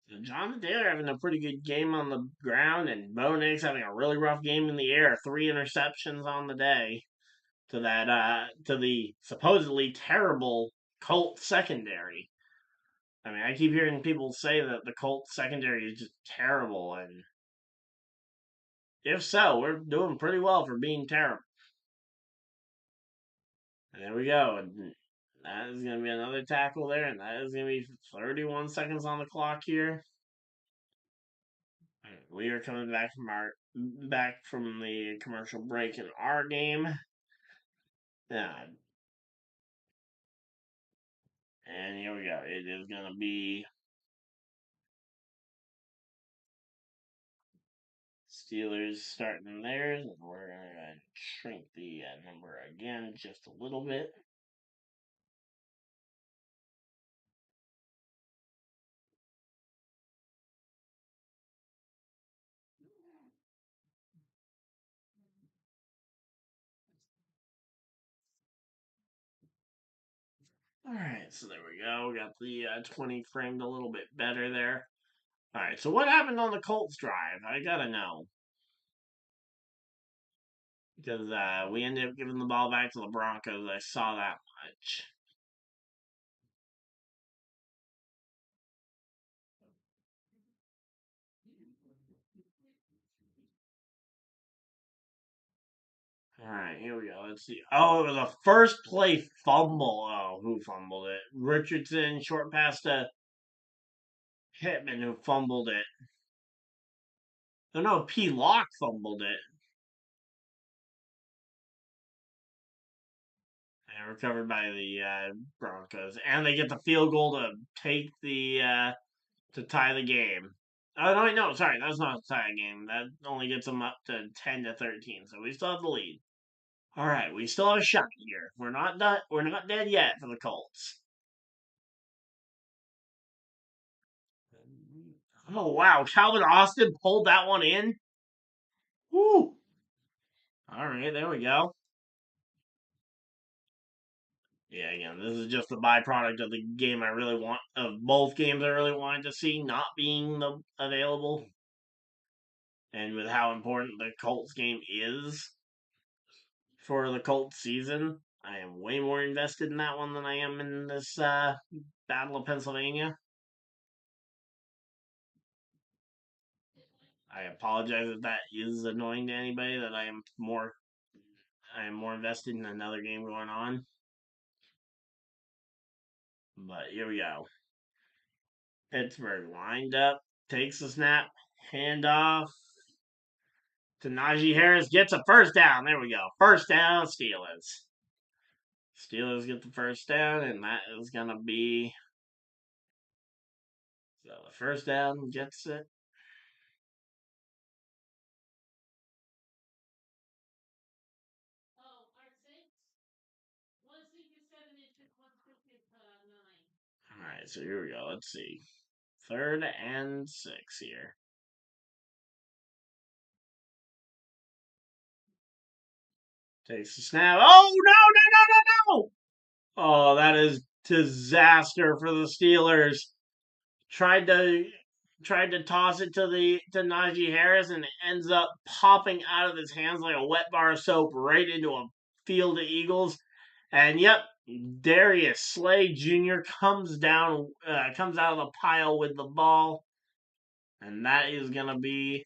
So Jonathan Taylor having a pretty good game on the ground, and Bo Nix having a really rough game in the air. 3 interceptions on the day to the supposedly terrible Colts secondary. I mean, I keep hearing people say that the Colts secondary is just terrible, and if so, we're doing pretty well for being terrible. And there we go. And that is going to be another tackle there, and that is going to be 31 seconds on the clock here. We are coming back from the commercial break in our game. Uh, and here we go. It is going to be Steelers starting theirs, and we're going to shrink the number again just a little bit. All right, so there we go. We got the 20 framed a little bit better there. All right, so what happened on the Colts drive? I got to know. Because we ended up giving the ball back to the Broncos. I saw that much. All right, here we go. Let's see. Oh, it was a first play fumble. Oh, who fumbled it? Richardson, short pass to Pittman, who fumbled it. Oh, no, P. Lock fumbled it. And recovered by the Broncos. And they get the field goal to take the to tie the game. Oh no, wait, no, sorry, that's not a tie game. That only gets them up to 10-13. So we still have the lead. All right, we still have a shot here. We're not done. We're not dead yet for the Colts. Oh wow, Calvin Austin pulled that one in. Woo! All right, there we go. Yeah, again, this is just the byproduct of the game I really want, of both games I really wanted to see not being available, and with how important the Colts game is for the Colts season. I am way more invested in that one than I am in this Battle of Pennsylvania. I apologize if that is annoying to anybody that I am more invested in another game going on. But here we go. Pittsburgh lined up, takes the snap, handoff to Najee Harris, gets a first down. There we go. First down, Steelers. Steelers get the first down, and that is going to be. So the first down gets it. All right, so here we go. Let's see. 3rd and 6 here. Takes the snap. Oh, no, no, no, no, no! Oh, that is disaster for the Steelers. Tried to toss it to Najee Harris, and it ends up popping out of his hands like a wet bar of soap right into a field of Eagles. And yep, Darius Slay Jr. comes comes out of the pile with the ball, and that is gonna be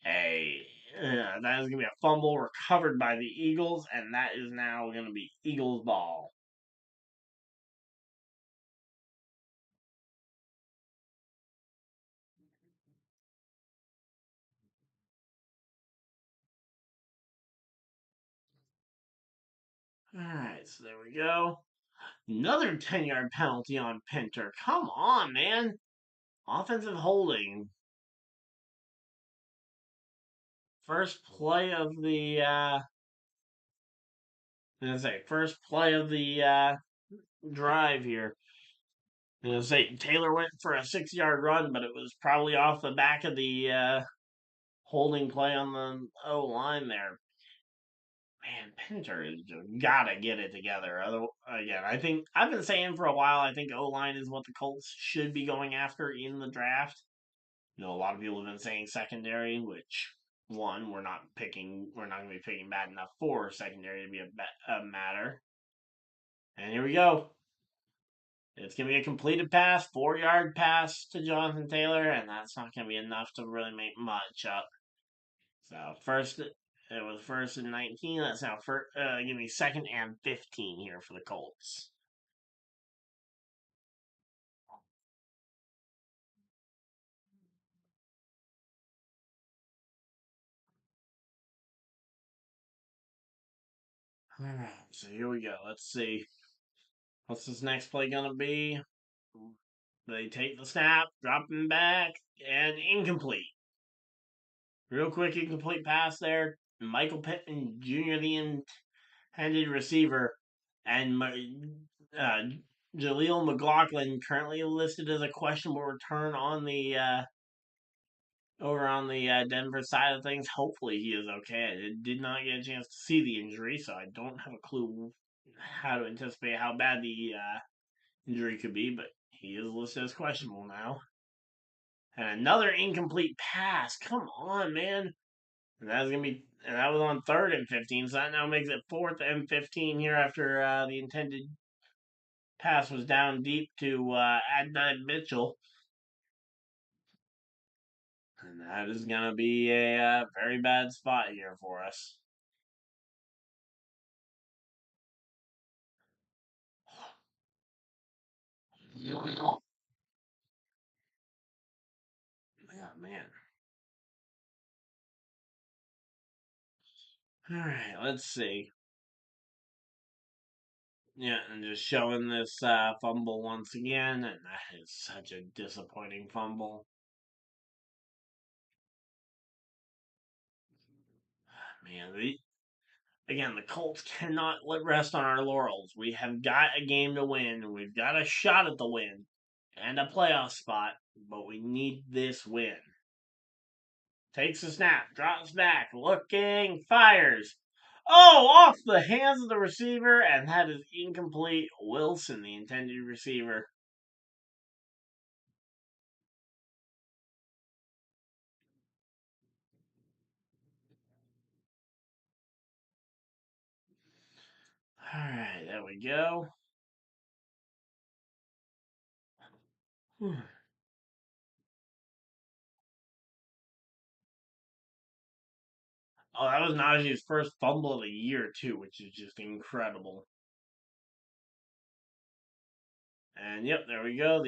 a that is gonna be a fumble recovered by the Eagles, and that is now gonna be Eagles ball. All right, so there we go. Another 10-yard penalty on Pinter. Come on, man. Offensive holding. First play of the first play of the drive here. Taylor went for a 6-yard run, but it was probably off the back of the holding play on the O line there. Man, Pinter has gotta get it together. Again, I think I've been saying for a while. I think O line is what the Colts should be going after in the draft. You know, a lot of people have been saying secondary, which one we're not going to be picking bad enough for secondary to be a matter. And here we go. It's going to be a completed pass, 4-yard pass to Jonathan Taylor, and that's not going to be enough to really make much up. So it was 1st and 19. That's now give me 2nd and 15 here for the Colts. Alright, so here we go. Let's see. What's this next play gonna be? They take the snap, drop him back, and incomplete. Real quick incomplete pass there. Michael Pittman Jr., the intended receiver, and Jaleel McLaughlin currently listed as a questionable return on the over on the Denver side of things. Hopefully he is okay. I did not get a chance to see the injury, so I don't have a clue how to anticipate how bad the injury could be, but he is listed as questionable now. And another incomplete pass. Come on, man. And that was on 3rd and 15, so that now makes it 4th and 15 here after the intended pass was down deep to Adnan Mitchell. And that is going to be a very bad spot here for us. Yeah, man. All right, let's see. Yeah, and just showing this fumble once again, and that is such a disappointing fumble. Man, again, the Colts cannot rest on our laurels. We have got a game to win. We've got a shot at the win and a playoff spot, but we need this win. Takes a snap, drops back, looking, fires. Oh, off the hands of the receiver, and that is incomplete. Wilson, the intended receiver. All right, there we go. Oh, that was Najee's first fumble of the year, too, which is just incredible. And yep, there we go.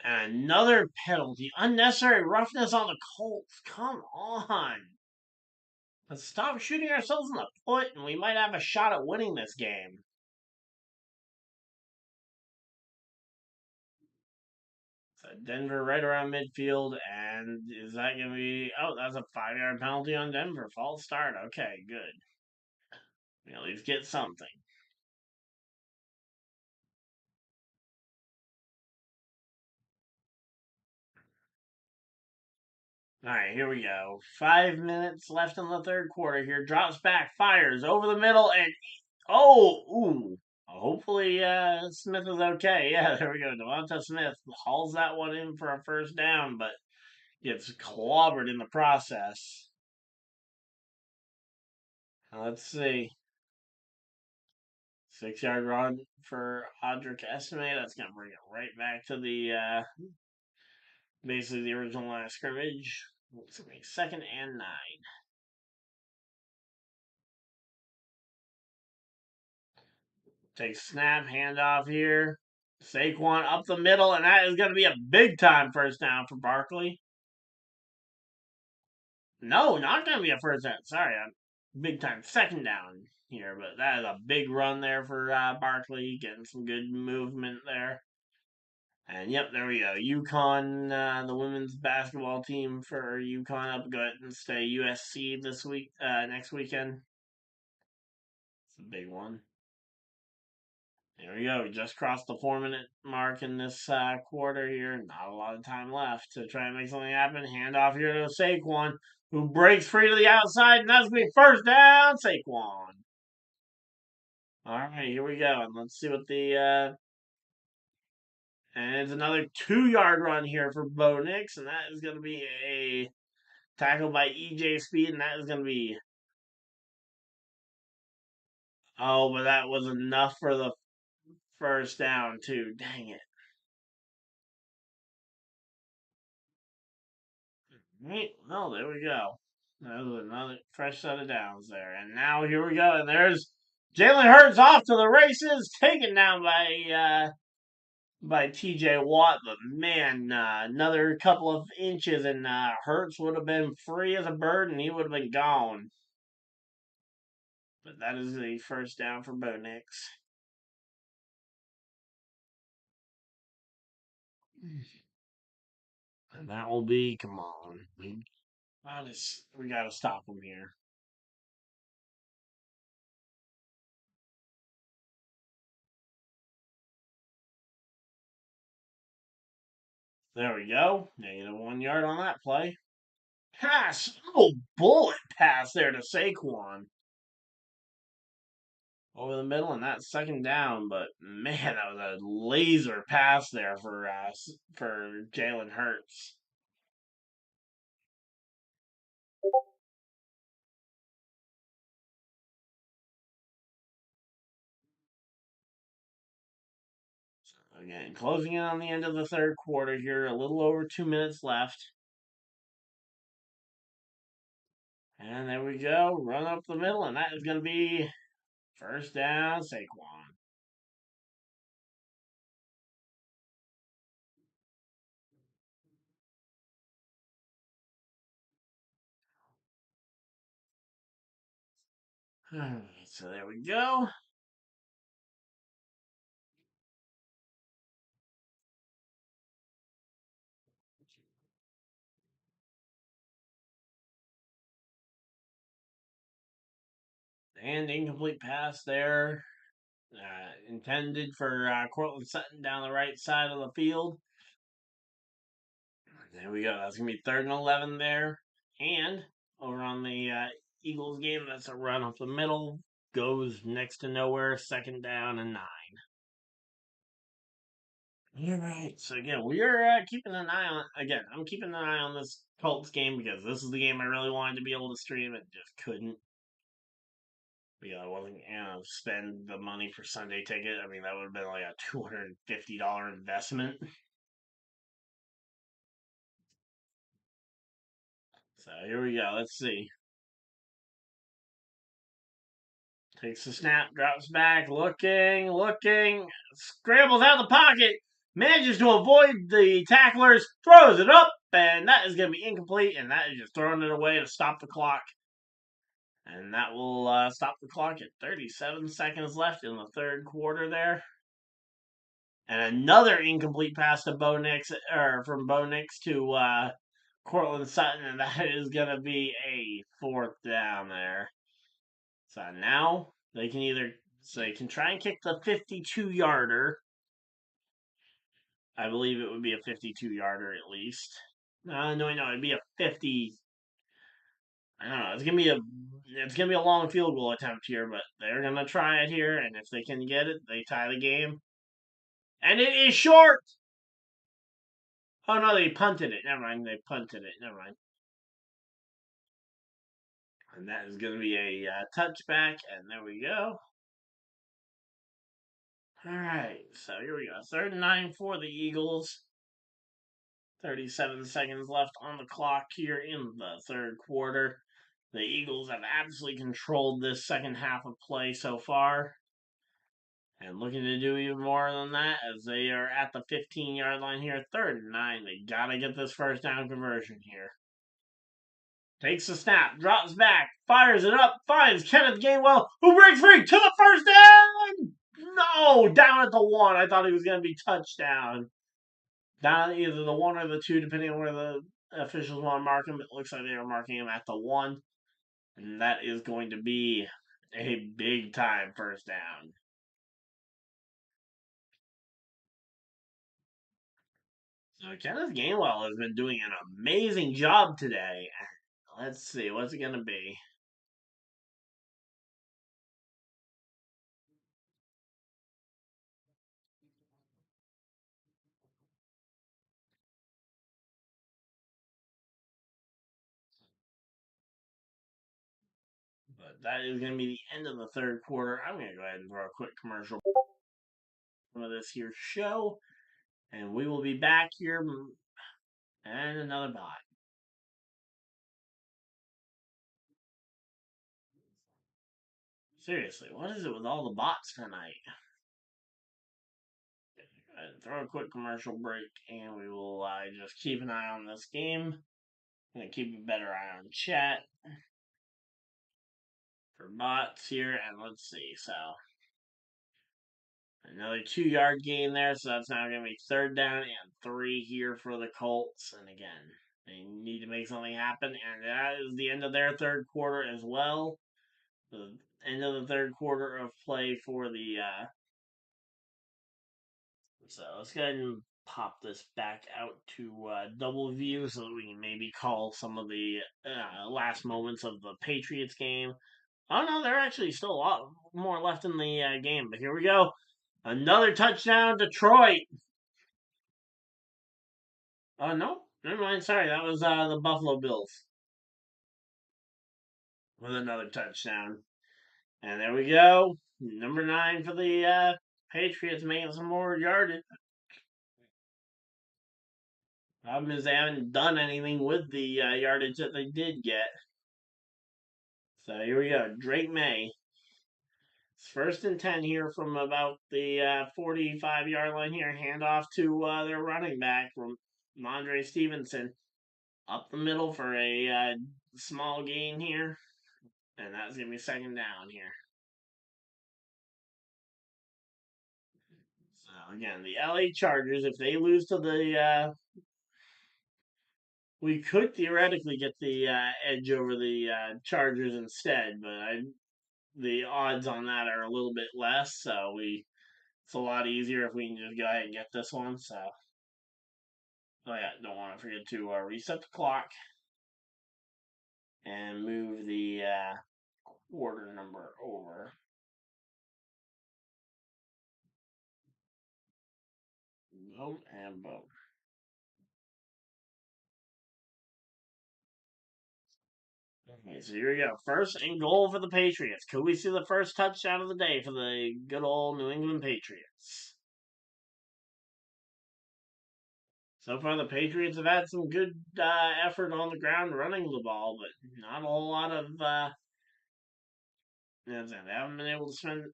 And another penalty. Unnecessary roughness on the Colts. Come on. Let's stop shooting ourselves in the foot, and we might have a shot at winning this game. So Denver right around midfield, and is that going to be... Oh, that's a 5-yard penalty on Denver. False start. Okay, good. We at least get something. All right, here we go. 5 minutes left in the third quarter here. Drops back, fires over the middle, and... Oh, ooh. Hopefully, Smith is okay. Yeah, there we go. Devonta Smith hauls that one in for a first down, but gets clobbered in the process. Let's see. 6-yard run for Audric Estime. That's going to bring it right back to the basically the original line of scrimmage. It's going to be 2nd and 9. Take snap, handoff here. Saquon up the middle, and that is going to be a big time first down for Barkley. No, not going to be a first down. Sorry, big time 2nd down here, but that is a big run there for Barkley, getting some good movement there. And yep, there we go. UConn, the women's basketball team for UConn up go and stay USC this week, next weekend. It's a big one. There we go. We just crossed the 4-minute mark in this quarter here. Not a lot of time left to try and make something happen. Handoff here to Saquon, who breaks free to the outside, and that's going to be first down, Saquon. All right, here we go. And let's see what the. And it's another 2-yard run here for Bo Nix, and that is going to be a tackle by EJ Speed, and that is going to be. Oh, but that was enough for the first down, too. Dang it. Right, well, there we go. That was another fresh set of downs there. And now here we go. And there's Jalen Hurts off to the races, taken down by by TJ Watt, but man, another couple of inches and Hurts would have been free as a bird and he would have been gone. But that is the first down for Bo Nix. And that will be, come on. We gotta stop him here. There we go. -1 yard on that play. Pass. Oh, bullet pass there to Saquon. Over the middle, and that second down. But man, that was a laser pass there for Jalen Hurts. Again, closing in on the end of the third quarter here, a little over 2 minutes left. And there we go, run up the middle, and that is going to be first down, Saquon. Alright, so there we go. And incomplete pass there. Intended for Cortland Sutton down the right side of the field. There we go. That's going to be 3rd and 11 there. And over on the Eagles game, that's a run up the middle. Goes next to nowhere. 2nd down and 9. All right. So again, we are keeping an eye on. Again, I'm keeping an eye on this Colts game because this is the game I really wanted to be able to stream. It just couldn't. Because I wasn't spend the money for Sunday ticket. I mean, that would have been like a $250 investment. So here we go. Let's see. Takes the snap, drops back, looking, scrambles out of the pocket, manages to avoid the tacklers, throws it up, and that is going to be incomplete, and that is just throwing it away to stop the clock. And that will stop the clock at 37 seconds left in the third quarter there. And another incomplete pass to Bo Nix, or from Bo Nix to Cortland Sutton, and that is going to be a 4th down there. So now they can try and kick the 52-yarder. I believe it would be a 52-yarder at least. No, it'd be a 50. I don't know. It's gonna be a long field goal attempt here, but they're gonna try it here, and if they can get it, they tie the game. And it is short. Oh no, they punted it. Never mind. They punted it. Never mind. And that is gonna be a touchback, and there we go. All right, so here we go. 3rd and 9 for the Eagles. 37 seconds left on the clock here in the third quarter. The Eagles have absolutely controlled this second half of play so far. And looking to do even more than that as they are at the 15-yard line here. 3rd and 9. They got to get this first down conversion here. Takes the snap, drops back, fires it up, finds Kenneth Gainwell, who breaks free to the first down! No, down at the 1. I thought he was going to be touchdown. Down either the 1 or the 2, depending on where the officials want to mark him. It looks like they are marking him at the 1. And that is going to be a big time first down. So Kenneth Gainwell has been doing an amazing job today. Let's see, what's it going to be? But that is going to be the end of the third quarter. I'm going to go ahead and throw a quick commercial for this here show. And we will be back here and another bot. Seriously, what is it with all the bots tonight? throw a quick commercial break, and we will just keep an eye on this game. I'm going to keep a better eye on chat for bots here, and let's see. So, another 2-yard gain there, so that's now going to be 3rd down and 3 here for the Colts. And again, they need to make something happen, and that is the end of their 3rd quarter as well. The end of the 3rd quarter of play for the so let's go ahead and pop this back out to double view so that we can maybe call some of the last moments of the Patriots game. Oh no, there are actually still a lot more left in the game, but here we go. Another touchdown, Detroit. Oh no, never mind. Sorry, that was the Buffalo Bills with another touchdown. And there we go. Number 9 for the Patriots, making some more yardage. Problem is they haven't done anything with the yardage that they did get. So here we go. Drake May. It's 1st and 10 here from about the 45-yard line here. Handoff to their running back from Mondre Stevenson. Up the middle for a small gain here. And that's going to be 2nd down here. So again, the LA Chargers, if they lose to the we could theoretically get the edge over the Chargers instead, but the odds on that are a little bit less. So it's a lot easier if we can just go ahead and get this one. So, oh yeah, don't want to forget to reset the clock and move the quarter number over. Boom and boom. Okay, so here we go. 1st and goal for the Patriots. Could we see the first touchdown of the day for the good old New England Patriots? So far, the Patriots have had some good effort on the ground running the ball, but not a whole lot of. They haven't been able to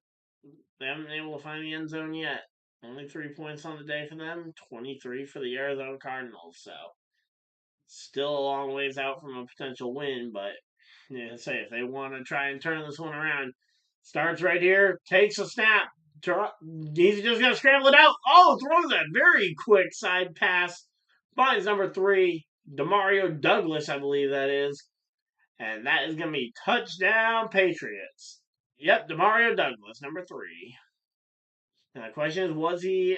They haven't been able to find the end zone yet. Only 3 points on the day for them. 23 for the Arizona Cardinals. So still a long ways out from a potential win, but yeah, say if they want to try and turn this one around, starts right here, takes a snap. He's just gonna scramble it out. Oh, throws a very quick side pass. Finds number 3, Demario Douglas, I believe that is, and that is gonna be touchdown Patriots. Yep, Demario Douglas, number 3. Now the question is, was he?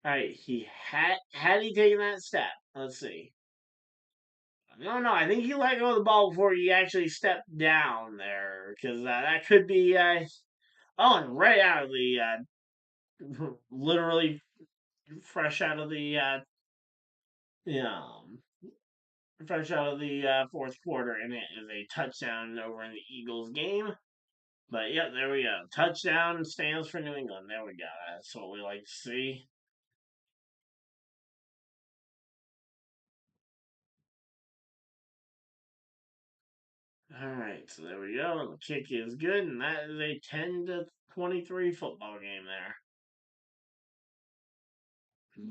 All right, he had he taken that step. Let's see. No, I think he let go of the ball before he actually stepped down there, because that could be. Oh, and right out of the literally fresh out of the fresh out of the 4th quarter, and it is a touchdown over in the Eagles game. But yeah, there we go. Touchdown stands for New England. There we go. That's what we like to see. All right, so there we go. And the kick is good, and that is a 10-23 football game there.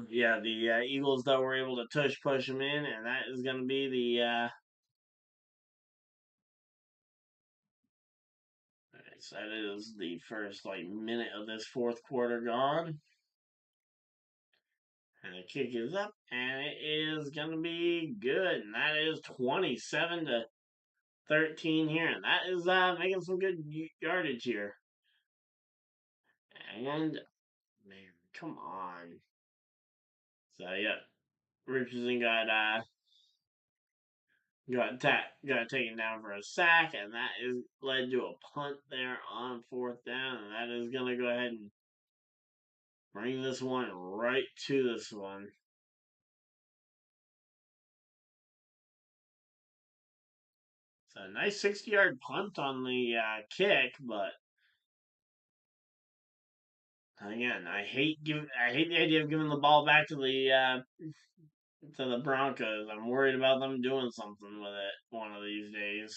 Yeah, the Eagles though were able to push them in, and that is going to be the. Alright, so that is the first minute of this 4th quarter gone, and the kick is up, and it is going to be good, and that is 27-13 here, and that is making some good yardage here. And man, come on. So yeah, Richardson got taken down for a sack, and that is led to a punt there on 4th down, and that is gonna go ahead and bring this one right to this one. So a nice 60-yard punt on the kick, but again, I hate the idea of giving the ball back to the Broncos. I'm worried about them doing something with it one of these days.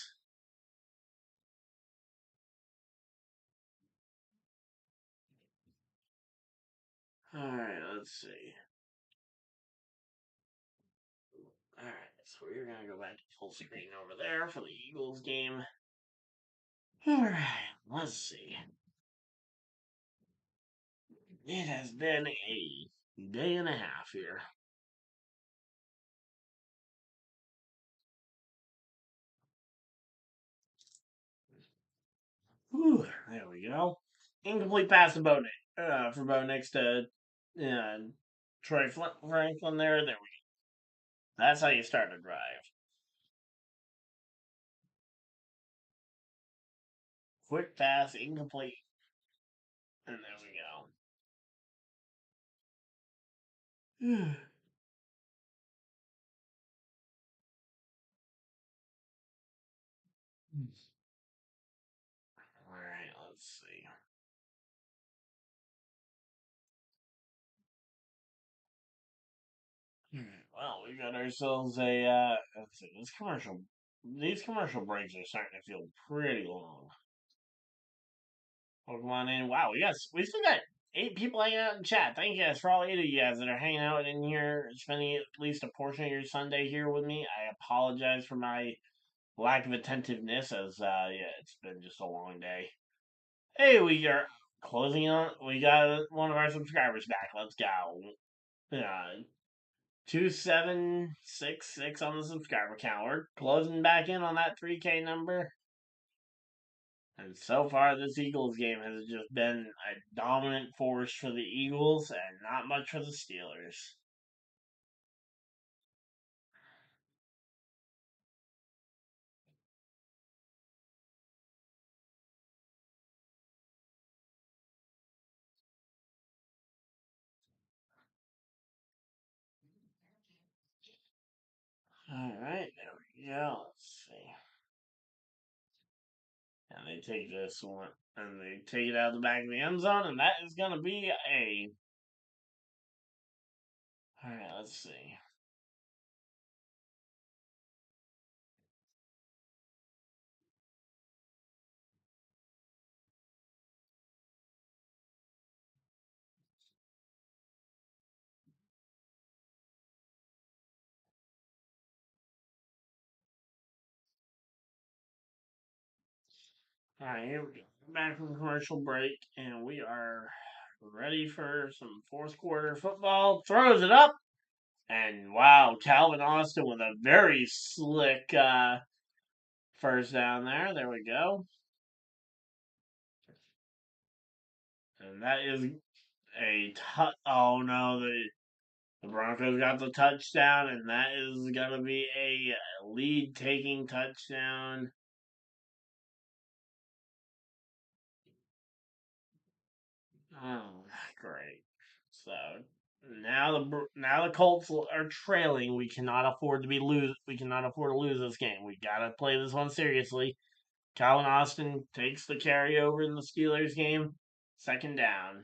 Alright, let's see. Alright, so we're gonna go back to full screen over there for the Eagles game. Alright, let's see. It has been a day and a half here. Whew, there we go. Incomplete pass to for Bo next to uh, Troy Franklin there. There we go. That's how you start a drive. Quick pass, incomplete, and there we go. Alright, let's see. Well, we got ourselves a let's see, these commercial breaks are starting to feel pretty long. Welcome on in. Wow, we still got 8 people hanging out in chat. Thank you guys for all 8 of you guys that are hanging out in here, spending at least a portion of your Sunday here with me. I apologize for my lack of attentiveness, as yeah, it's been just a long day. Hey, we are closing on. We got one of our subscribers back. Let's go. 2766 on the subscriber count. We're closing back in on that 3K number. And so far, this Eagles game has just been a dominant force for the Eagles and not much for the Steelers. Alright, there we go. Let's see. And they take this one, and they take it out of the back of the end zone, and that is going to be a. Alright, let's see. Alright, here we go. Back from commercial break, and we are ready for some fourth quarter football. Throws it up, and wow, Calvin Austin with a very slick first down there. There we go. And that is oh no, the Broncos got the touchdown, and that is gonna be a lead taking touchdown. Oh, great! So now the Colts are trailing. We cannot afford to be lose. We cannot afford to lose this game. We gotta play this one seriously. Calvin Austin takes the carry over in the Steelers game. Second down.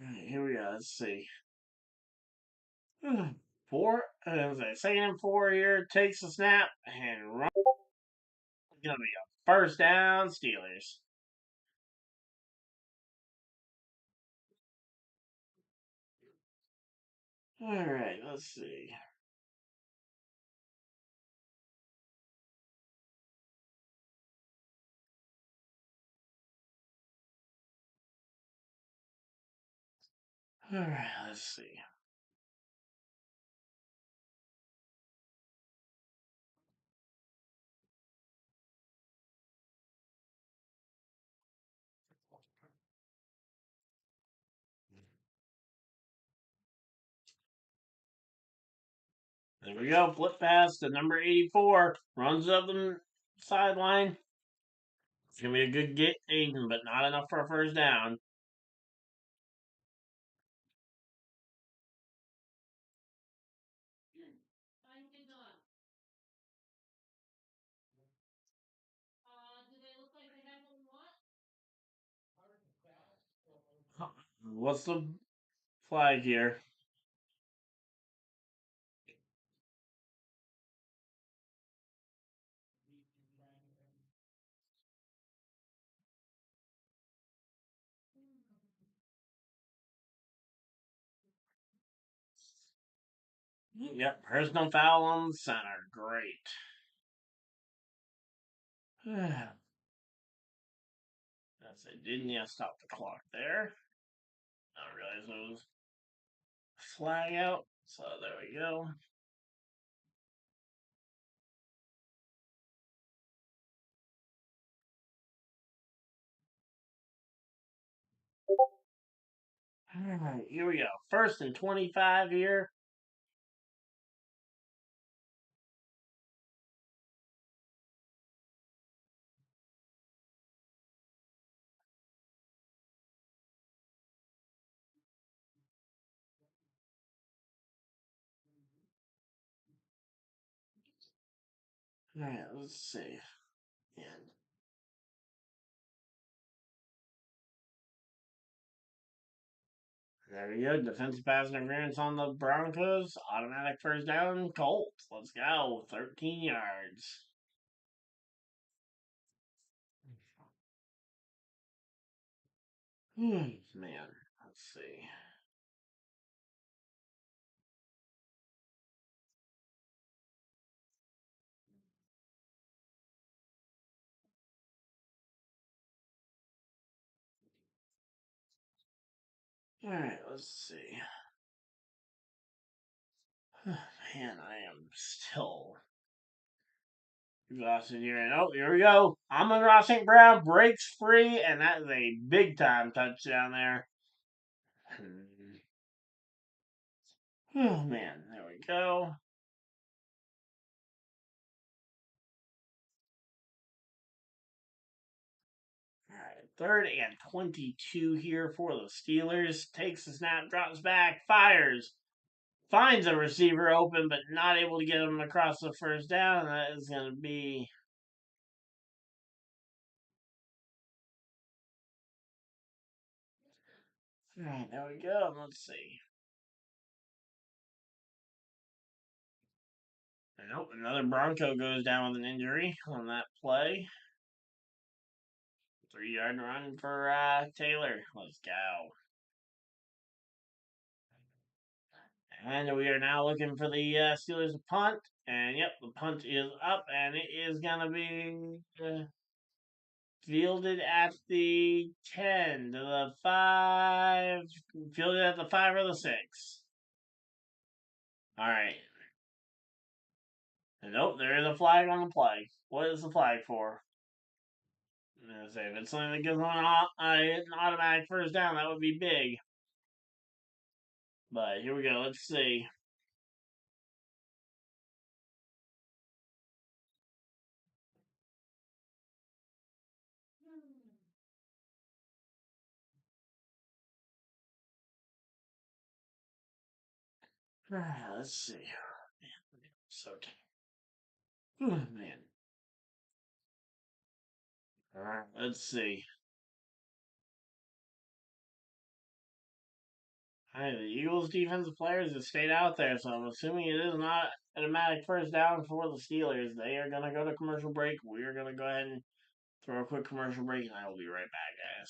All right, here we go. Let's see. Four. Second and 4 here. Takes the snap and run. Gonna be a first down, Steelers. All right, let's see. All right, let's see. There we go. Flip pass to number 84. Runs up the sideline. It's gonna be a good get, Aiden, but not enough for a first down. What's the flag here? Yep, personal foul on the center. Great. That's it. Didn't you stop the clock there? I realized it was flag out. So there we go. Alright, here we go. First and 25 here. Alright, let's see. And there we go. Defensive pass interference on the Broncos. Automatic first down. Colts. Let's go. 13 yards. Man, let's see. Alright, let's see. Man, I am still exhausted here. And oh, here we go. Amon-Ra St. Brown breaks free, and that is a big time touchdown there. Oh, man, there we go. Alright, third and 22 here for the Steelers. Takes the snap, drops back, fires. Finds a receiver open, but not able to get him across the first down. That is going to be. Alright, there we go. Let's see. Nope, another Bronco goes down with an injury on that play. 3 yard run for Taylor. Let's go. And we are now looking for the Steelers to punt. And yep, the punt is up, and it is going to be fielded at the 10 to the 5. Fielded at the 5 or the 6. All right. And nope, there is a flag on the play. What is the flag for? I'm gonna say if it's something that gives them an automatic first down, that would be big. But here we go. Let's see. Let's see. Man, so oh, man. Let's see. Alright, the Eagles defensive players have stayed out there, so I'm assuming it is not an automatic first down for the Steelers. They are going to go to commercial break. We are going to go ahead and throw a quick commercial break, and I will be right back, guys.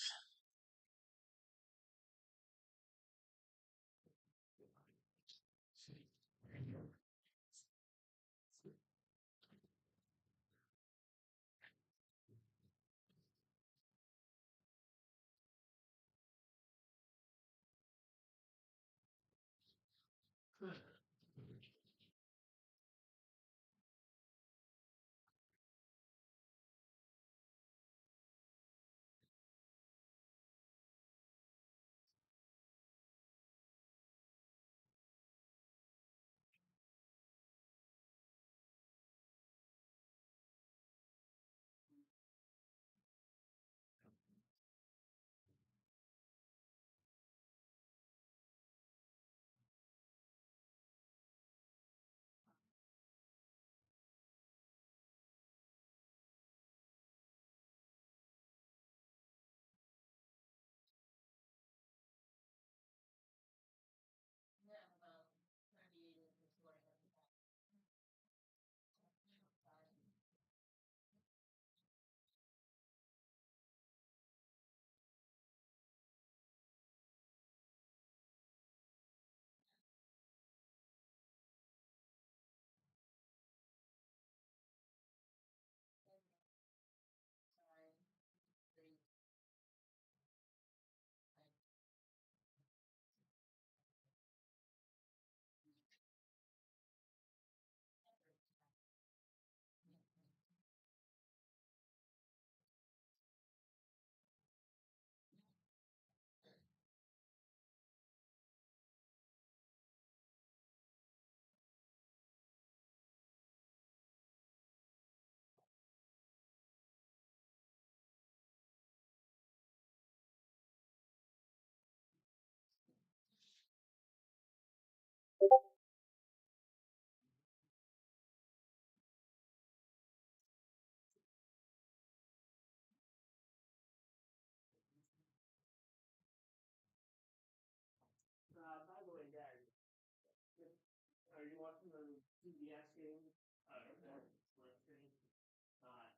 CBS game, split screen.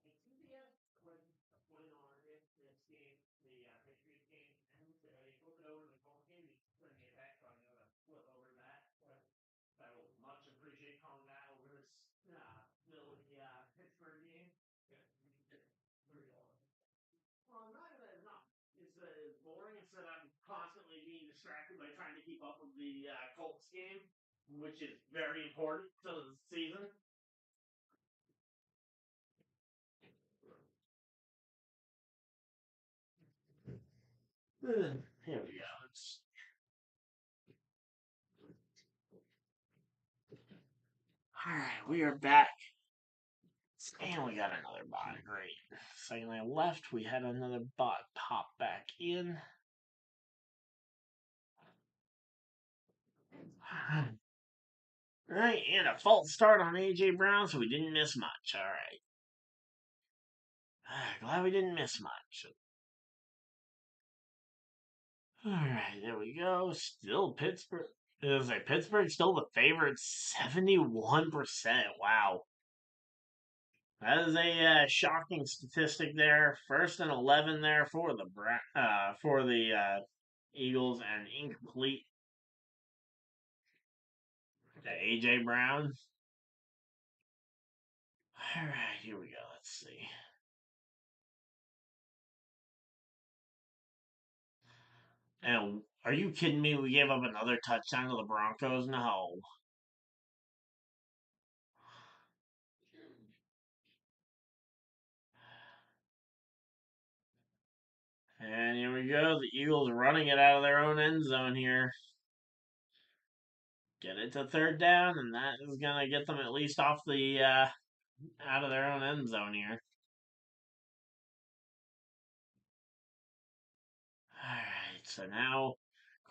In CBS, when on if this game, the Patriots game ends, you flip it over to the Colts game, you turn the effect, so I'm gonna flip over to that. I will much appreciate calling that over this Philly Pittsburgh game. Well, not. It's boring. It's that I'm constantly being distracted by trying to keep up with the Colts game, which is very important to the season. Here we go. All right, we are back. And we got another bot. Great. Second I left, we had another bot pop back in. All right, and a false start on A.J. Brown, so we didn't miss much. All right. Glad we didn't miss much. All right, there we go. Still Pittsburgh. It was like Pittsburgh still the favorite, 71%. Wow. That is a shocking statistic there. First and 11 there for the Eagles, and incomplete to AJ Brown. All right, here we go. Let's see. And are you kidding me? We gave up another touchdown to the Broncos? No. And here we go. The Eagles running it out of their own end zone here. Get it to third down, and that is going to get them at least off the out of their own end zone here. Alright, so now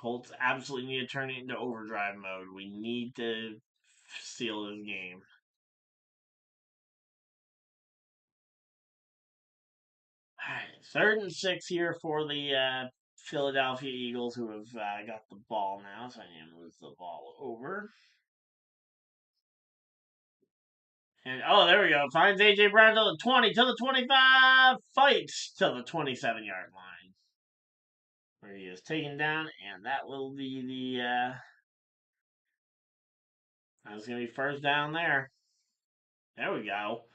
Colts absolutely need to turn it into overdrive mode. We need to seal this game. Alright, 3rd and 6 here for the Philadelphia Eagles, who have got the ball now, so I need to move the ball over. And oh, there we go. Finds AJ Brown to the 20, to the 25, fights to the 27-yard line, where he is taken down, and that will be that's going to be first down there. There we go.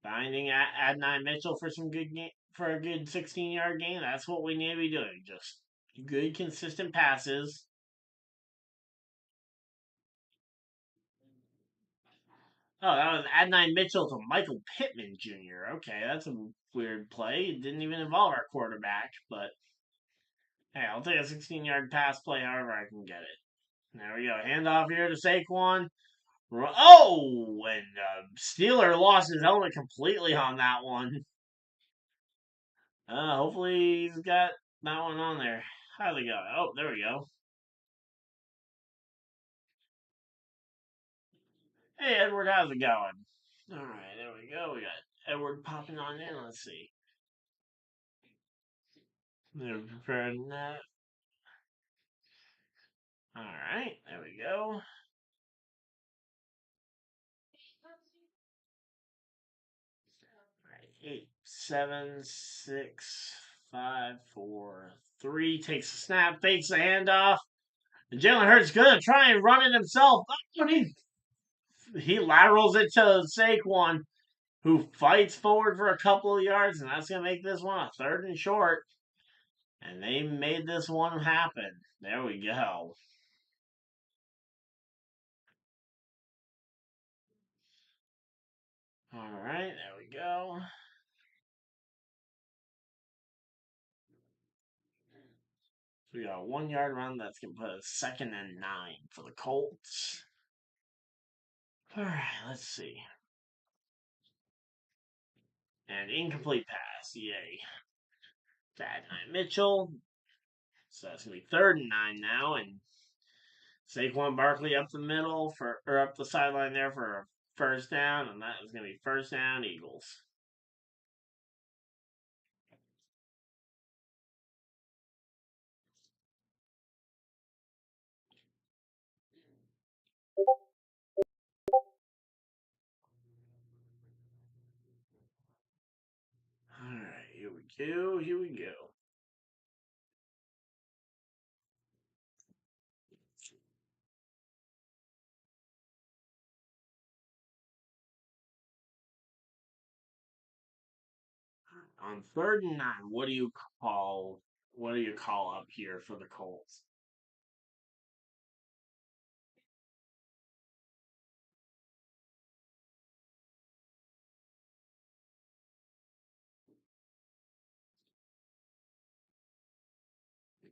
Finding Adonai Mitchell for some good game, for a good 16-yard gain. That's what we need to be doing. Just good, consistent passes. Oh, that was Adonai Mitchell to Michael Pittman Jr. Okay, that's a weird play. It didn't even involve our quarterback, but hey, I'll take a 16-yard pass play however I can get it. There we go. Handoff here to Saquon. Oh, and Steeler lost his helmet completely on that one. Hopefully he's got that one on there. How's it go? Oh, there we go. Hey, Edward, how's it going? All right, there we go. We got Edward popping on in. Let's see. They're preparing that. All right, there we go. All right, 8, 7, 6, 5, 4, 3. Takes the snap, fakes the handoff. And Jalen Hurts gonna try and run it himself. Oh, he laterals it to Saquon, who fights forward for a couple of yards, and that's gonna make this one a 3rd and short. And they made this one happen. There we go. All right, there we go. So we got a 1 yard run that's going to put us 2nd and 9 for the Colts. All right, let's see. And incomplete pass. Yay. Bad night, Mitchell. So that's going to be 3rd and 9 now. And Saquon Barkley up the middle or up the sideline there for a first down. And that is going to be first down, Eagles. 2. Here we go. On 3rd and 9, what do you call? What do you call up here for the Colts?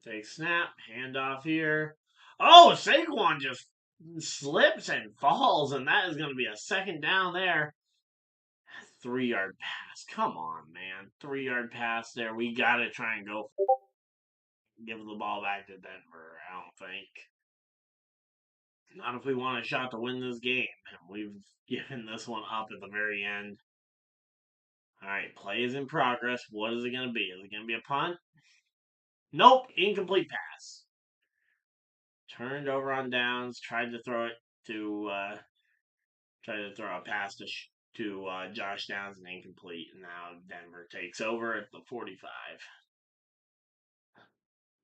Take snap, handoff here. Oh, Saquon just slips and falls, and that is going to be a 2nd down there. 3-yard pass. Come on, man. 3-yard pass there. We got to try and go. Give the ball back to Denver. I don't think. Not if we want a shot to win this game. We've given this one up at the very end. All right, play is in progress. What is it going to be? Is it going to be a punt? Nope, incomplete pass. Turned over on downs. Tried to throw it to a pass to Josh Downs and incomplete. And now Denver takes over at the 45.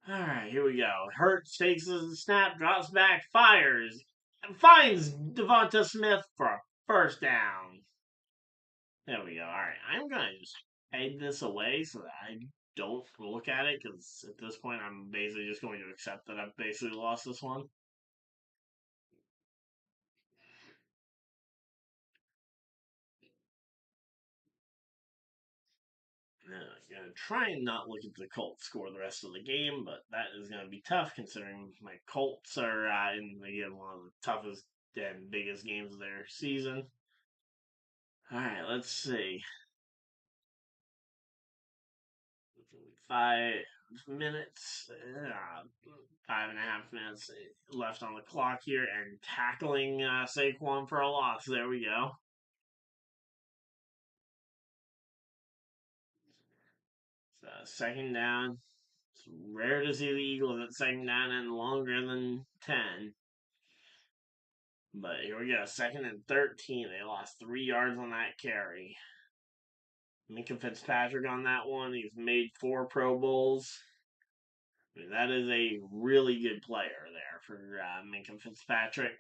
All right, here we go. Hurts takes the snap, drops back, fires, and finds Devonta Smith for a 1st down. There we go. All right, I'm gonna just head this away so that I don't look at it because at this point I'm basically just going to accept that I've basically lost this one. Gonna try and not look at the Colts score the rest of the game, but that is gonna be tough considering my Colts are in again one of the toughest and biggest games of their season. All right, let's see. 5 minutes, 5.5 minutes left on the clock here, and tackling Saquon for a loss. There we go. So 2nd down. It's rare to see the Eagles at 2nd down and longer than 10. But here we go. 2nd and 13. They lost 3 yards on that carry. Minka Fitzpatrick on that one. He's made 4 Pro Bowls. I mean, that is a really good player there for Minka Fitzpatrick.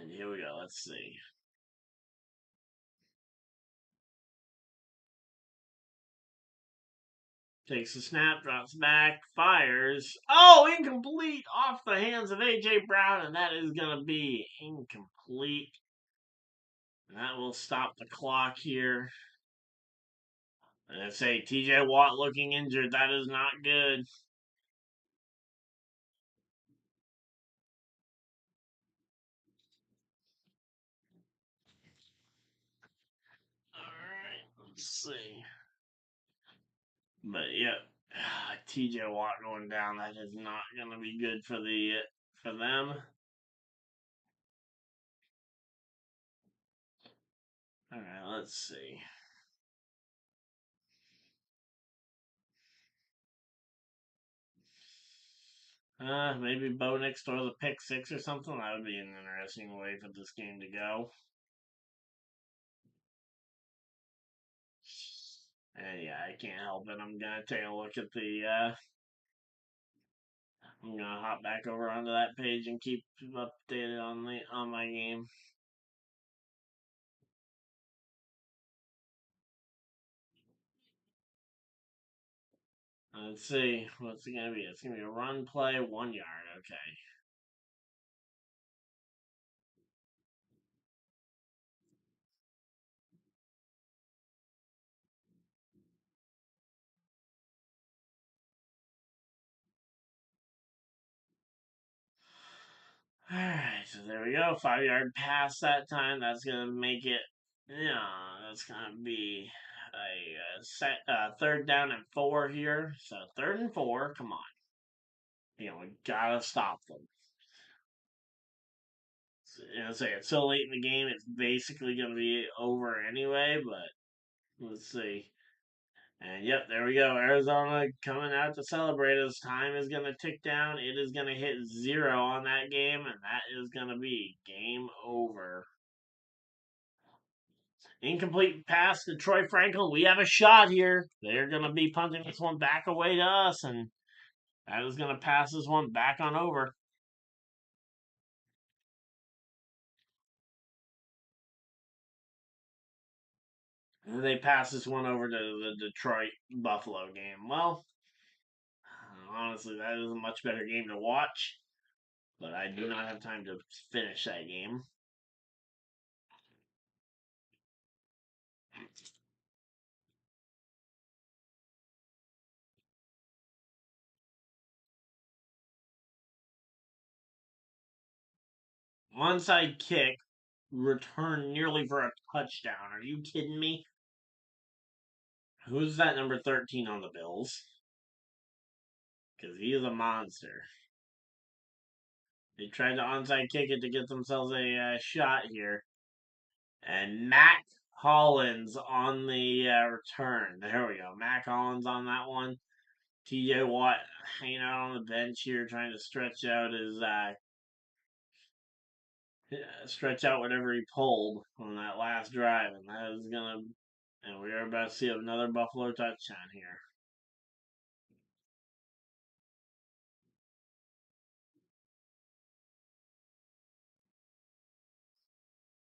And here we go. Let's see. Takes the snap, drops back, fires. Oh, incomplete off the hands of A.J. Brown, and that is going to be incomplete. And that will stop the clock here. And I say TJ Watt looking injured. That is not good. Alright, let's see. But yep, TJ Watt going down. That is not going to be good for them. Alright, let's see. Maybe Bo Nix throws a pick 6 or something. That would be an interesting way for this game to go. And yeah, I can't help it. I'm gonna take a look at the. I'm gonna hop back over onto that page and keep updated on my game. Let's see. What's it gonna be? It's gonna be a run play, 1 yard. Okay. Alright, so there we go. 5-yard pass that time. That's going to make it, that's going to be a 3rd down and 4 here. So 3rd and 4, come on. We got to stop them. Say it's so late in the game, it's basically going to be over anyway, but let's see. And yep, there we go. Arizona coming out to celebrate as time is going to tick down. It is going to hit 0 on that game, and that is going to be game over. Incomplete pass to Troy Franklin. We have a shot here. They're going to be punting this one back away to us, and that is going to pass this one back on over. And they pass this one over to the Detroit Buffalo game. Well, honestly, that is a much better game to watch, but I do not have time to finish that game. Onside kick, return nearly for a touchdown. Are you kidding me? Who's that number 13 on the Bills? Because he is a monster. They tried to onside kick it to get themselves a shot here. And Mac Hollins on the return. There we go. Mac Hollins on that one. TJ Watt hanging out on the bench here, trying to stretch out whatever he pulled on that last drive, and that is gonna. And we are about to see another Buffalo touchdown here.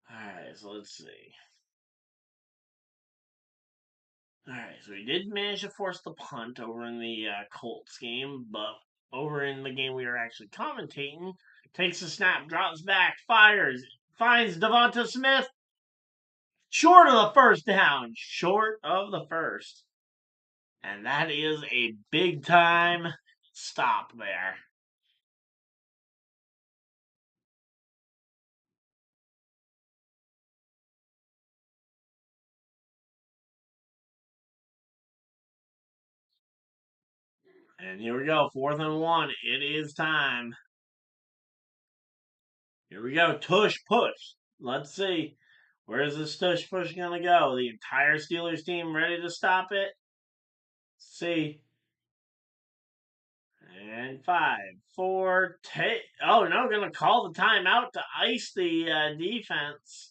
All right, so let's see. All right, so he did manage to force the punt over in the Colts game, but over in the game we are actually commentating, takes the snap, drops back, fires, finds Devonta Smith, short of the first down, short of the first. And that is a big time stop there. And here we go, 4th and 1. It is time. Here we go, tush push. Let's see. Where is this tush push going to go? The entire Steelers team ready to stop it? Let's see. And 5, 4, take. Oh no, going to call the timeout to ice the defense.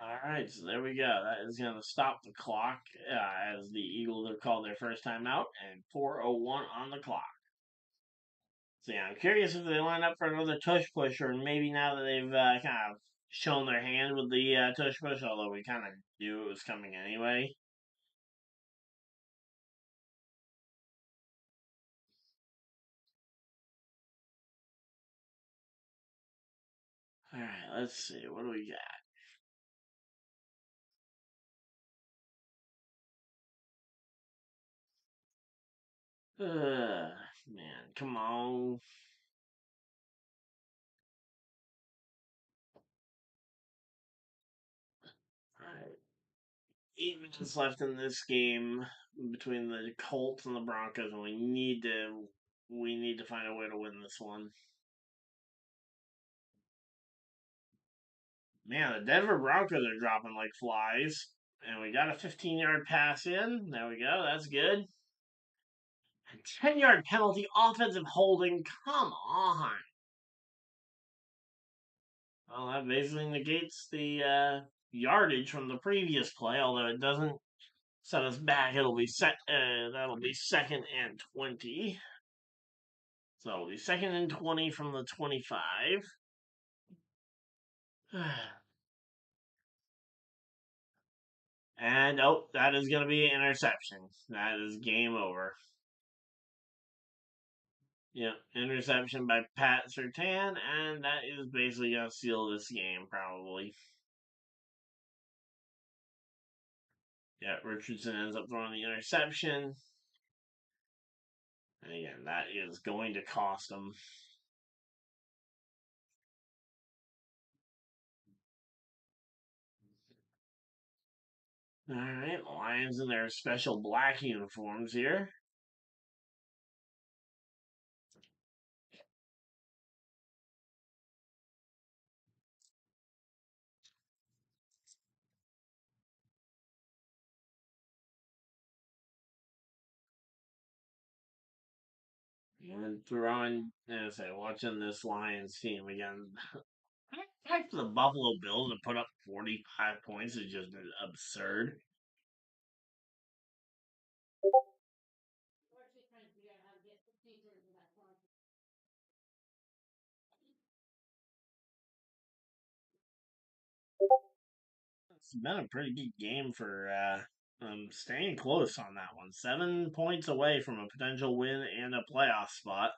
All right, so there we go. That is going to stop the clock as the Eagles have called their first timeout, and 4:01 on the clock. So yeah, I'm curious if they line up for another tush push, or maybe now that they've kind of shown their hand with the tush push, although we kind of knew it was coming anyway. All right, let's see. What do we got? Man, come on. All right, 8 minutes left in this game between the Colts and the Broncos, and we need to find a way to win this one. Man, the Denver Broncos are dropping like flies. And we got a 15-yard pass in. There we go. That's good. 10-yard penalty, offensive holding. Come on. Well, that basically negates the yardage from the previous play, although it doesn't set us back. That'll be 2nd and 20. So it'll be 2nd and 20 from the 25. And that is going to be an interception. That is game over. Yep, interception by Pat Surtain, and that is basically going to seal this game, probably. Yeah, Richardson ends up throwing the interception. And again, that is going to cost them. All right, Lions in their special black uniforms here. And throwing, watching this Lions team again. The fact for the Buffalo Bills to put up 45 points is just absurd. It's been a pretty good game for staying close on that one. 7 points away from a potential win and a playoff spot.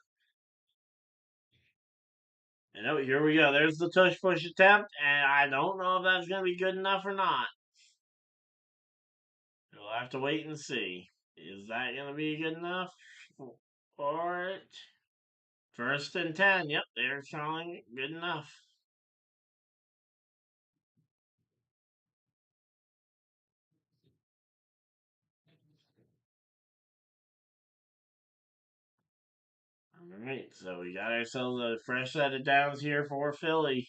And oh, here we go. There's the tush push attempt, and I don't know if that's going to be good enough or not. We'll have to wait and see. Is that going to be good enough for it? First and 10. Yep, they're calling it good enough. All right, so we got ourselves a fresh set of downs here for Philly.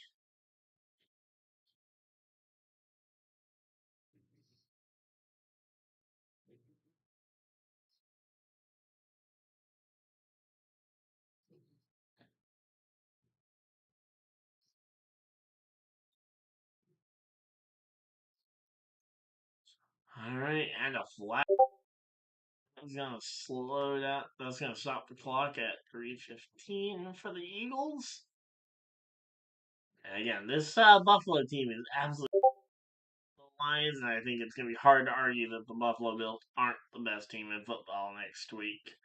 All right, and a flat. That's gonna slow down. That's gonna stop the clock at 3:15 for the Eagles. And again, this Buffalo team is absolutely the Lions, and I think it's gonna be hard to argue that the Buffalo Bills aren't the best team in football next week.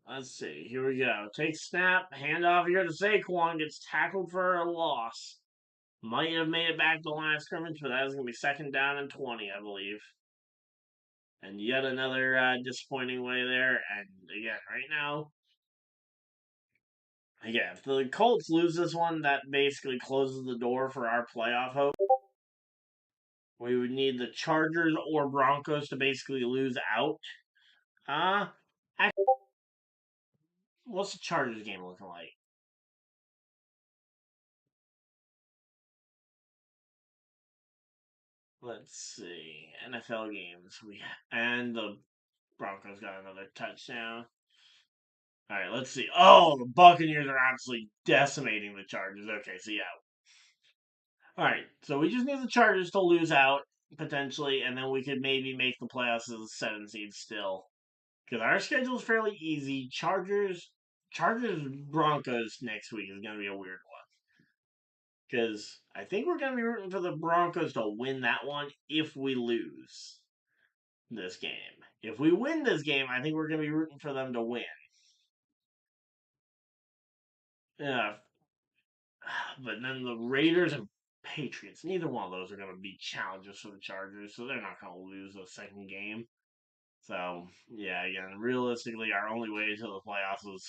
Let's see. Here we go. Take snap. Handoff here to Saquon. Gets tackled for a loss. Might have made it back to the line of scrimmage, but that was going to be second down and 20, I believe. And yet another disappointing way there. And again, right now, again, if the Colts lose this one, that basically closes the door for our playoff hope. We would need the Chargers or Broncos to basically lose out. Uh, what's the Chargers game looking like? Let's see. NFL games. And the Broncos got another touchdown. All right, let's see. Oh, the Buccaneers are absolutely decimating the Chargers. Okay, so yeah. All right, so we just need the Chargers to lose out potentially, and then we could maybe make the playoffs as a 7 seed still. Because our schedule is fairly easy. Chargers, Broncos next week is going to be a weird one. Because I think we're going to be rooting for the Broncos to win that one if we lose this game. If we win this game, I think we're going to be rooting for them to win. Yeah, but then the Raiders and Patriots, neither one of those are going to be challenges for the Chargers, so they're not going to lose a second game. So, yeah, again, realistically, our only way to the playoffs was,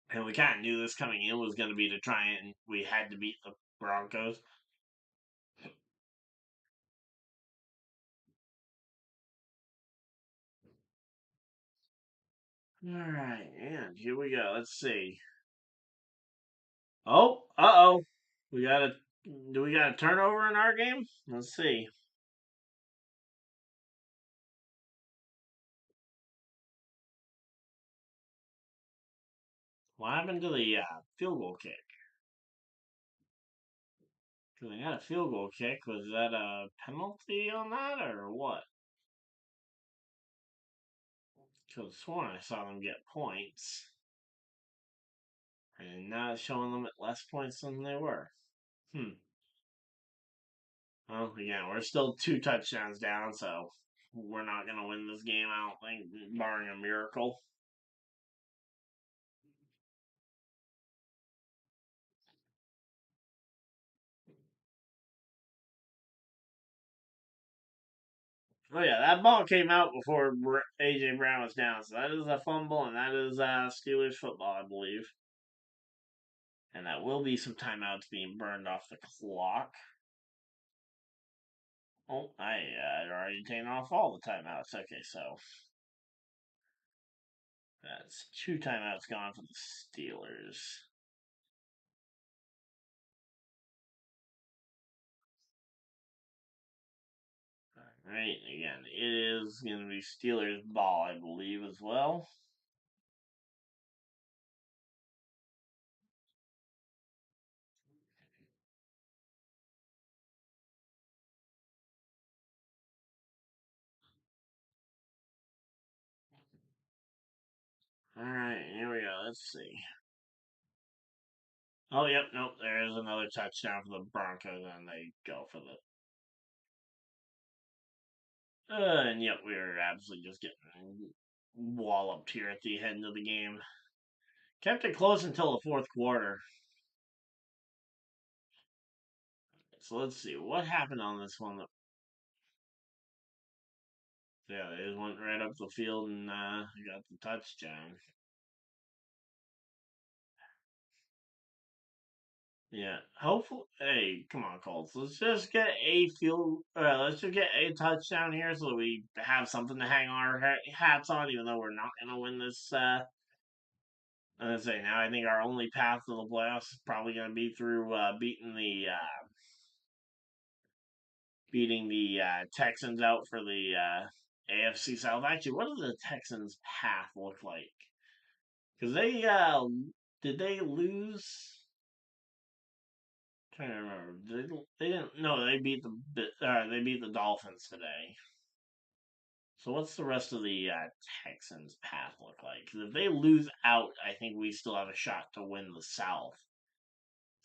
and we kind of knew this coming in, was going to be to try and we had to beat the Broncos. All right, and here we go. Let's see. Oh, uh-oh. We got a do we got a turnover in our game? Let's see. What happened to the field goal kick? Because they had a field goal kick. Was that a penalty on that or what? Because sworn I saw them get points. And now it's showing them at less points than they were. Hmm. Well, again, we're still 2 touchdowns down, so we're not going to win this game, I don't think, barring a miracle. Oh, yeah, that ball came out before A.J. Brown was down, so that is a fumble, and that is Steelers football, I believe. And that will be some timeouts being burned off the clock. Oh, I had already taken off all the timeouts. Okay, so that's 2 timeouts gone for the Steelers. Right, again, it is going to be Steelers ball, I believe, as well. All right, here we go. Let's see. Oh, yep, nope. There is another touchdown for the Broncos, and they go for the. And yep, we were absolutely just getting walloped here at the end of the game. Kept it close until the fourth quarter. So let's see what happened on this one. Yeah, they just went right up the field and got the touchdown. Yeah, hopefully. Hey, come on, Colts. Let's just get a field. Let's just get a touchdown here, so that we have something to hang our hats on. Even though we're not gonna win this. I'm gonna say now. I think our only path to the playoffs is probably gonna be through beating the Texans out for the AFC South. Actually, what does the Texans' path look like? Because they did they lose? Trying to remember. They didn't. No, they beat the Dolphins today. So what's the rest of the Texans' path look like? Because if they lose out, I think we still have a shot to win the South.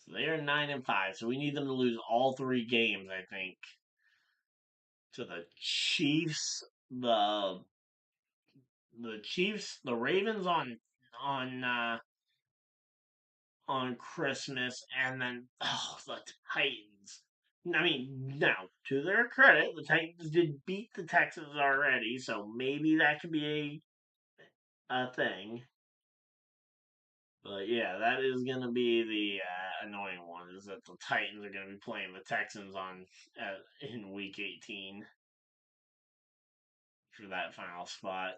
So they are 9-5. So we need them to lose all 3 games. I think to the Chiefs, the Chiefs, the Ravens on uh, on Christmas, and then the Titans. I mean, now to their credit, the Titans did beat the Texans already, so maybe that could be a thing. But yeah, that is going to be the annoying one. Is that the Titans are going to be playing the Texans on in Week 18 for that final spot.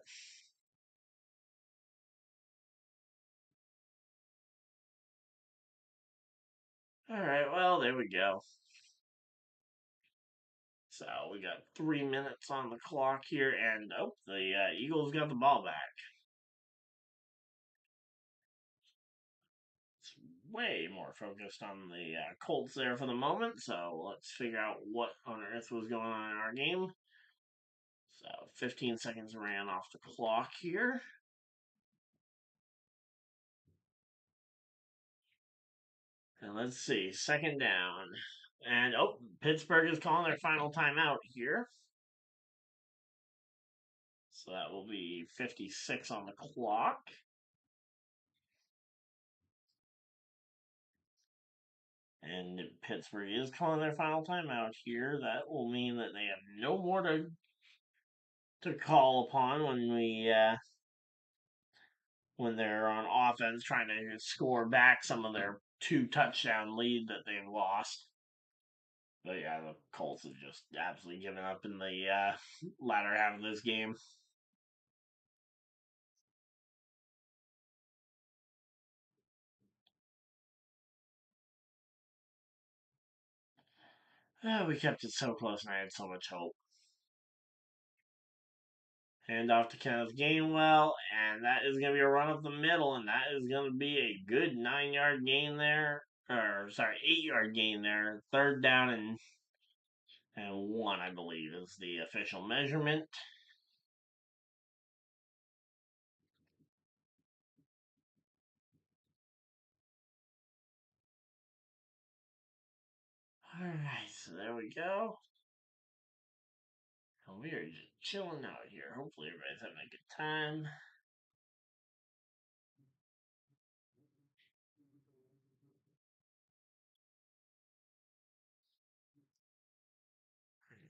All right, well there we go. So we got 3 minutes on the clock here, and the Eagles got the ball back. It's way more focused on the Colts there for the moment. So let's figure out what on earth was going on in our game. So 15 seconds ran off the clock here. And let's see, second down. And Pittsburgh is calling their final timeout here. So that will be 56 on the clock. And Pittsburgh is calling their final timeout here. That will mean that they have no more to call upon when they're on offense trying to score back some of their 2 touchdown lead that they've lost. But yeah, the Colts have just absolutely given up in the latter half of this game. We kept it so close, and I had so much hope. Hand off to Kenneth Gainwell, and that is going to be a run up the middle, and that is going to be a good 9-yard gain there. Or, sorry, 8-yard gain there. Third down and 1, I believe, is the official measurement. All right, so there we go. And we are just chilling out here. Hopefully, everybody's having a good time.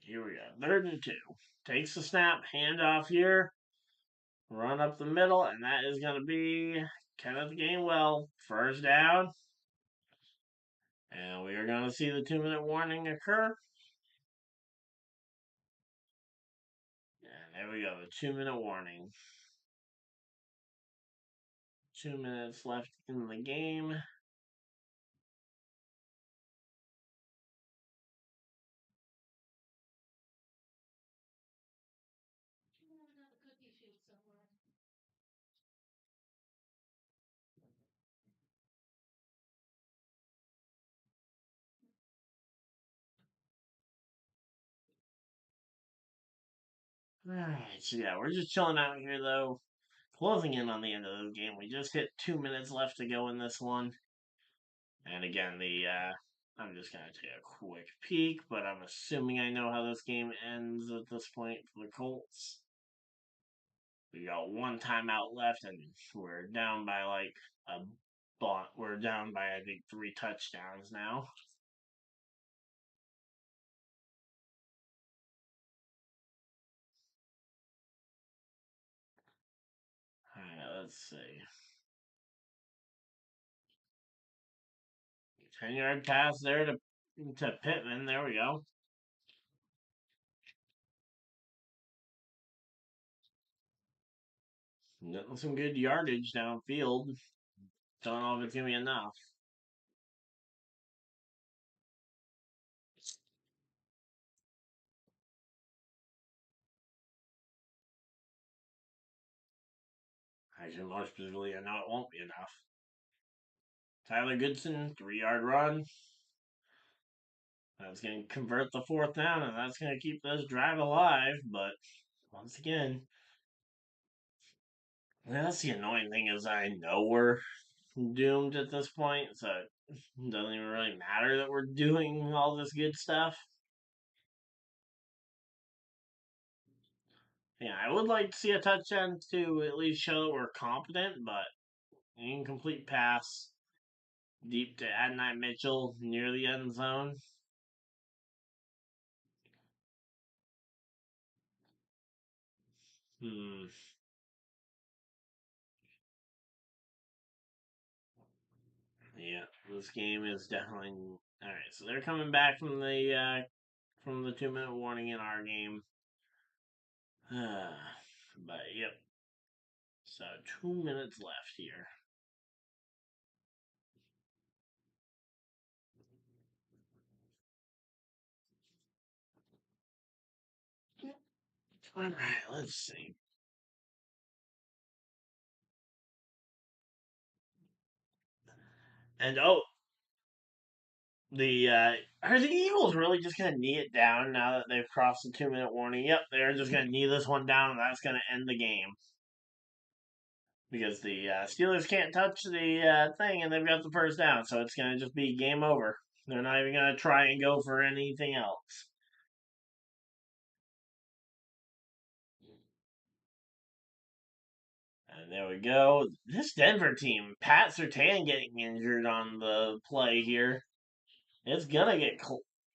Here we go. 3rd and 2. Takes the snap, handoff here, run up the middle, and that is going to be Kenneth Gainwell. First down. And we are going to see the 2-minute warning occur. there we go. The 2-minute warning. 2 minutes left in the game. Alright, so yeah, we're just chilling out here though. Closing in on the end of the game. We just hit 2 minutes left to go in this one. And again, I'm just gonna take a quick peek, but I'm assuming I know how this game ends at this point for the Colts. We got one timeout left, and we're down by like a we're down by I think 3 touchdowns now. Alright, let's see. 10-yard pass there to Pittman. There we go. Getting some good yardage downfield. Don't know if it's gonna be enough. Actually, more specifically, I know it won't be enough. Tyler Goodson, 3-yard run. That's going to convert the 4th down, and that's going to keep this drive alive. But once again, that's the annoying thing is I know we're doomed at this point, so it doesn't even really matter that we're doing all this good stuff. Yeah, I would like to see a touchdown to at least show that we're competent, but incomplete pass deep to Adonai Mitchell near the end zone. Hmm. Yeah, this game is definitely all right. So they're coming back from the 2-minute warning in our game. But yep. So 2 minutes left here. All right, let's see. And the are the Eagles really just gonna knee it down now that they've crossed the 2-minute warning? Yep, they're just gonna knee this one down, and that's gonna end the game because the Steelers can't touch the thing, and they've got the first down, so it's gonna just be game over. They're not even gonna try and go for anything else. And there we go. This Denver team, Pat Surtain getting injured on the play here. It's gonna get.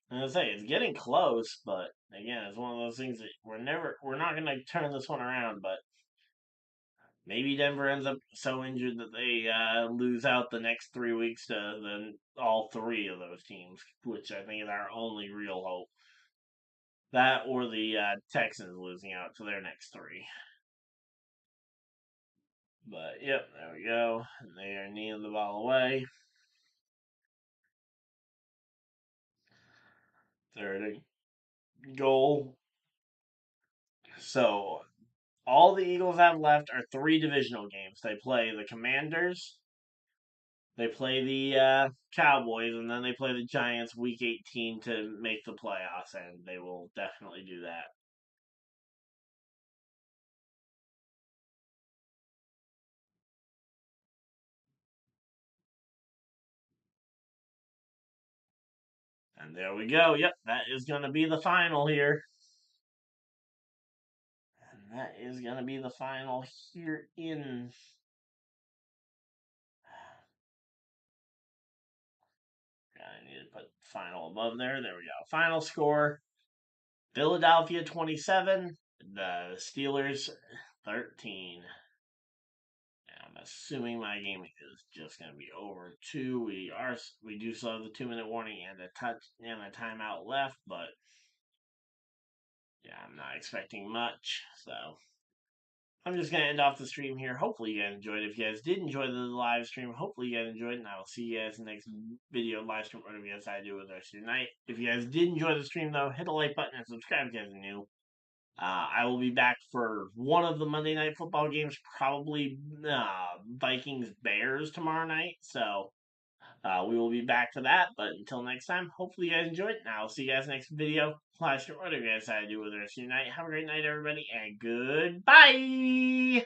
I'm gonna say it's getting close, but again, it's one of those things that we're not gonna turn this one around. But maybe Denver ends up so injured that they lose out the next 3 weeks to all three of those teams, which I think is our only real hope. That or the Texans losing out to their next three. But yep, there we go. And they are kneeing the ball away. Third goal. So all the Eagles have left are 3 divisional games. They play the Commanders, they play the Cowboys, and then they play the Giants week 18 to make the playoffs, and they will definitely do that. And there we go. Yep, that is going to be the final here. And that is going to be the final here in. I need to put final above there. There we go. Final score Philadelphia 27, the Steelers 13. I'm assuming my game is just going to be over too. We do still have the 2-minute warning and a timeout left, but yeah, I'm not expecting much. So I'm just gonna end off the stream here. Hopefully you guys enjoyed it. If you guys did enjoy the live stream, hopefully you guys enjoyed it, and I will see you guys in the next video live stream, whatever you guys decide to do with the rest of your night. If you guys did enjoy the stream though, hit the like button and subscribe if you guys are new. I will be back for one of the Monday Night Football games, probably Vikings Bears tomorrow night. So we will be back for that. But until next time, hopefully you guys enjoyed it. And I will see you guys next video. Live stream, whatever you guys decide to do with the rest of your night. Have a great night, everybody, and goodbye.